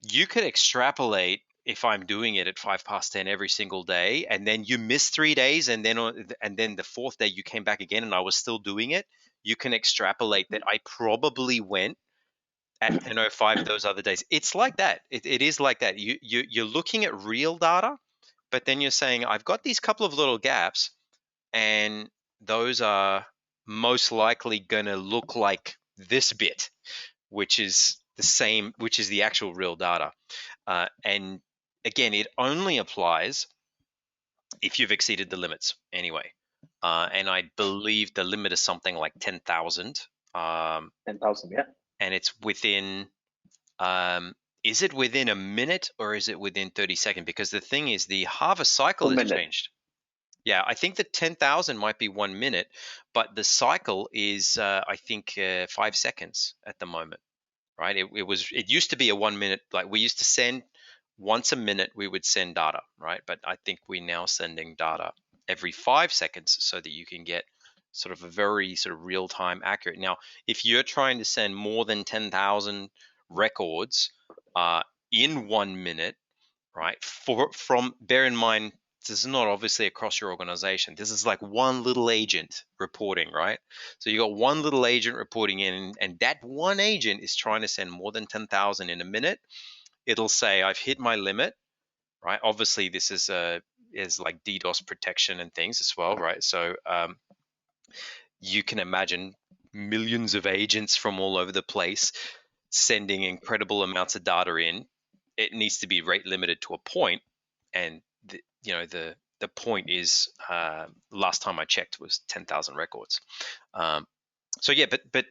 You could extrapolate if I'm doing it at 5 past 10 every single day, and then you miss 3 days, and then the fourth day you came back again and I was still doing it. You can extrapolate that I probably went at 10:05 those other days. It's like that. It is like that. You're looking at real data, but then you're saying I've got these couple of little gaps, and those are most likely going to look like this bit, which is the same, which is the actual real data. And again, it only applies if you've exceeded the limits anyway. And I believe the limit is something like 10,000.
10,000, yeah.
And it's within, is it within a minute or is it within 30 seconds? Because the thing is, the harvest cycle has changed. Yeah, I think the 10,000 might be 1 minute, but the cycle is, I think, 5 seconds at the moment, right? It used to be a 1 minute, like we used to send once a minute, we would send data, right? But I think we're now sending data every 5 seconds so that you can get sort of a very sort of real time accurate. Now, if you're trying to send more than 10,000 records in 1 minute, right? Bear in mind, this is not obviously across your organization. This is like one little agent reporting, right? So you got one little agent reporting in, and that one agent is trying to send more than 10,000 in a minute. It'll say, I've hit my limit, right? Obviously, this is like DDoS protection and things as well, right? So you can imagine millions of agents from all over the place sending incredible amounts of data in. It needs to be rate limited to a point, and the point is, last time I checked was 10,000 records. So yeah, but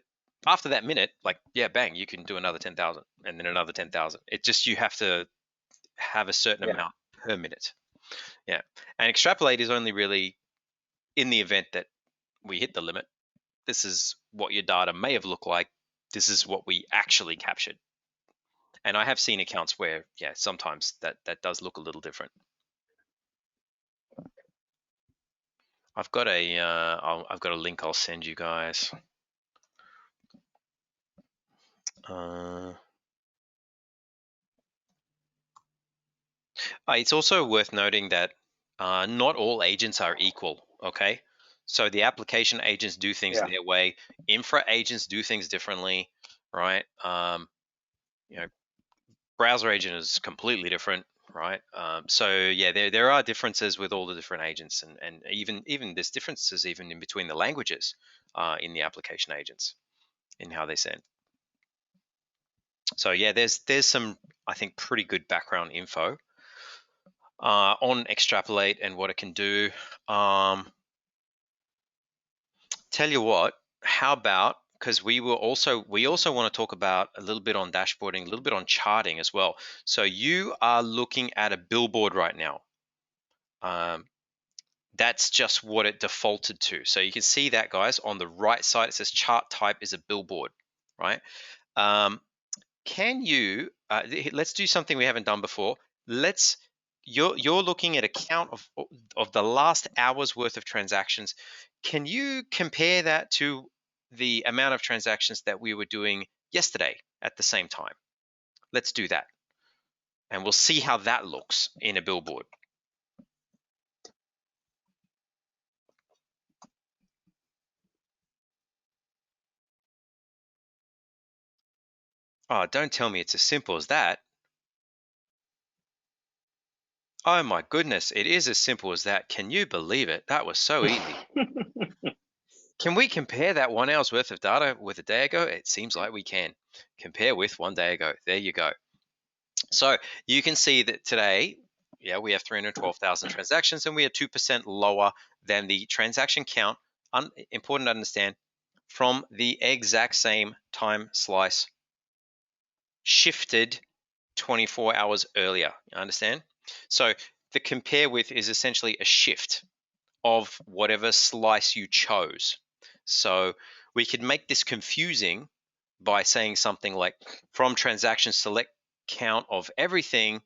after that minute, like, yeah, bang, you can do another 10,000 and then another 10,000. It just, you have to have a certain amount per minute. Yeah, and extrapolate is only really in the event that we hit the limit. This is what your data may have looked like. This is what we actually captured. And I have seen accounts where, yeah, sometimes that does look a little different. I've got a link I'll send you guys. It's also worth noting that not all agents are equal. Okay, So the application agents do things their way. Infra agents do things differently, right? You know, browser agent is completely different, right? So yeah, there are differences with all the different agents, and even there's differences even in between the languages in the application agents in how they send. So yeah, there's some, I think, pretty good background info on Extrapolate and what it can do. Tell you what, how about, because we also want to talk about a little bit on dashboarding, a little bit on charting as well. So you are looking at a billboard right now. That's just what it defaulted to. So you can see that, guys, on the right side, it says chart type is a billboard, right? Can you, let's do something we haven't done before. You're looking at a count of the last hour's worth of transactions. Can you compare that to the amount of transactions that we were doing yesterday at the same time? Let's do that. And we'll see how that looks in a billboard. Oh, don't tell me it's as simple as that. Oh my goodness, it is as simple as that. Can you believe it? That was so easy. Can we compare that 1 hour's worth of data with a day ago? It seems like we can. Compare with 1 day ago. There you go. So you can see that today, yeah, we have 312,000 transactions and we are 2% lower than the transaction count. Important to understand, from the exact same time slice shifted 24 hours earlier. You understand? So the compare with is essentially a shift of whatever slice you chose. So we could make this confusing by saying something like from transaction select count of everything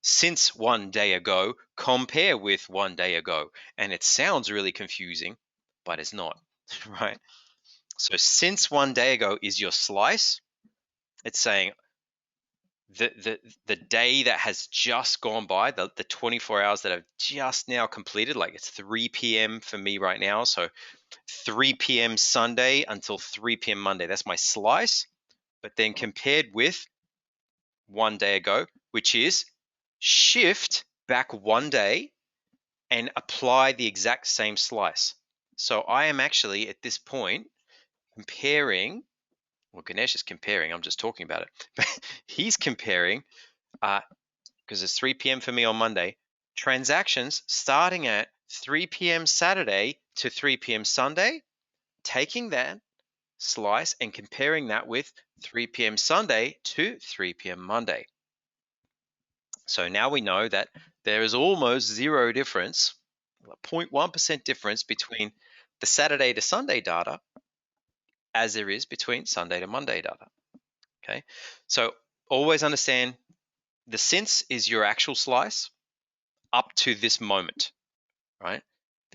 since 1 day ago, compare with 1 day ago. And it sounds really confusing, but it's not, right? So since 1 day ago is your slice. It's saying the day that has just gone by, the 24 hours that have just now completed, like it's 3 p.m. for me right now. So 3 p.m. Sunday until 3 p.m. Monday, that's my slice. But then compared with 1 day ago, which is shift back 1 day and apply the exact same slice. So I am actually at this point comparing, well, Ganesh is comparing, I'm just talking about it, but he's comparing because it's 3 p.m. for me on Monday, transactions starting at 3 p.m. Saturday to 3 p.m. Sunday, taking that slice and comparing that with 3 p.m. Sunday to 3 p.m. Monday. So now we know that there is almost zero difference, 0.1% difference between the Saturday to Sunday data as there is between Sunday to Monday data. Okay, so always understand the since is your actual slice up to this moment, right?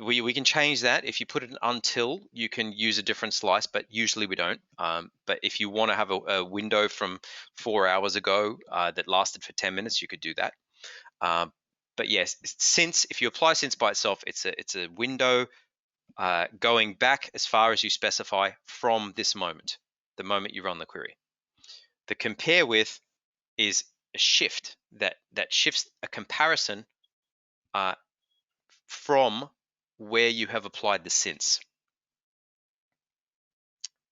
We can change that. If you put it in until, you can use a different slice, but usually we don't. But if you want to have a window from 4 hours ago that lasted for 10 minutes, you could do that. But yes, since, if you apply since by itself, it's a window going back as far as you specify from this moment, the moment you run the query. The compare with is a shift that shifts a comparison from where you have applied the since.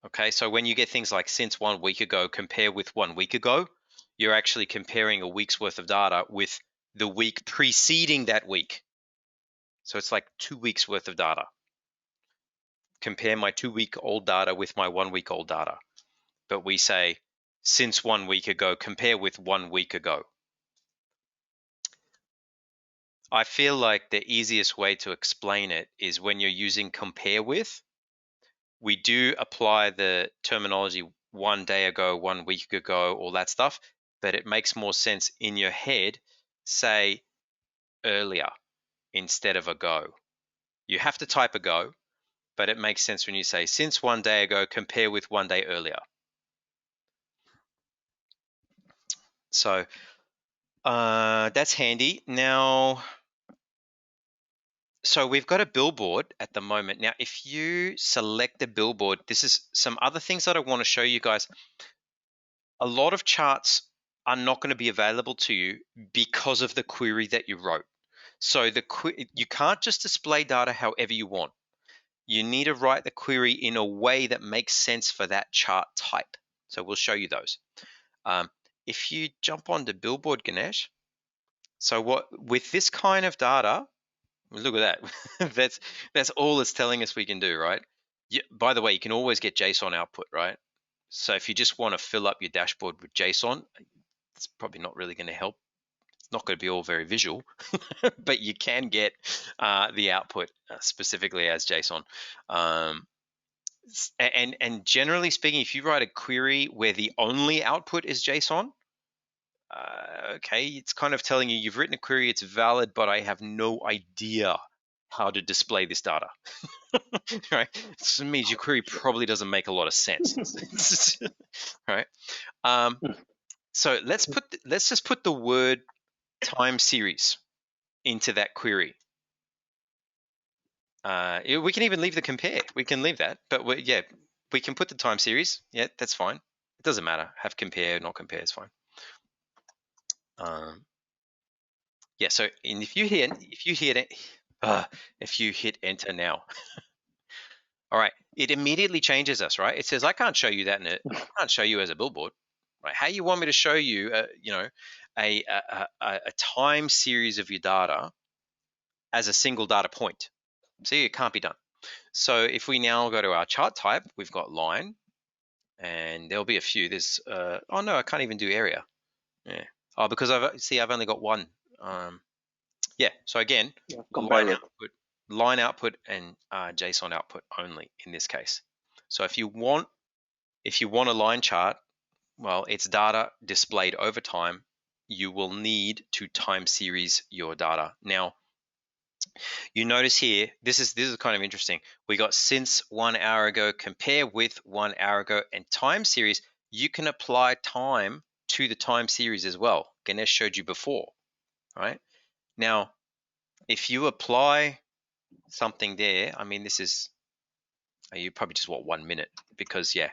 Okay, so when you get things like since 1 week ago, compare with 1 week ago, you're actually comparing a week's worth of data with the week preceding that week. So it's like 2 weeks worth of data. Compare my 2-week-old data with my 1-week-old data. But we say since 1 week ago, compare with 1 week ago. I feel like the easiest way to explain it is when you're using compare with, we do apply the terminology 1 day ago, 1 week ago, all that stuff, but it makes more sense in your head, say earlier instead of ago. You have to type ago, but it makes sense when you say since 1 day ago, compare with 1 day earlier. So that's handy. Now, So we've got a billboard at the moment. Now, if you select the billboard, this is some other things that I want to show you guys. A lot of charts are not going to be available to you because of the query that you wrote. So you can't just display data however you want. You need to write the query in a way that makes sense for that chart type. So we'll show you those. If you jump onto Billboard, Ganesh, so with this kind of data, look at that. that's all it's telling us we can do, right? By the way, you can always get JSON output, right? So if you just want to fill up your dashboard with JSON, it's probably not really going to help. It's not going to be all very visual, but you can get the output specifically as JSON. And generally speaking, if you write a query where the only output is JSON, okay, it's kind of telling you you've written a query, it's valid, but I have no idea how to display this data. Right? This means your query probably doesn't make a lot of sense. Right? So let's just put the word time series into that query. We can even leave the compare. We can leave that, but we can put the time series. Yeah, that's fine. It doesn't matter. Have compare, not compare is fine. Yeah. So if you hit enter now, all right, it immediately changes us, right? It says I can't show you that I can't show you as a billboard, right? How you want me to show you, a time series of your data as a single data point? See, it can't be done. So if we now go to our chart type, we've got line, and there'll be a few. There's oh no, I can't even do area. Yeah. Oh, because I've only got one. Yeah. So again, line output and JSON output only in this case. So if you want a line chart, well, it's data displayed over time. You will need to time series your data. Now, you notice here, this is kind of interesting. We got since 1 hour ago, compare with 1 hour ago, and time series. You can apply time to the time series as well. Ganesh showed you before, right? Now, if you apply something there, I mean, this is, you probably just want 1 minute because, yeah.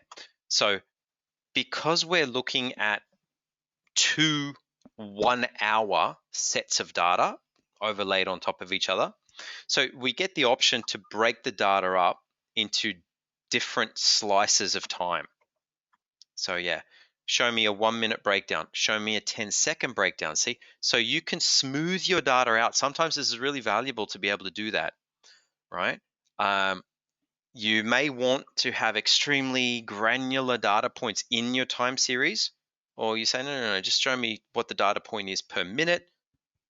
So because we're looking at 2 1 hour sets of data overlaid on top of each other, so we get the option to break the data up into different slices of time. So yeah, show me a 1 minute breakdown, show me a 10-second breakdown. See, so you can smooth your data out. Sometimes this is really valuable to be able to do that, right? You may want to have extremely granular data points in your time series, or you say, no, just show me what the data point is per minute,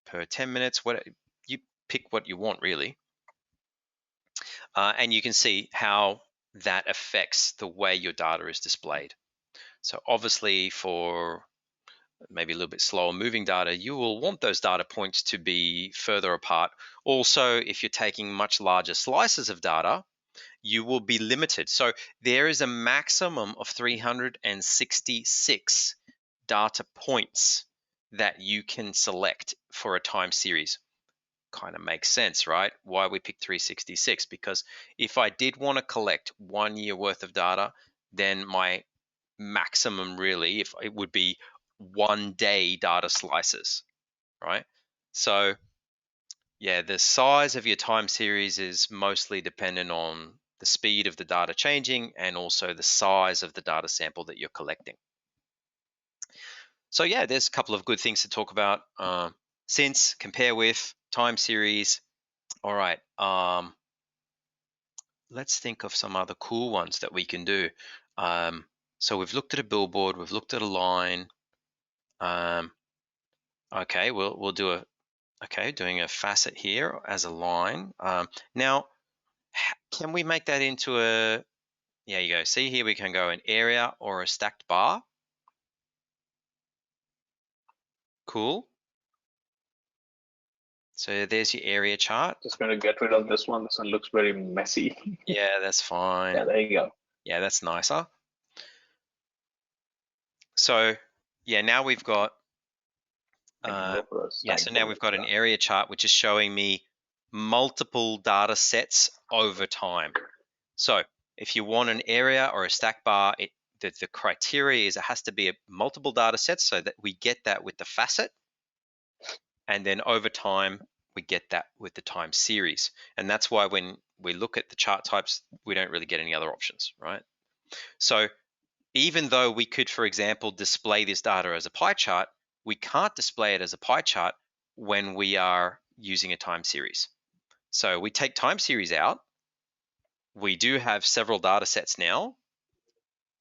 per 10 minutes, what you pick what you want really. And you can see how that affects the way your data is displayed. So obviously for maybe a little bit slower moving data, you will want those data points to be further apart. Also, if you're taking much larger slices of data, you will be limited. So there is a maximum of 366 data points that you can select for a time series. Kind of makes sense, right? Why we picked 366? Because if I did want to collect 1 year worth of data, then my maximum really, if it would be 1 day data slices, right? So yeah, the size of your time series is mostly dependent on the speed of the data changing and also the size of the data sample that you're collecting. So yeah, there's a couple of good things to talk about. Since, compare with, time series. All right, let's think of some other cool ones that we can do. So we've looked at a billboard, we've looked at a line. Okay, we'll do doing a facet here as a line. Now, can we make that into a, yeah, you go. See here, we can go an area or a stacked bar. Cool. So there's your area chart.
Just going to get rid of this one. This one looks very messy.
Yeah, that's fine.
Yeah, there you go.
Yeah, that's nicer. So yeah, now we've got, so now we've got an area chart, which is showing me multiple data sets over time. So if you want an area or a stack bar, the criteria is it has to be multiple data sets so that we get that with the facet. And then over time, we get that with the time series. And that's why when we look at the chart types, we don't really get any other options, right? So even though we could, for example, display this data as a pie chart, we can't display it as a pie chart when we are using a time series. So we take time series out. We do have several data sets now.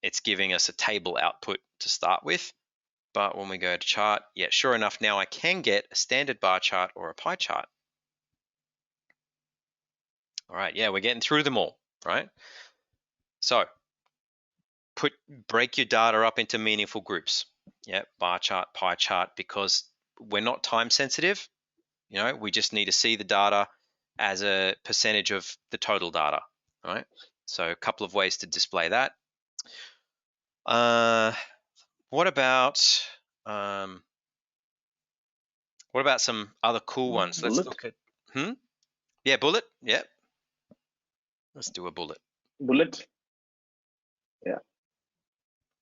It's giving us a table output to start with. But when we go to chart, yeah, sure enough, now I can get a standard bar chart or a pie chart. All right, yeah, we're getting through them all, right? So break your data up into meaningful groups. Yeah, bar chart, pie chart, because we're not time sensitive. You know, we just need to see the data as a percentage of the total data, right? So a couple of ways to display that. What about some other cool ones?
Bullet.
Let's look at yeah, bullet. Yeah, let's do a bullet.
Bullet. Yeah.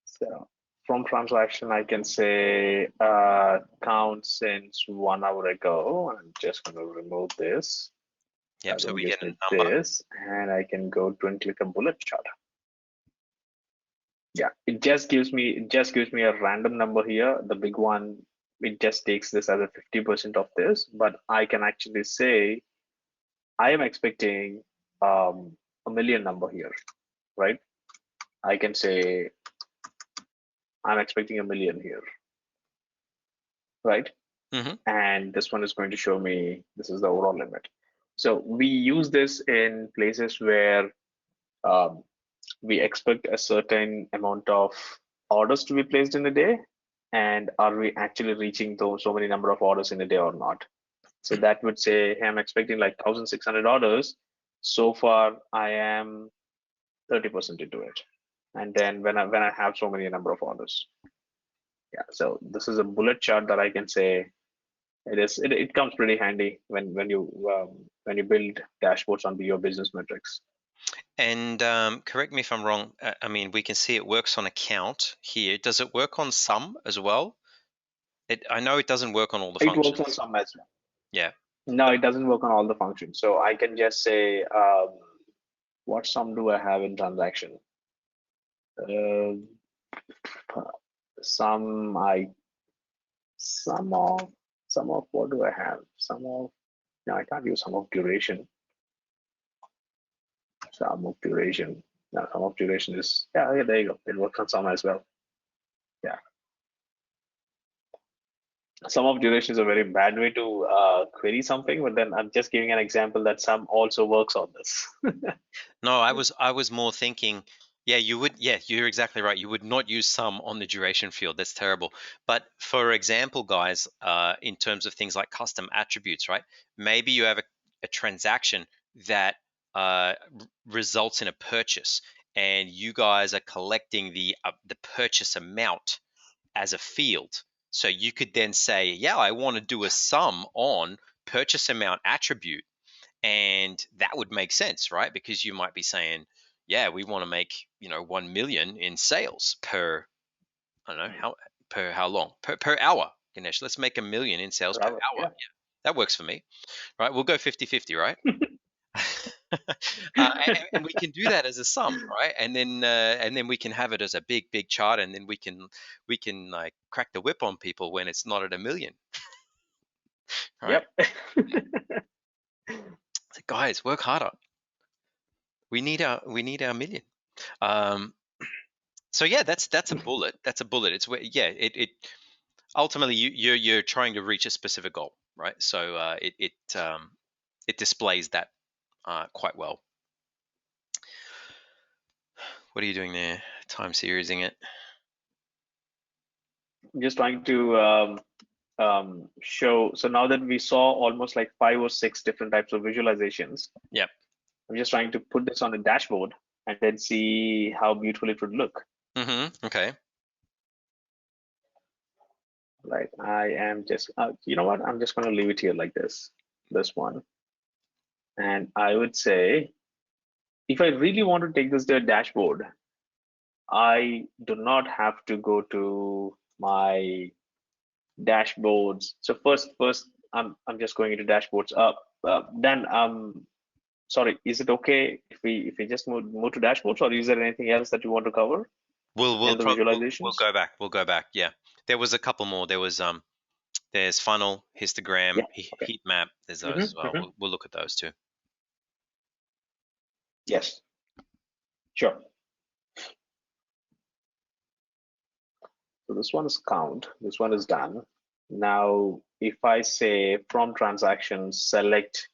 So from transaction, I can say count since 1 hour ago. I'm just going to remove this.
Yep. So we get a
need
number.
this, and I can go to and click a bullet chart. Yeah, it just gives me a random number here. The big one, it just takes this as a 50% of this, but I can actually say I am expecting a million number here, right? I can say I'm expecting a million here, right? And this one is going to show me this is the overall limit. So we use this in places where we expect a certain amount of orders to be placed in a day, and are we actually reaching those so many number of orders in a day or not? So that would say, hey, I'm expecting like 1,600 orders. So far, I am 30% into it. And then when I have so many number of orders, yeah. So this is a bullet chart that I can say it comes pretty handy when you build dashboards on your business metrics.
And correct me if I'm wrong. I mean, we can see it works on account here. Does it work on sum as well? I know it doesn't work on all the functions.
It works on sum as well.
Yeah.
No, it doesn't work on all the functions. So I can just say, what sum do I have in transaction? Sum of what do I have? No, I can't use sum of duration. Sum of duration. No, sum of duration is, yeah, there you go. It works on sum as well. Yeah. Sum of duration is a very bad way to query something, but then I'm just giving an example that sum also works on this.
No, I was more thinking, yeah, you're exactly right. You would not use sum on the duration field. That's terrible. But for example, guys, in terms of things like custom attributes, right? Maybe you have a transaction that results in a purchase, and you guys are collecting the purchase amount as a field. So you could then say, yeah, I want to do a sum on purchase amount attribute. And that would make sense, right? Because you might be saying, yeah, we want to make, 1 million in sales per, I don't know, how long? Per hour, Ganesh. Let's make 1 million in sales per hour. Yeah, that works for me, right? We'll go 50-50, right? And we can do that as a sum, right? And then we can have it as a big chart, and then we can like crack the whip on people when it's not at 1 million. Right?
Yep.
So guys, work harder. We need our million. So yeah, that's a bullet. That's a bullet. It's where, yeah, it ultimately you're trying to reach a specific goal, right? So it displays that quite well. What are you doing there? Time seriesing it.
I'm just trying to show. So now that we saw almost like 5 or 6 different types of visualizations.
Yep.
I'm just trying to put this on a dashboard and then see how beautiful it would look.
Okay.
Right. I am just, you know what? I'm just going to leave it here like this one. And I would say, if I really want to take this to a dashboard, I do not have to go to my dashboards. So first, I'm just going into dashboards. Then sorry, is it okay if we just move to dashboards, or is there anything else that you want to cover?
We'll
And the visualizations.
we'll go back. We'll go back. Yeah, there was a couple more. There was there's funnel, histogram,
Yeah, okay.
heat map. There's those as well. We'll look at those too.
Yes, sure. So this one is count. This one is done. Now, if I say from transactions, select,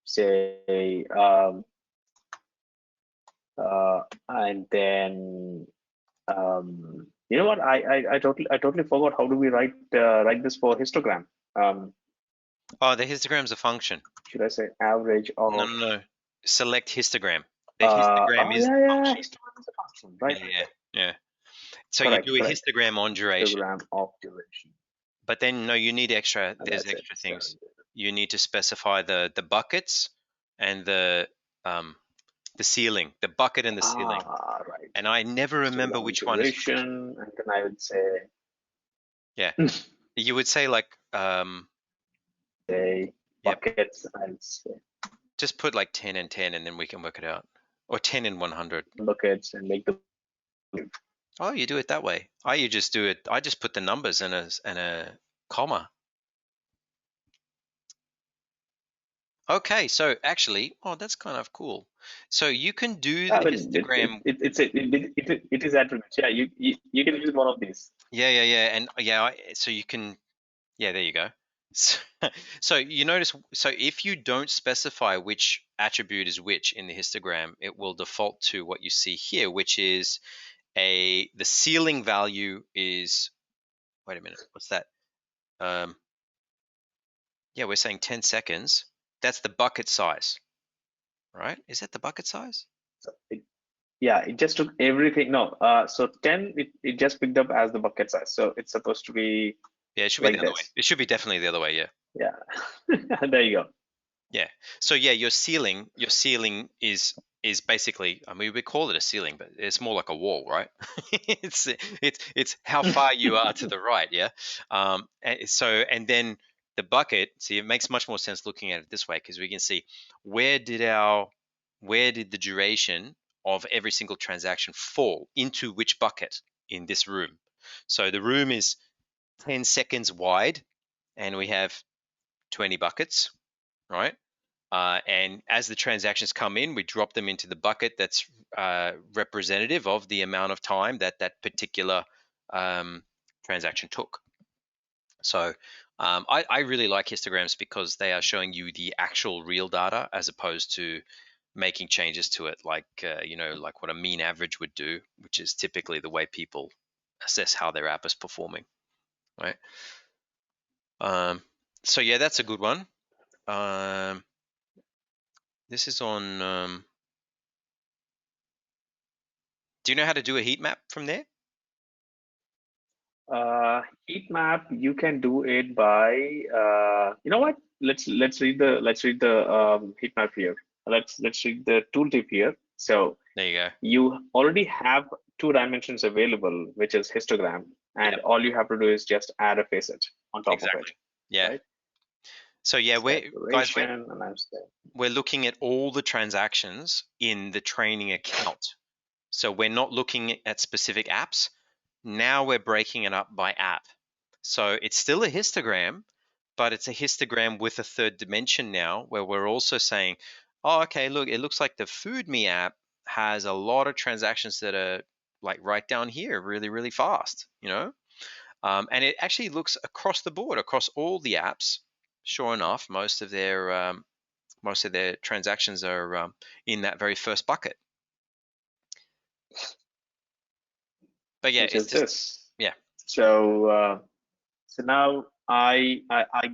say, and then you know what? I totally forgot. How do we write this for histogram?
Oh, the histogram's a function.
Should I say average of?
No. Select histogram. The histogram is a function.
Histogram is a function, right?
Yeah. So
Correct,
you do a histogram on duration.
Histogram of duration.
But then no, you need extra. There's extra things. You need to specify the buckets and the ceiling, the bucket and the ceiling.
Right.
And I never remember which one is.
And then I would say.
Yeah. You would say like
say buckets. Yep. I'd say.
Just put like 10 and 10, and then we can work it out. Or 10 and 100.
Buckets and make the.
Oh, you do it that way. You just do it. I just put the numbers in a comma. Okay, so actually, that's kind of cool. So you can do the histogram.
It is attributes. Yeah, you can use one of these.
Yeah, and so you can. Yeah, there you go. So you notice. So if you don't specify which attribute is which in the histogram, it will default to what you see here, which is the ceiling value is. Wait a minute. What's that? Yeah, we're saying 10 seconds. That's the bucket size, right? Is that the bucket size?
So it just took everything. No, so 10, it just picked up as the bucket size. So it's supposed to be.
Yeah, it should be the other way. It should be definitely the other way. Yeah.
Yeah. There you go.
Yeah. So yeah, your ceiling is basically. I mean, we call it a ceiling, but it's more like a wall, right? it's how far you are to the right. Yeah. And then the bucket. See, it makes much more sense looking at it this way, because we can see where did the duration of every single transaction fall into which bucket in this room. So the room is 10 seconds wide, and we have 20 buckets, right? And as the transactions come in, we drop them into the bucket that's representative of the amount of time that particular transaction took. So I really like histograms because they are showing you the actual real data as opposed to making changes to it, like like what a mean average would do, which is typically the way people assess how their app is performing, right? So yeah, that's a good one. This is on. Do you know how to do a heat map from there?
Heat map, you can do it by. You know what? Let's read the heat map here. Let's read the tooltip here. So
there you go.
You already have 2 dimensions available, which is histogram, and all you have to do is just add a facet on top of it.
Yeah. Right? So yeah, we're looking at all the transactions in the training account. So we're not looking at specific apps. Now we're breaking it up by app. So it's still a histogram, but it's a histogram with a third dimension now, where we're also saying, oh, okay, look, it looks like the FoodMe app has a lot of transactions that are like right down here, really, really fast, and it actually looks across the board, across all the apps. Sure enough, most of their transactions are in that very first bucket. But yeah, it's just
this.
Yeah.
So now I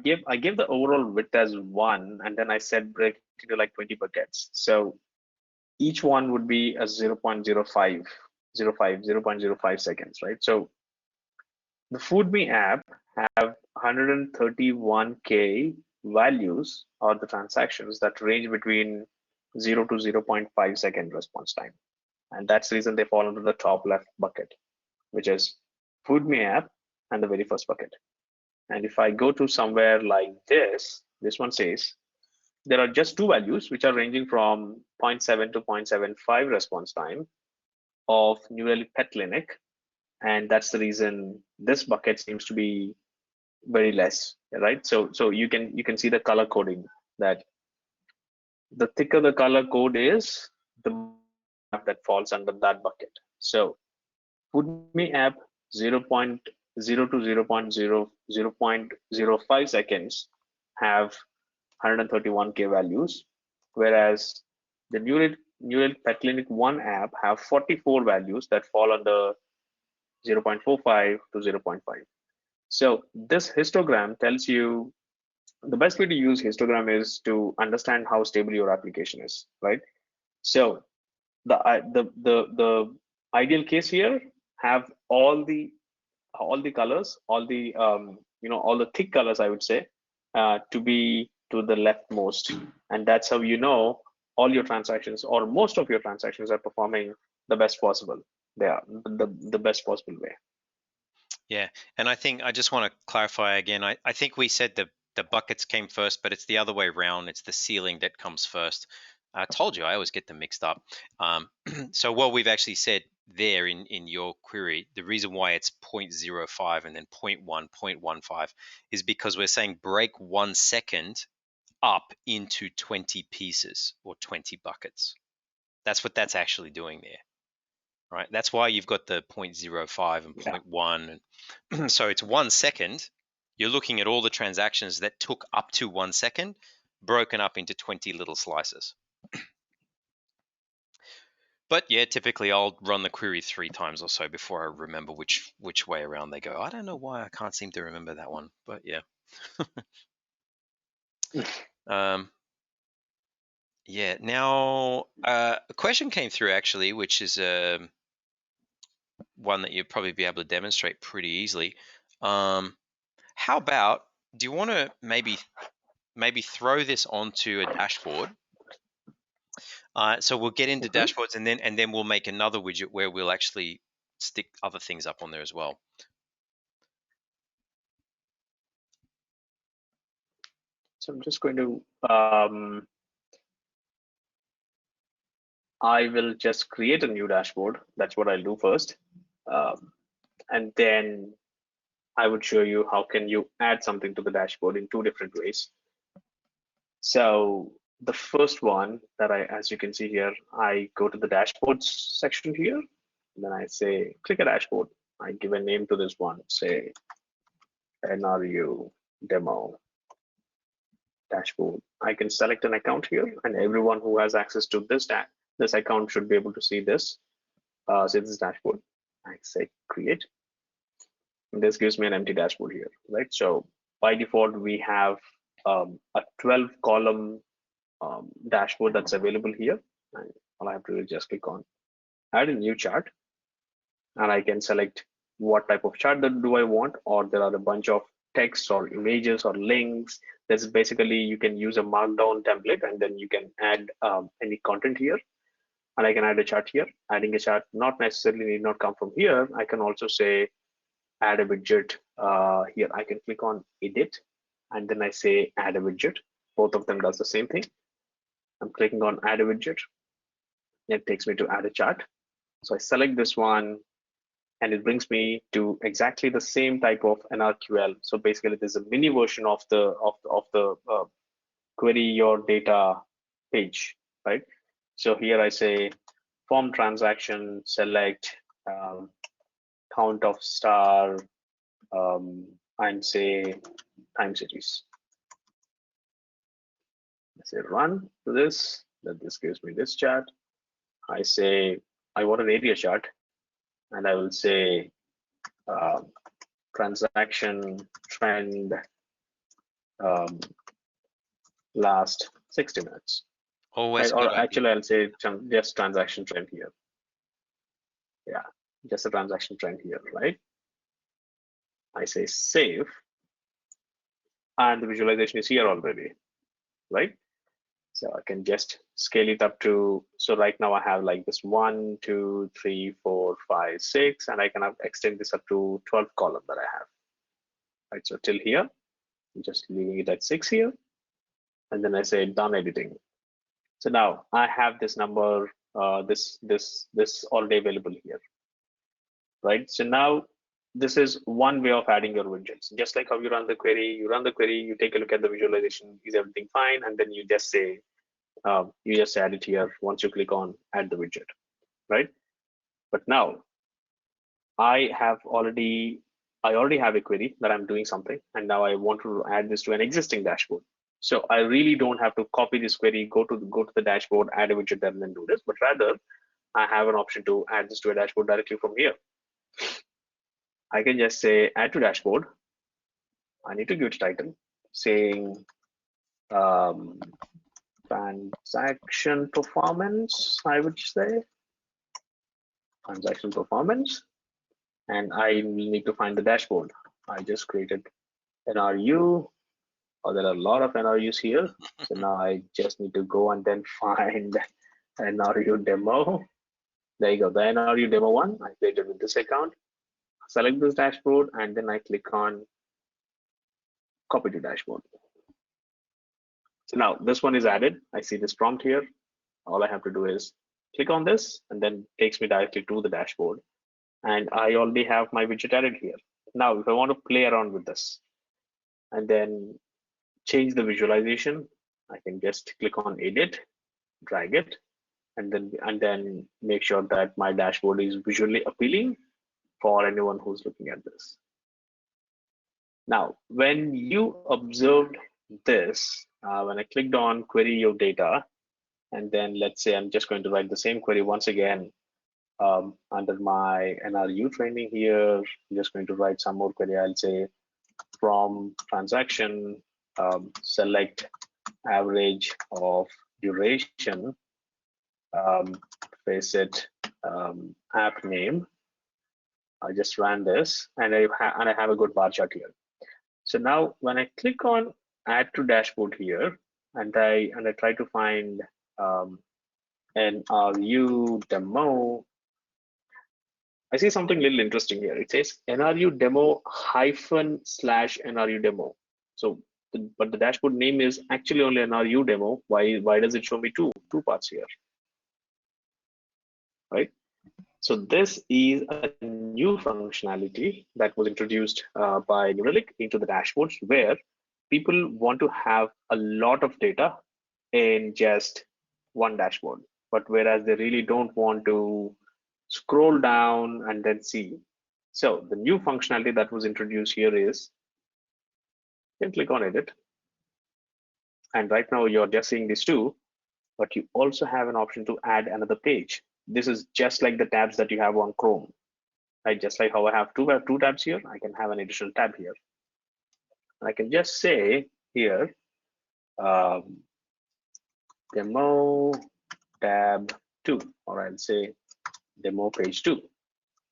give the overall width as 1, and then I said break it into like 20 buckets. So each one would be a 0.05 seconds, right? So the FoodMe app have 131K values or the transactions that range between 0 to 0.5 second response time. And that's the reason they fall into the top left bucket, which is food me app and the very first bucket. And if I go to somewhere like this one says there are just two values which are ranging from 0.7 to 0.75 response time of New Relic Pet Clinic. And that's the reason this bucket seems to be very less, right? So you can see the color coding, that the thicker the color code is, the app that falls under that bucket. So PoodMe app 0.0 to 0.05 seconds have 131K values, whereas the New Relic Pet Clinic 1 app have 44 values that fall under 0.45 to 0.5. So this histogram tells you, the best way to use histogram is to understand how stable your application is, right? So the ideal case here, have all the colors, all the all the thick colors, I would say, to be to the leftmost, and that's how you know all your transactions or most of your transactions are performing the best possible. They are the best possible way.
Yeah, and I think I just want to clarify again. I think we said the buckets came first, but it's the other way around. It's the ceiling that comes first. I told you I always get them mixed up. So what we've actually said there in your query, the reason why it's 0.05 and then 0.1, 0.15 is because we're saying break 1 second up into 20 pieces or 20 buckets. That's what that's actually doing there. Right, that's why you've got the 0.05 and 0.1. And so it's 1 second. You're looking at all the transactions that took up to 1 second, broken up into 20 little slices. But yeah, typically I'll run the query 3 times or so before I remember which way around they go. I don't know why I can't seem to remember that one, but yeah. Yeah, now a question came through actually, which is one that you'll probably be able to demonstrate pretty easily. How about, do you want to maybe throw this onto a dashboard? So we'll get into dashboards, and then we'll make another widget where we'll actually stick other things up on there as well.
So I'm just going to I will just create a new dashboard. That's what I'll do first. And then I would show you how can you add something to the dashboard in 2 different ways. So the first one that as you can see here, I go to the dashboards section here. And then I say, click a dashboard. I give a name to this one, say NRU demo dashboard. I can select an account here, and everyone who has access to this account should be able to see this. See this dashboard. I say create. And this gives me an empty dashboard here, right? So by default, we have a 12-column dashboard that's available here. And all I have to do is just click on add a new chart, and I can select what type of chart that do I want, or there are a bunch of text or images or links. That's basically, you can use a markdown template, and then you can add any content here. And I can add a chart here. Adding a chart not necessarily need not come from here. I can also say add a widget here. I can click on edit, and then I say add a widget. Both of them does the same thing. I'm clicking on add a widget. It takes me to add a chart. So I select this one, and it brings me to exactly the same type of NRQL. So basically, there's a mini version of the query your data page, right? So here I say form transaction, select count of star, and say time series. I say run to this, then this gives me this chart. I say I want an area chart, and I will say transaction trend last 60 minutes.
Always,
right? Or actually, I'll say just transaction trend here. Yeah, just a transaction trend here, right? I say save. and the visualization is here already, right? So I can just scale it up to, so right now I have like this 1, 2, 3, 4, 5, 6, and I can extend this up to 12 column that I have, right? So till here, I'm just leaving it at 6 here, and then I say done editing. So now I have this number, this already available here, right? So now this is one way of adding your widgets. Just like how you run the query, you take a look at the visualization, is everything fine? And then you just say, you just add it here once you click on add the widget, right? But now I already have a query that I'm doing something, and now I want to add this to an existing dashboard. So I really don't have to copy this query, go to the dashboard, add a widget, and then do this, but rather I have an option to add this to a dashboard directly from here. I can just say add to dashboard. I need to give it a title saying transaction performance, I would say transaction performance, and I need to find the dashboard. I just created NRU. Oh, there are a lot of NRUs here. So now I just need to go and then find NRU demo. There you go, the NRU demo one. I created with this account. Select this dashboard, and then I click on copy to dashboard. So now this one is added. I see this prompt here. All I have to do is click on this, and then it takes me directly to the dashboard. And I already have my widget added here. Now, if I want to play around with this and then change the visualization, I can just click on edit, drag it, and then make sure that my dashboard is visually appealing for anyone who's looking at this. Now, when you observed this, when I clicked on query your data, and then let's say I'm just going to write the same query once again under my NRU training here, I'm just going to write some more query. I'll say from transaction, select average of duration, face it app name. I just ran this, and I have a good bar chart here. So now when I click on add to dashboard here, and I try to find NRU demo, I see something little interesting here. It says NRU demo hyphen slash NRU demo. So, but the dashboard name is actually only NRU demo. Why does it show me two parts here? Right. So this is a new functionality that was introduced by Relic into the dashboards, where people want to have a lot of data in just one dashboard, but whereas they really don't want to scroll down and then see. So the new functionality that was introduced here is, you can click on edit, and right now you're just seeing these two, but you also have an option to add another page. This is just like the tabs that you have on Chrome, right? Just like how I have two tabs here, I can have an additional tab here. I can just say here, demo tab 2, or I'll say demo page 2.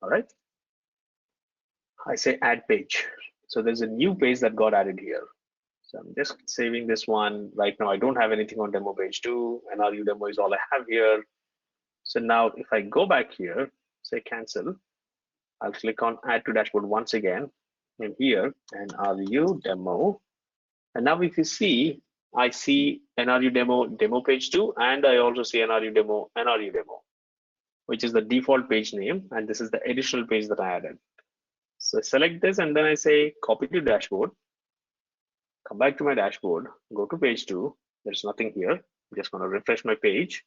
All right. I say add page. So there's a new page that got added here. So I'm just saving this one. Right now, I don't have anything on demo page 2. NRU demo is all I have here. So now if I go back here, say cancel, I'll click on add to dashboard once again, and here NRU demo. And now if you see, I see NRU demo page 2, and I also see NRU demo, which is the default page name, and this is the additional page that I added. So select this, and then I say copy to dashboard, come back to my dashboard, go to page 2. There's nothing here. I'm just going to refresh my page.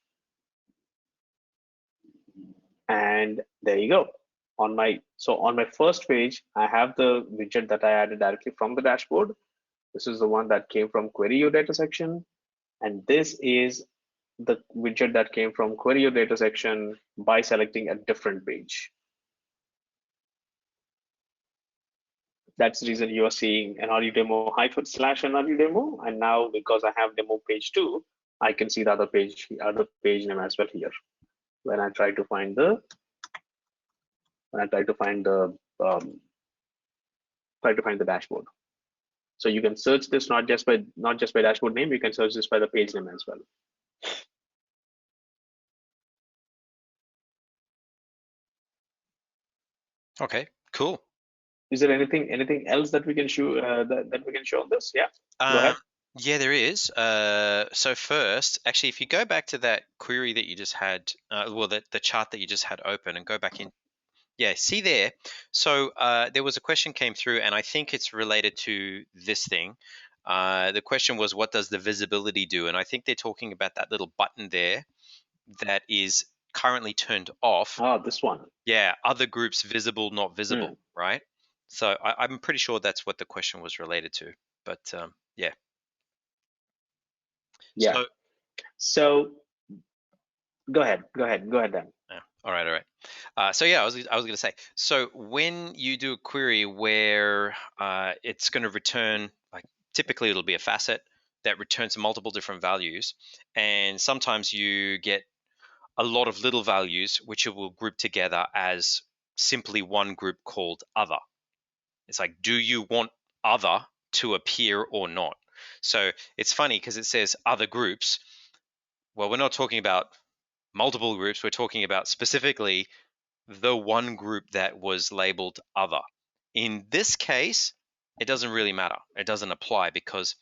And there you go. On my first page, I have the widget that I added directly from the dashboard. This is the one that came from query your data section. And this is the widget that came from query your data section by selecting a different page. That's the reason you are seeing NRU demo hyphen slash NRU demo. And now because I have demo page 2, I can see the other page name as well here. When I try to find the dashboard.
So you can search this not just by dashboard name, you can search this by the page name as well.
Okay, cool.
Is there anything else that we can show that we can show on this? Yeah, go ahead.
Yeah, there is. So first, actually, if you go back to that query that you just had, well, the chart that you just had open, and go back in. Yeah, see there. So there was a question came through, and I think it's related to this thing. The question was, what does the visibility do? And I think they're talking about that little button there that is currently turned off.
Oh, this one.
Yeah, other groups visible, not visible, right? So I'm pretty sure that's what the question was related to. But yeah.
Yeah. So go ahead then.
Yeah. All right. So yeah, I was going to say. So when you do a query where it's going to return, like typically it'll be a facet that returns multiple different values, and sometimes you get a lot of little values which it will group together as simply one group called other. It's like, do you want other to appear or not? So it's funny because it says other groups. Well, we're not talking about multiple groups. We're talking about specifically the one group that was labeled other. In this case, it doesn't really matter. It doesn't apply because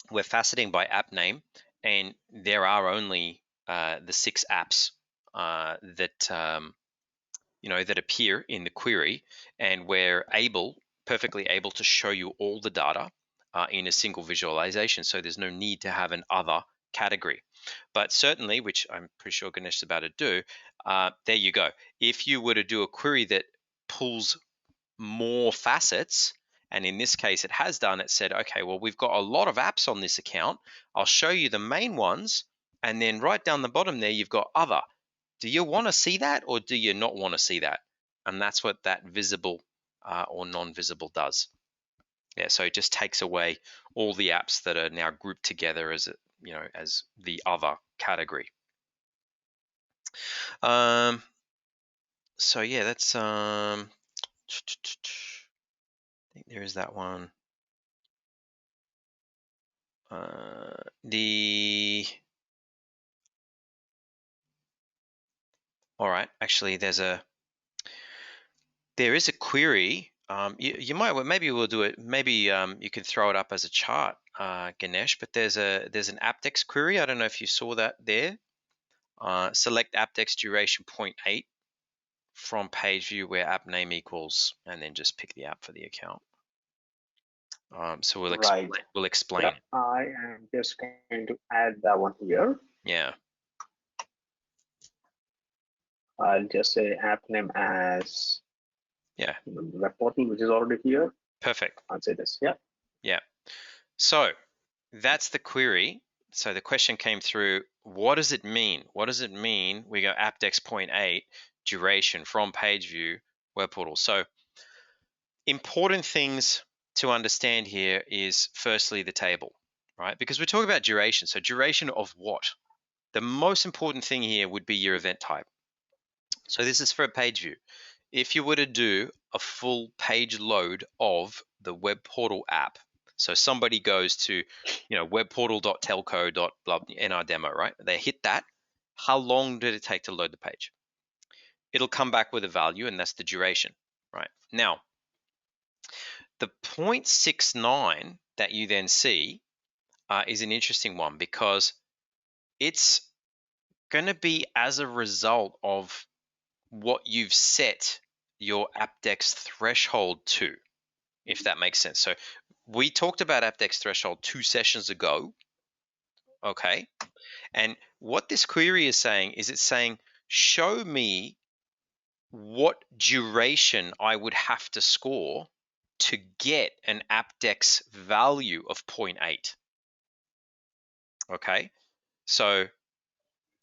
we're faceting by app name, and there are only the 6 apps that that appear in the query, and we're perfectly able to show you all the data in a single visualization. So there's no need to have an other category. But certainly, which I'm pretty sure Ganesh is about to do, there you go. If you were to do a query that pulls more facets, and in this case it has done, it said, okay, well, we've got a lot of apps on this account. I'll show you the main ones, and then right down the bottom there, you've got other. Do you want to see that, or do you not want to see that? And that's what that visible or non-visible does. Yeah, so it just takes away all the apps that are now grouped together as as the other category. So yeah, that's I think there is that one. All right, actually, there is a query. You might, maybe we'll do it. Maybe you can throw it up as a chart, Ganesh. But there's an apdex query. I don't know if you saw that there. Select apdex duration 0.8 from page view where app name equals, and then just pick the app for the account. So we'll explain.
Yeah, I am just going to add that one here.
Yeah.
I'll just say app name as web portal, which is already here.
Perfect.
I'll say this. Yeah.
Yeah. So that's the query. So the question came through, what does it mean? What does it mean? We go apdex 0.8 duration from page view web portal. So important things to understand here is firstly the table, right? Because we're talking about duration. So duration of what? The most important thing here would be your event type. So this is for a page view. If you were to do a full page load of the web portal app, so somebody goes to, webportal.telco.blah NR demo, right? They hit that. How long did it take to load the page? It'll come back with a value, and that's the duration, right? Now, the 0.69 that you then see is an interesting one because it's going to be as a result of what you've set your apdex threshold to, if that makes sense. So we talked about apdex threshold 2 sessions ago, okay? And what this query is saying is it's saying, show me what duration I would have to score to get an apdex value of 0.8. Okay, so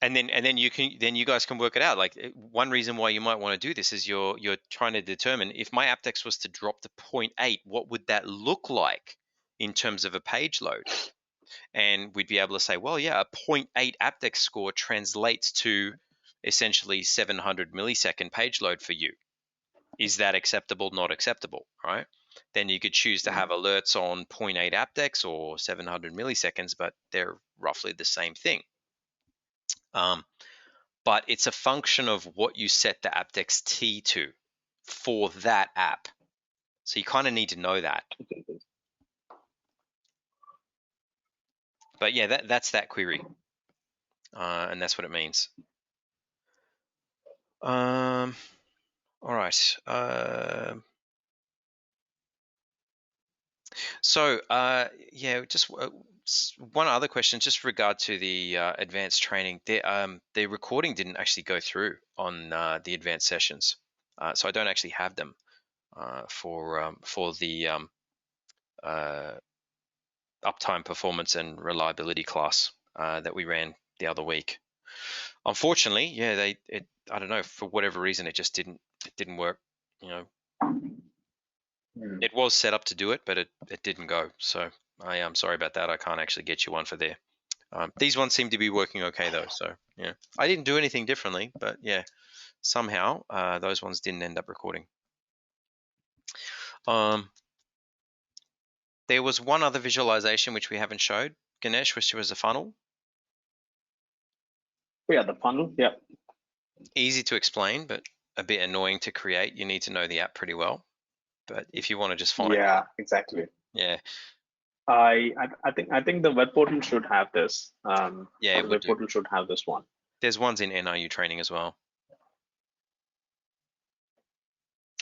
and then you guys can work it out. Like, one reason why you might want to do this is you're trying to determine if my apdex was to drop to 0.8, what would that look like in terms of a page load? And we'd be able to say, well, yeah, a 0.8 apdex score translates to essentially 700 millisecond page load for you. Is that acceptable? Not acceptable, right? then you could choose to have alerts on 0.8 apdex or 700 milliseconds, but they're roughly the same thing. But it's a function of what you set the apdex T to for that app. So you kind of need to know that. But yeah, that's that query. And that's what it means. All right. So yeah, just one other question, just regard to the advanced training. The recording didn't actually go through on the advanced sessions, so I don't actually have them for the uptime, performance, and reliability class that we ran the other week. Unfortunately, yeah, I don't know, for whatever reason, it just didn't work. You know, it was set up to do it, but it didn't go. So I am sorry about that. I can't actually get you one for there. These ones seem to be working okay though. So yeah, I didn't do anything differently, but yeah, somehow those ones didn't end up recording. There was one other visualization which we haven't showed, Ganesh, which was a funnel.
Yeah, the funnel. Yeah.
Easy to explain, but a bit annoying to create. You need to know the app pretty well. But if you want to just find
yeah, exactly.
Yeah.
I think the web portal should have this.
Yeah,
the web portal should have this one.
There's ones in NRU training as well.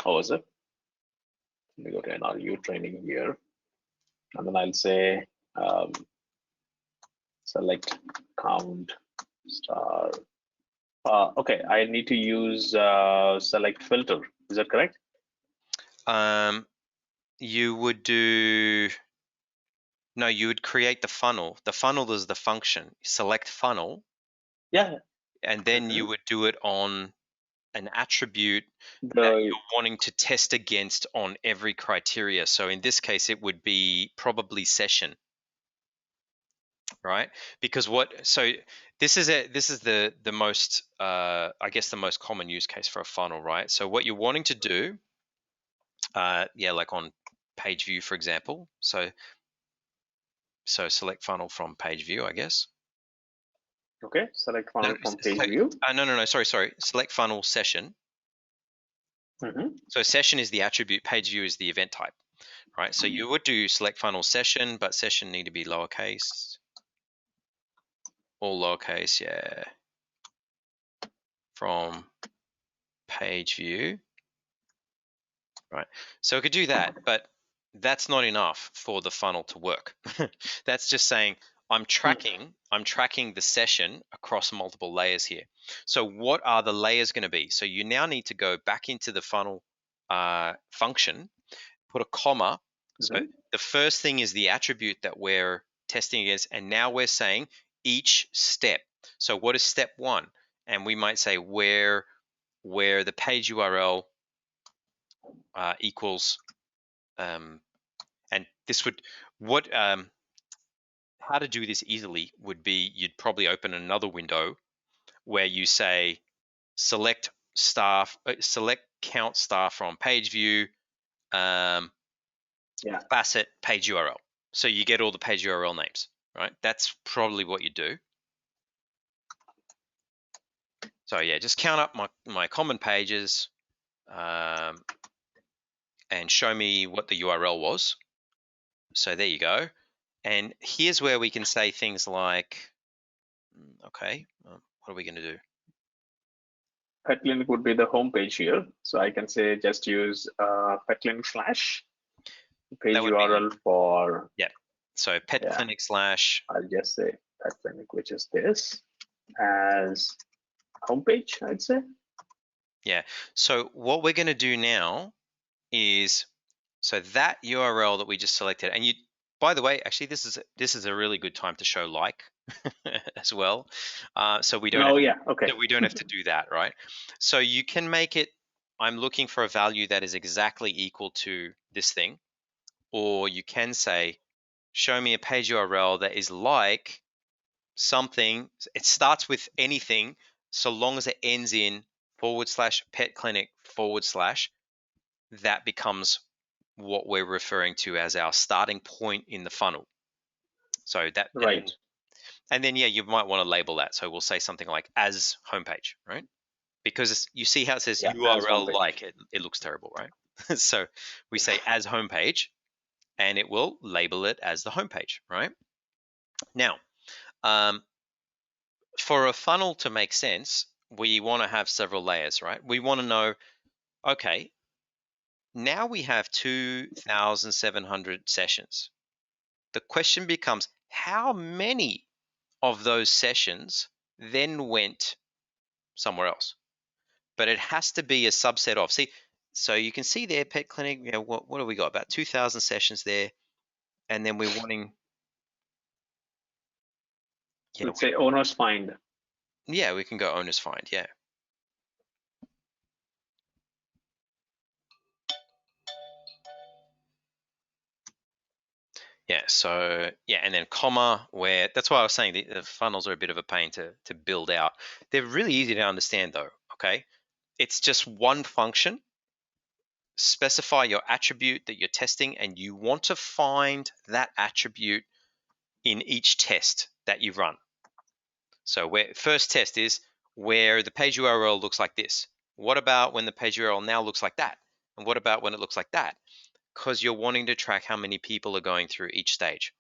Oh, is it? Let me go to NRU training here. And then I'll say select count star. Okay, I need to use select filter. Is that correct?
You would do, no, you would create the funnel. The funnel is the function. Select funnel.
Yeah.
And then you would do it on an attribute that you're wanting to test against on every criteria. So in this case, it would be probably session, right? Because this is the most I guess the most common use case for a funnel, right? So what you're wanting to do, yeah, like on page view, for example. So select funnel from page view, I guess.
Okay, select funnel from page view.
No, sorry. Select funnel session. So session is the attribute, page view is the event type, right? So you would do select funnel session, but session need to be lowercase, all lowercase, yeah, from page view, right? So we could do that, but that's not enough for the funnel to work. That's just saying I'm tracking the session across multiple layers here. So what are the layers going to be? So you now need to go back into the funnel function, put a comma. So the first thing is the attribute that we're testing against, and now we're saying each step. So what is step one? And we might say where the page URL equals, and this would, how to do this easily would be, you'd probably open another window where you say select count star from page view, facet page URL. So you get all the page URL names, right? That's probably what you do. So yeah, just count up my common pages and show me what the URL was. So there you go. And here's where we can say things like, okay, what are we going to do?
Pet clinic would be the home page here. So I can say just use pet clinic slash page URL for.
Yeah. So pet clinic slash.
I'll just say pet clinic, which is this, as homepage, I'd say.
Yeah. So what we're going to do now is, so that URL that we just selected, and you, by the way, actually this is a really good time to show like as well. So we don't. So we don't have to do that, right? So you can make it, I'm looking for a value that is exactly equal to this thing, or you can say, show me a page URL that is like something. It starts with anything, so long as it ends in /pet clinic / that becomes what we're referring to as our starting point in the funnel. So that,
Right.
And then yeah, you might want to label that. So we'll say something like as homepage, right? Because you see how it says
Yeah, as
URL
homepage.
like, it looks terrible, right? So we say as homepage, and it will label it as the homepage, right? Now, for a funnel to make sense, we want to have several layers, right? We want to know, okay, now we have 2,700 sessions. The question becomes, how many of those sessions then went somewhere else? But it has to be a subset of. See, so you can see there, Pet Clinic, you know, what have we got? About 2,000 sessions there. And then we're wanting, yeah,
Let's say owners find.
yeah, we can go owners find, yeah. Yeah, so yeah, and then comma, where that's why I was saying the funnels are a bit of a pain to build out. They're really easy to understand though, okay? It's just one function. Specify your attribute that you're testing, and you want to find that attribute in each test that you run. So where first test is where the page URL looks like this. What about when the page URL now looks like that? And what about when it looks like that? Because you're wanting to track how many people are going through each stage.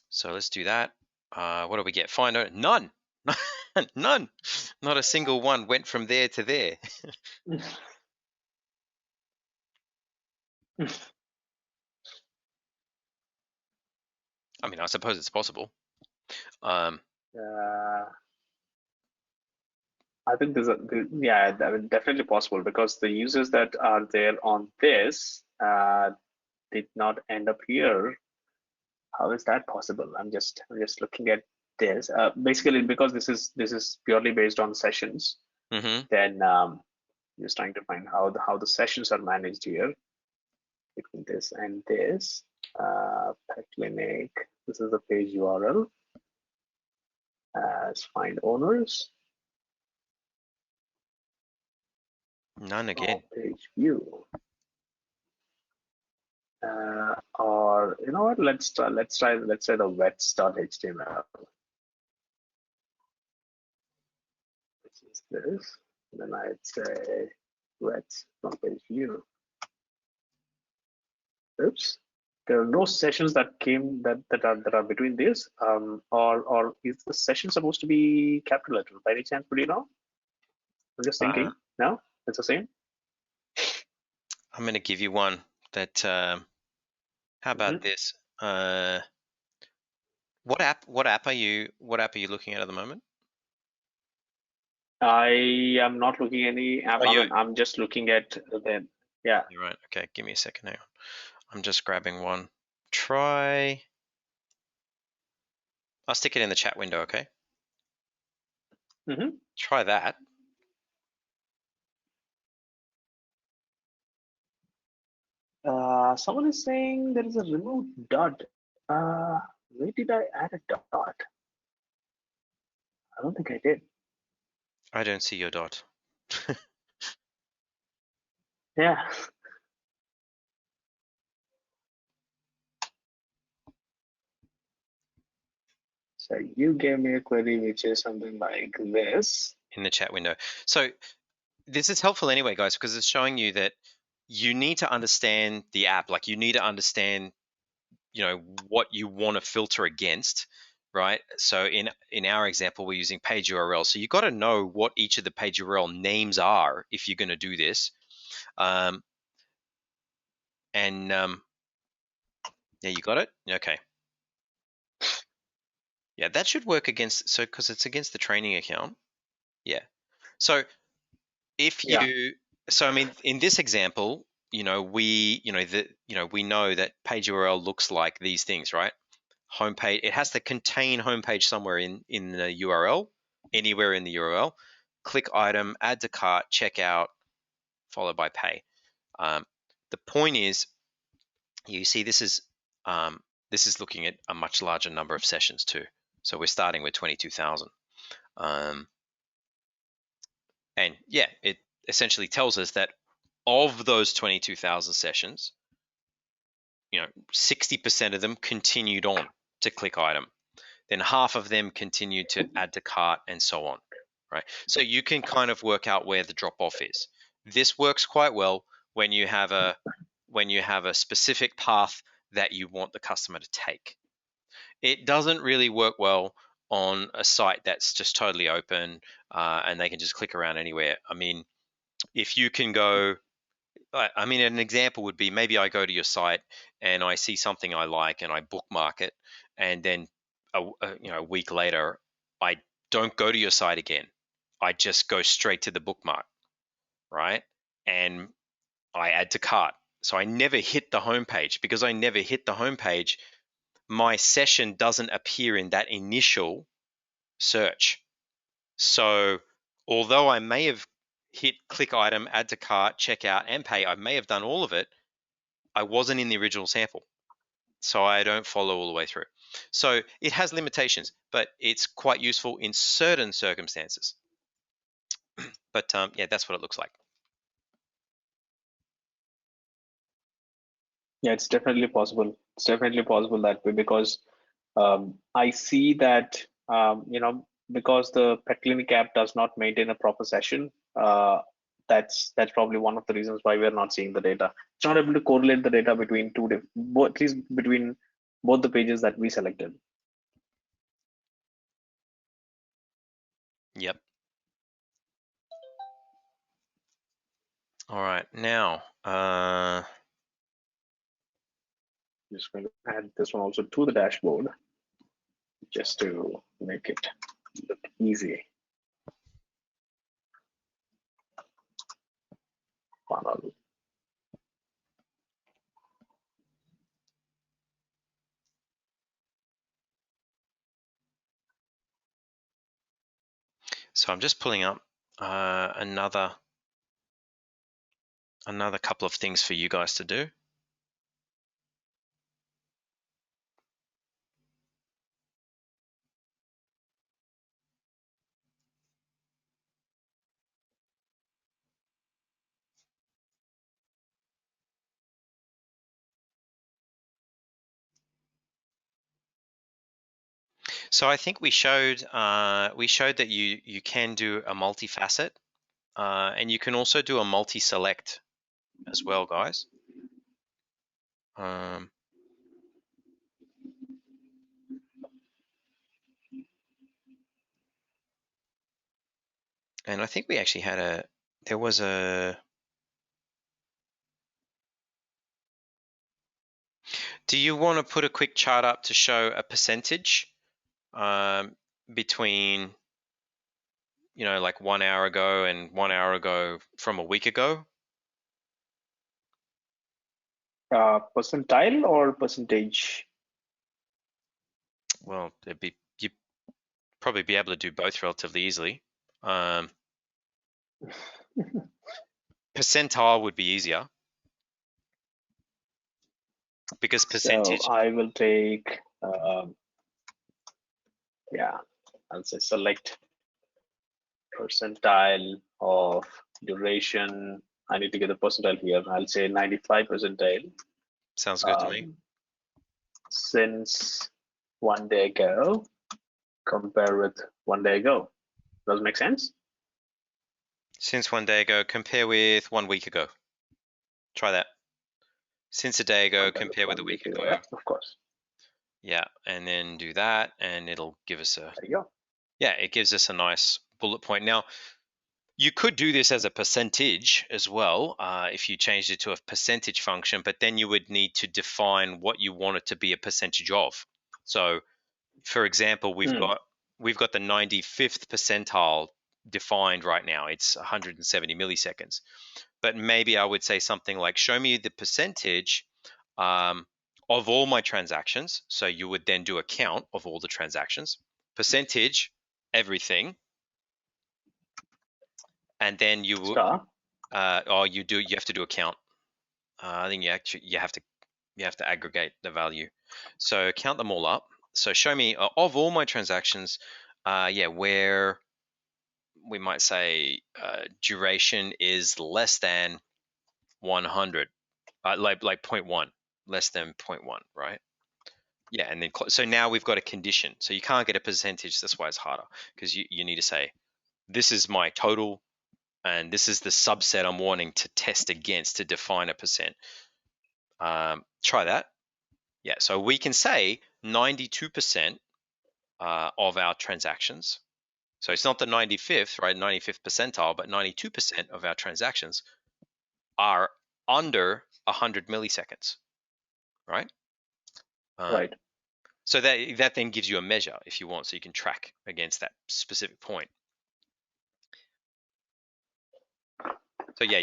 So let's do that. What do we get? Find none. None. Not a single one went from there to there. I mean, I suppose it's possible.
I think yeah, that is definitely possible, because the users that are there on this did not end up here. How is that possible? I'm just looking at this. Basically, because this is purely based on sessions.
Mm-hmm.
Then just trying to find how the sessions are managed here between this and this. Pet clinic. This is the page URL. As find owners.
None again.
Page view. Or you know what? Let's say the wets.html. Which is this. And then I'd say wets from page view. Oops. There are no sessions that are between this. Or is the session supposed to be capital letter by any chance? Would you know? I'm just thinking. No, it's the same.
I'm going to give you one that. How about this? What app are you looking at the moment?
I am not looking at any app. I'm just looking at the yeah.
You're right. Okay, give me a second. Hang on. I'm just grabbing one. Try. I'll stick it in the chat window. Okay. Try that.
Someone is saying there is a removed dot. Where did I add a dot? I don't think I did.
I don't see your dot.
Yeah. So you gave me a query which is something like this.
In the chat window. So this is helpful anyway, guys, because it's showing you that you need to understand the app. Like you need to understand, you know, what you want to filter against, right? So in our example, we're using page URL. So you've got to know what each of the page URL names are if you're going to do this. Yeah, you got it? Okay. Yeah, that should work against, so because it's against the training account. Yeah. So if you, so I mean, in this example, we know that page URL looks like these things, right? Homepage, it has to contain homepage somewhere in the URL, anywhere in the URL. Click item, add to cart, checkout, followed by pay. The point is, you see, this is looking at a much larger number of sessions too. So we're starting with 22,000. And yeah, it essentially tells us that of those 22,000 sessions, 60% of them continued on to click item. Then half of them continued to add to cart and so on, right? So you can kind of work out where the drop off is. This works quite well when you have a specific path that you want the customer to take. It doesn't really work well on a site that's just totally open and they can just click around anywhere. I mean, if you can go, I mean, an example would be maybe I go to your site and I see something I like and I bookmark it, and then a week later I don't go to your site again. I just go straight to the bookmark, right? And I add to cart. So I never hit the home page. Because I never hit the home page, my session doesn't appear in that initial search. So although I may have hit click item, add to cart, checkout, and pay, I may have done all of it, I wasn't in the original sample. So I don't follow all the way through. So it has limitations, but it's quite useful in certain circumstances. But yeah, that's what it looks like.
Yeah, it's definitely possible. It's definitely possible that way, because I see that because the pet clinic app does not maintain a proper session. That's probably one of the reasons why we're not seeing the data. It's not able to correlate the data between at least between both the pages that we selected.
Yep. All right, now
Just going to add this one also to the dashboard just to make it look easy. Funnel.
so I'm just pulling up another couple of things for you guys to do. So I think we showed that you can do a multi-facet, and you can also do a multi-select as well, guys. And I think we actually had there was a. Do you want to put a quick chart up to show a percentage between, like 1 hour ago and 1 hour ago from a week ago?
Percentile or percentage?
Well, you'd probably be able to do both relatively easily. Percentile would be easier, because percentage.
So I will take, I'll say select percentile of duration. I need to get the percentile here. I'll say 95 percentile.
Sounds good to me.
Since 1 day ago, compare with 1 day ago. Does it make sense?
Since 1 day ago, compare with 1 week ago. Try that. Since a day ago, compare with a week ago.
Yeah, of course.
Yeah, and then do that, and it'll give us
There you go.
Yeah, it gives us a nice bullet point. Now, you could do this as a percentage as well, if you changed it to a percentage function, but then you would need to define what you want it to be a percentage of. So, for example, we've got the 95th percentile defined right now. It's 170 milliseconds. But maybe I would say something like, show me the percentage of all my transactions. So you would then do a count of all the transactions, percentage, everything, and then you would, you have to do a count. I think you have to aggregate the value. So count them all up. So show me of all my transactions, where we might say duration is less than 100, like 0.1, less than 0.1, right? Yeah, and then so now we've got a condition. So you can't get a percentage. That's why it's harder, because you need to say, this is my total, and this is the subset I'm wanting to test against to define a percent. Try that. Yeah, so we can say 92% of our transactions. So it's not the 95th, right? 95th percentile, but 92% of our transactions are under 100 milliseconds, right?
Right.
So that then gives you a measure if you want, so you can track against that specific point. So yeah,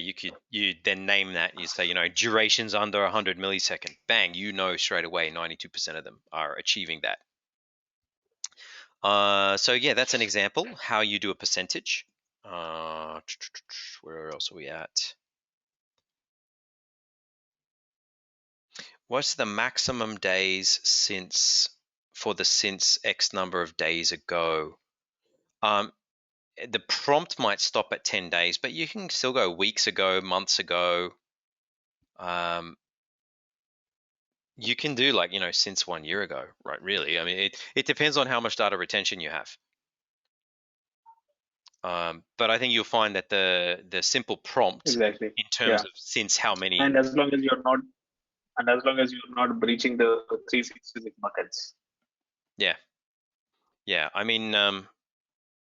you then name that. You say, durations under 100 millisecond. Bang, straight away 92% of them are achieving that. So yeah, that's an example how you do a percentage. Where else are we at? What's the maximum days since X number of days ago? The prompt might stop at 10 days, but you can still go weeks ago, months ago. You can do since 1 year ago, right? Really, I mean, it depends on how much data retention you have. But I think you'll find that the simple prompt
Exactly.
in terms of since how many.
And as long as you're not breaching the 366 buckets.
Yeah. I mean,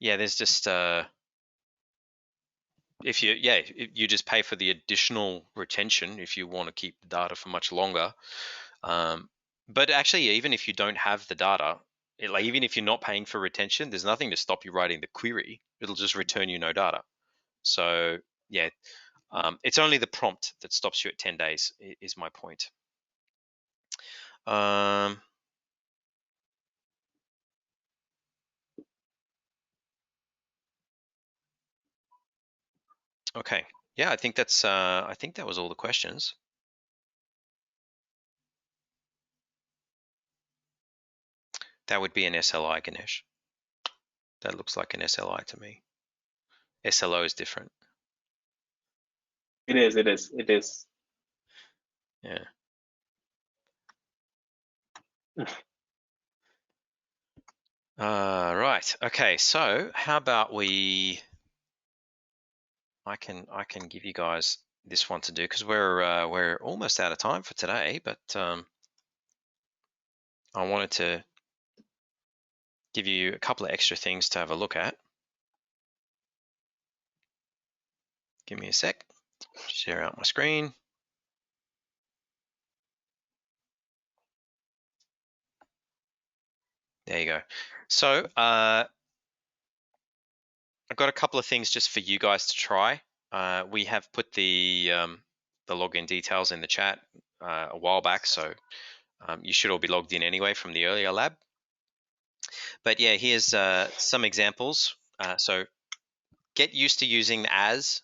there's just if you just pay for the additional retention if you want to keep the data for much longer. But actually, even if you don't have the data, even if you're not paying for retention, there's nothing to stop you writing the query. It'll just return you no data. So yeah, it's only the prompt that stops you at 10 days is my point. Okay. Yeah, I think that's I think that was all the questions. That would be an SLI, Ganesh. That looks like an SLI to me. SLO is different.
It is.
Yeah. Right. Okay. So how about I can give you guys this one to do, because we're almost out of time for today, but I wanted to give you a couple of extra things to have a look at. Give me a sec. Share out my screen. There you go. So I've got a couple of things just for you guys to try. We have put the login details in the chat a while back, so you should all be logged in anyway from the earlier lab. But yeah, here's some examples. So get used to using as.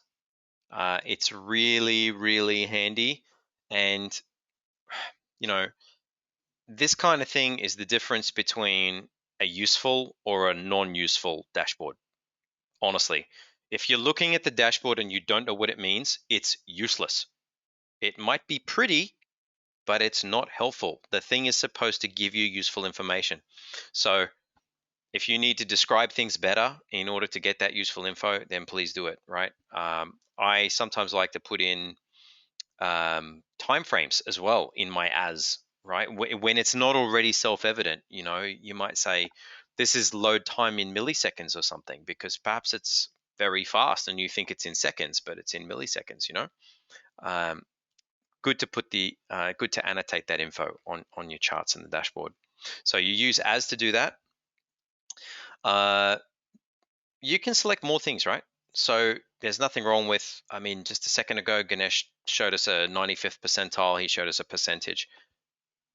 It's really, really handy. And, this kind of thing is the difference between a useful or a non-useful dashboard. Honestly, if you're looking at the dashboard and you don't know what it means, it's useless. It might be pretty, but it's not helpful. The thing is supposed to give you useful information. So if you need to describe things better in order to get that useful info, then please do it, right? I sometimes like to put in timeframes as well in my as, right? When it's not already self-evident, you might say, this is load time in milliseconds or something, because perhaps it's very fast and you think it's in seconds, but it's in milliseconds, Good to put good to annotate that info on your charts in the dashboard. So you use as to do that. You can select more things, right? So there's nothing wrong with, just a second ago, Ganesh showed us a 95th percentile. He showed us a percentage.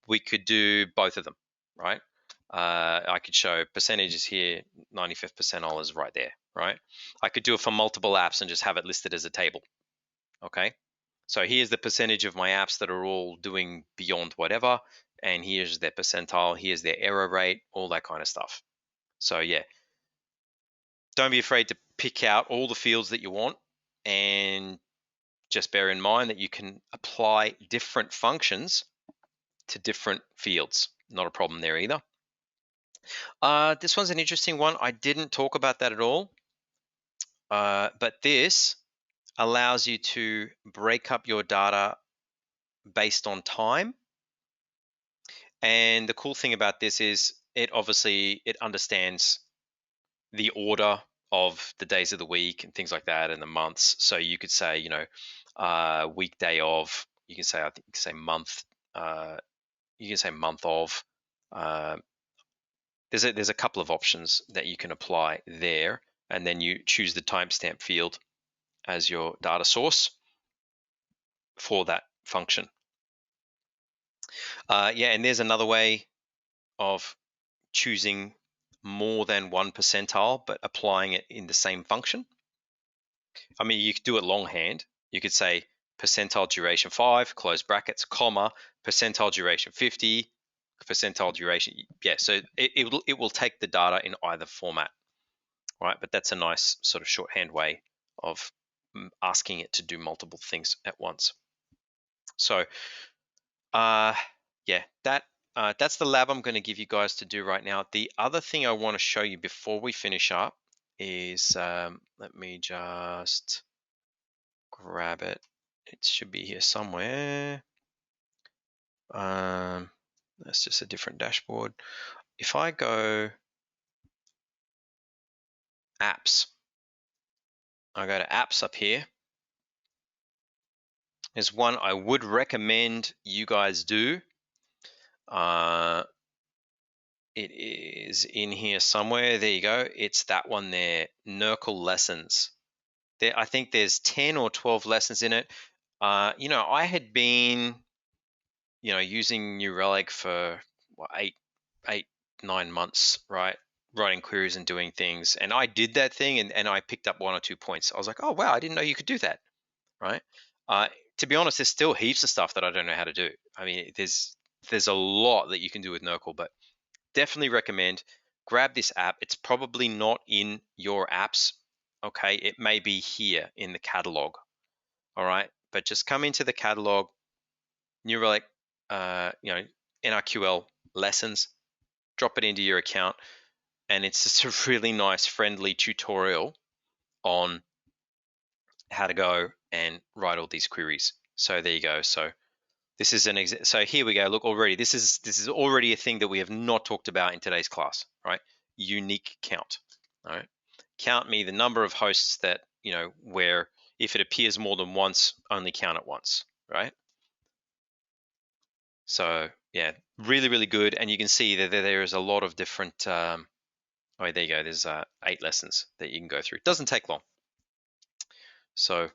We could do both of them, right? I could show percentages here, 95th percentile is right there, right? I could do it for multiple apps and just have it listed as a table, okay? So here's the percentage of my apps that are all doing beyond whatever, and here's their percentile, here's their error rate, all that kind of stuff. So yeah, don't be afraid to pick out all the fields that you want and just bear in mind that you can apply different functions to different fields. Not a problem there either. This one's an interesting one. I didn't talk about that at all, but this allows you to break up your data based on time. And the cool thing about this is it understands the order of the days of the week and things like that, and the months. So you could say, you know, weekday of. You can say, I think you can say month. You can say month of. There's a couple of options that you can apply there, and then you choose the timestamp field as your data source for that function. Yeah, and there's another way of choosing more than one percentile, but applying it in the same function. I mean, you could do it longhand. You could say percentile duration 5, close brackets, comma, percentile duration 50, percentile duration. Yeah, so it will take the data in either format, right? But that's a nice sort of shorthand way of asking it to do multiple things at once. So, yeah, that's the lab I'm going to give you guys to do right now. The other thing I want to show you before we finish up is, let me just grab it. It should be here somewhere. That's just a different dashboard. If I go apps, I go to apps up here. There's one I would recommend you guys do. It is in here somewhere. There you go. It's that one there, NRQL lessons. There, I think there's 10 or 12 lessons in it. You know, I had been, you know, using New Relic for what, 9 months, right? Writing queries and doing things. And I did that thing, and I picked up 1 or 2 points. I was like, oh, wow, I didn't know you could do that, right? To be honest, there's still heaps of stuff that I don't know how to do. I mean, there's a lot that you can do with NRQL, but definitely recommend grab this app. It's probably not in your apps, okay? It may be here in the catalog, all right? But just come into the catalog, New Relic, you know, NRQL lessons, drop it into your account, and it's just a really nice, friendly tutorial on how to go and write all these queries. So there you go. So this is an example. So here we go. Look, already this is already a thing that we have not talked about in today's class, right? Unique count. All right. Count me the number of hosts that, you know, where if it appears more than once, only count it once, right? So yeah, really, really good. And you can see that there is a lot of different, oh, there you go. There's 8 lessons that you can go through. It doesn't take long. So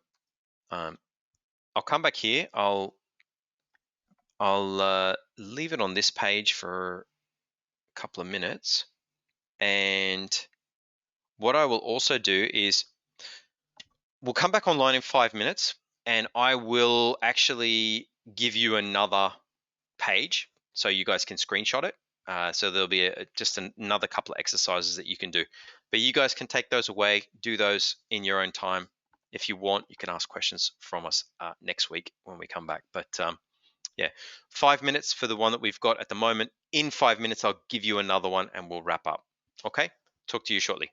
I'll come back here. I'll leave it on this page for a couple of minutes. And what I will also do is we'll come back online in 5 minutes, and I will actually give you another page so you guys can screenshot it. So there'll be just another couple of exercises that you can do. But you guys can take those away, do those in your own time. If you want, you can ask questions from us next week when we come back. But yeah, 5 minutes for the one that we've got at the moment. In 5 minutes, I'll give you another one and we'll wrap up. Okay, talk to you shortly.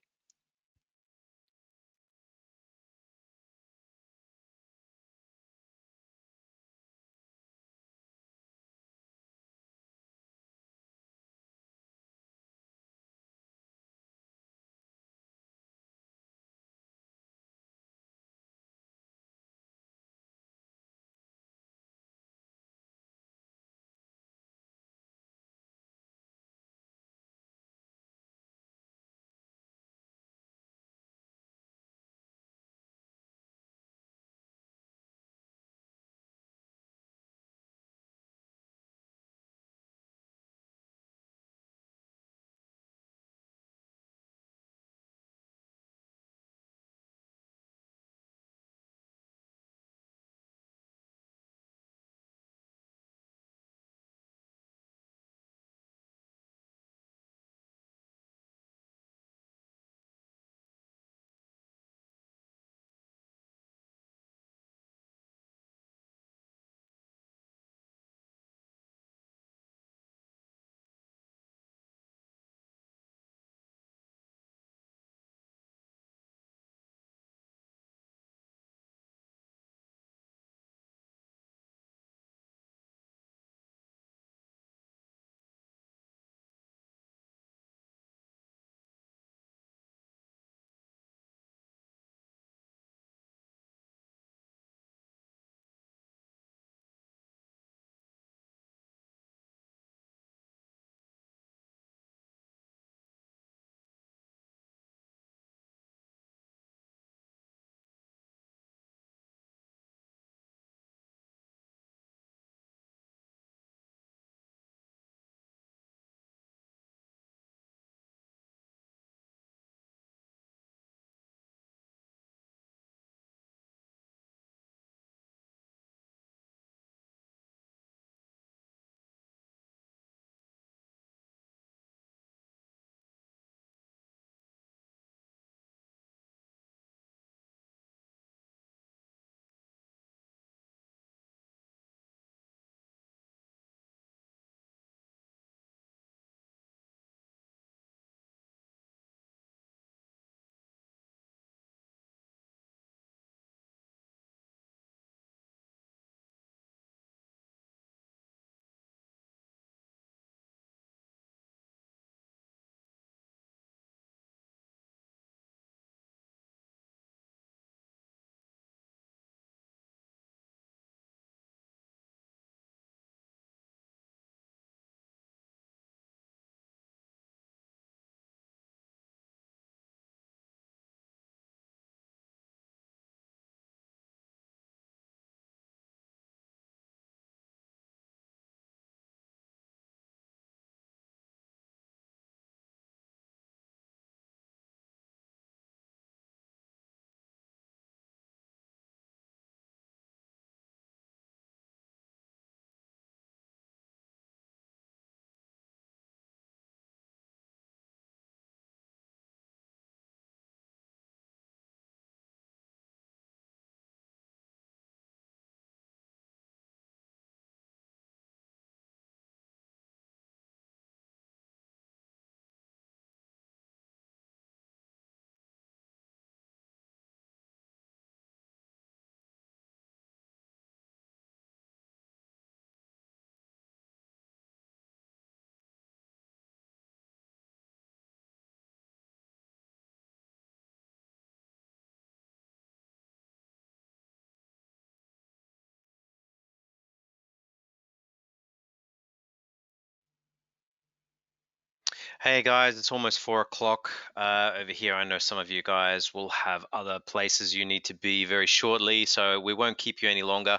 Hey guys, it's almost 4 o'clock over here. I know some of you guys will have other places you need to be very shortly, so we won't keep you any longer.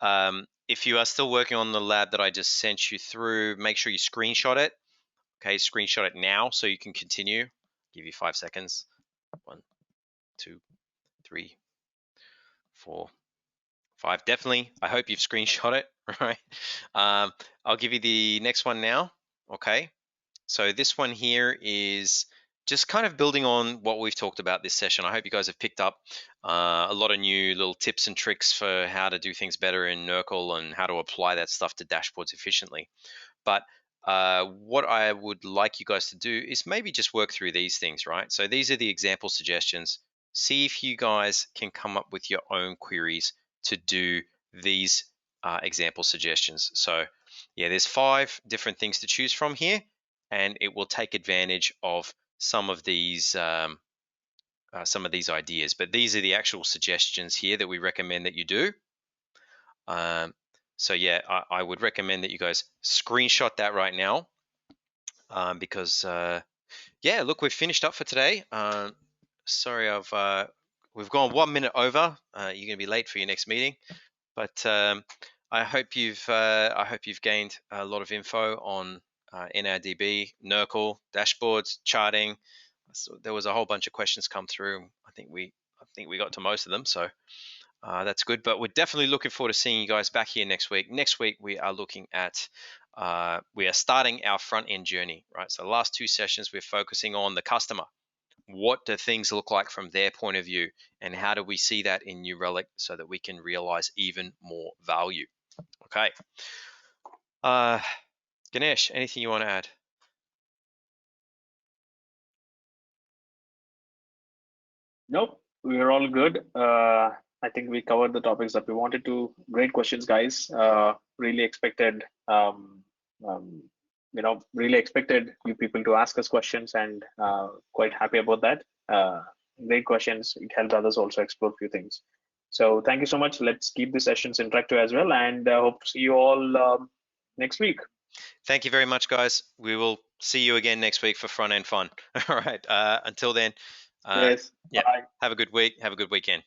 If you are still working on the lab that I just sent you through, make sure you screenshot it. Okay, screenshot it now so you can continue. Give you 5 seconds. 1, 2, 3, 4, 5. Definitely. I hope you've screenshot it. Right. I'll give you the next one now. Okay. So this one here is just kind of building on what we've talked about this session. I hope you guys have picked up a lot of new little tips and tricks for how to do things better in NRQL and how to apply that stuff to dashboards efficiently. But what I would like you guys to do is maybe just work through these things, right? So these are the example suggestions. See if you guys can come up with your own queries to do these example suggestions. So yeah, there's 5 different things to choose from here, and it will take advantage of some of these ideas. But these are the actual suggestions here that we recommend that you do. So yeah, I would recommend that you guys screenshot that right now, because yeah, look, we've finished up for today. Sorry, we've gone 1 minute over. You're gonna be late for your next meeting, but I hope you've gained a lot of info on NRDB, NRQL, dashboards, charting. So there was a whole bunch of questions come through. I think we got to most of them, so that's good. But we're definitely looking forward to seeing you guys back here next week. Next week we are looking at we are starting our front end journey, right? So the last 2 sessions we're focusing on the customer. What do things look like from their point of view, and how do we see that in New Relic so that we can realize even more value? Okay. Ganesh, anything you want to add?
Nope, we are all good. I think we covered the topics that we wanted to. Great questions, guys. Really expected, really expected you people to ask us questions, and quite happy about that. Great questions. It helped others also explore a few things. So thank you so much. Let's keep the sessions interactive as well, and hope to see you all next week.
Thank you very much, guys. We will see you again next week for front end fun. All right. Until then,
Yes.
yeah.
Bye.
Have a good week. Have a good weekend.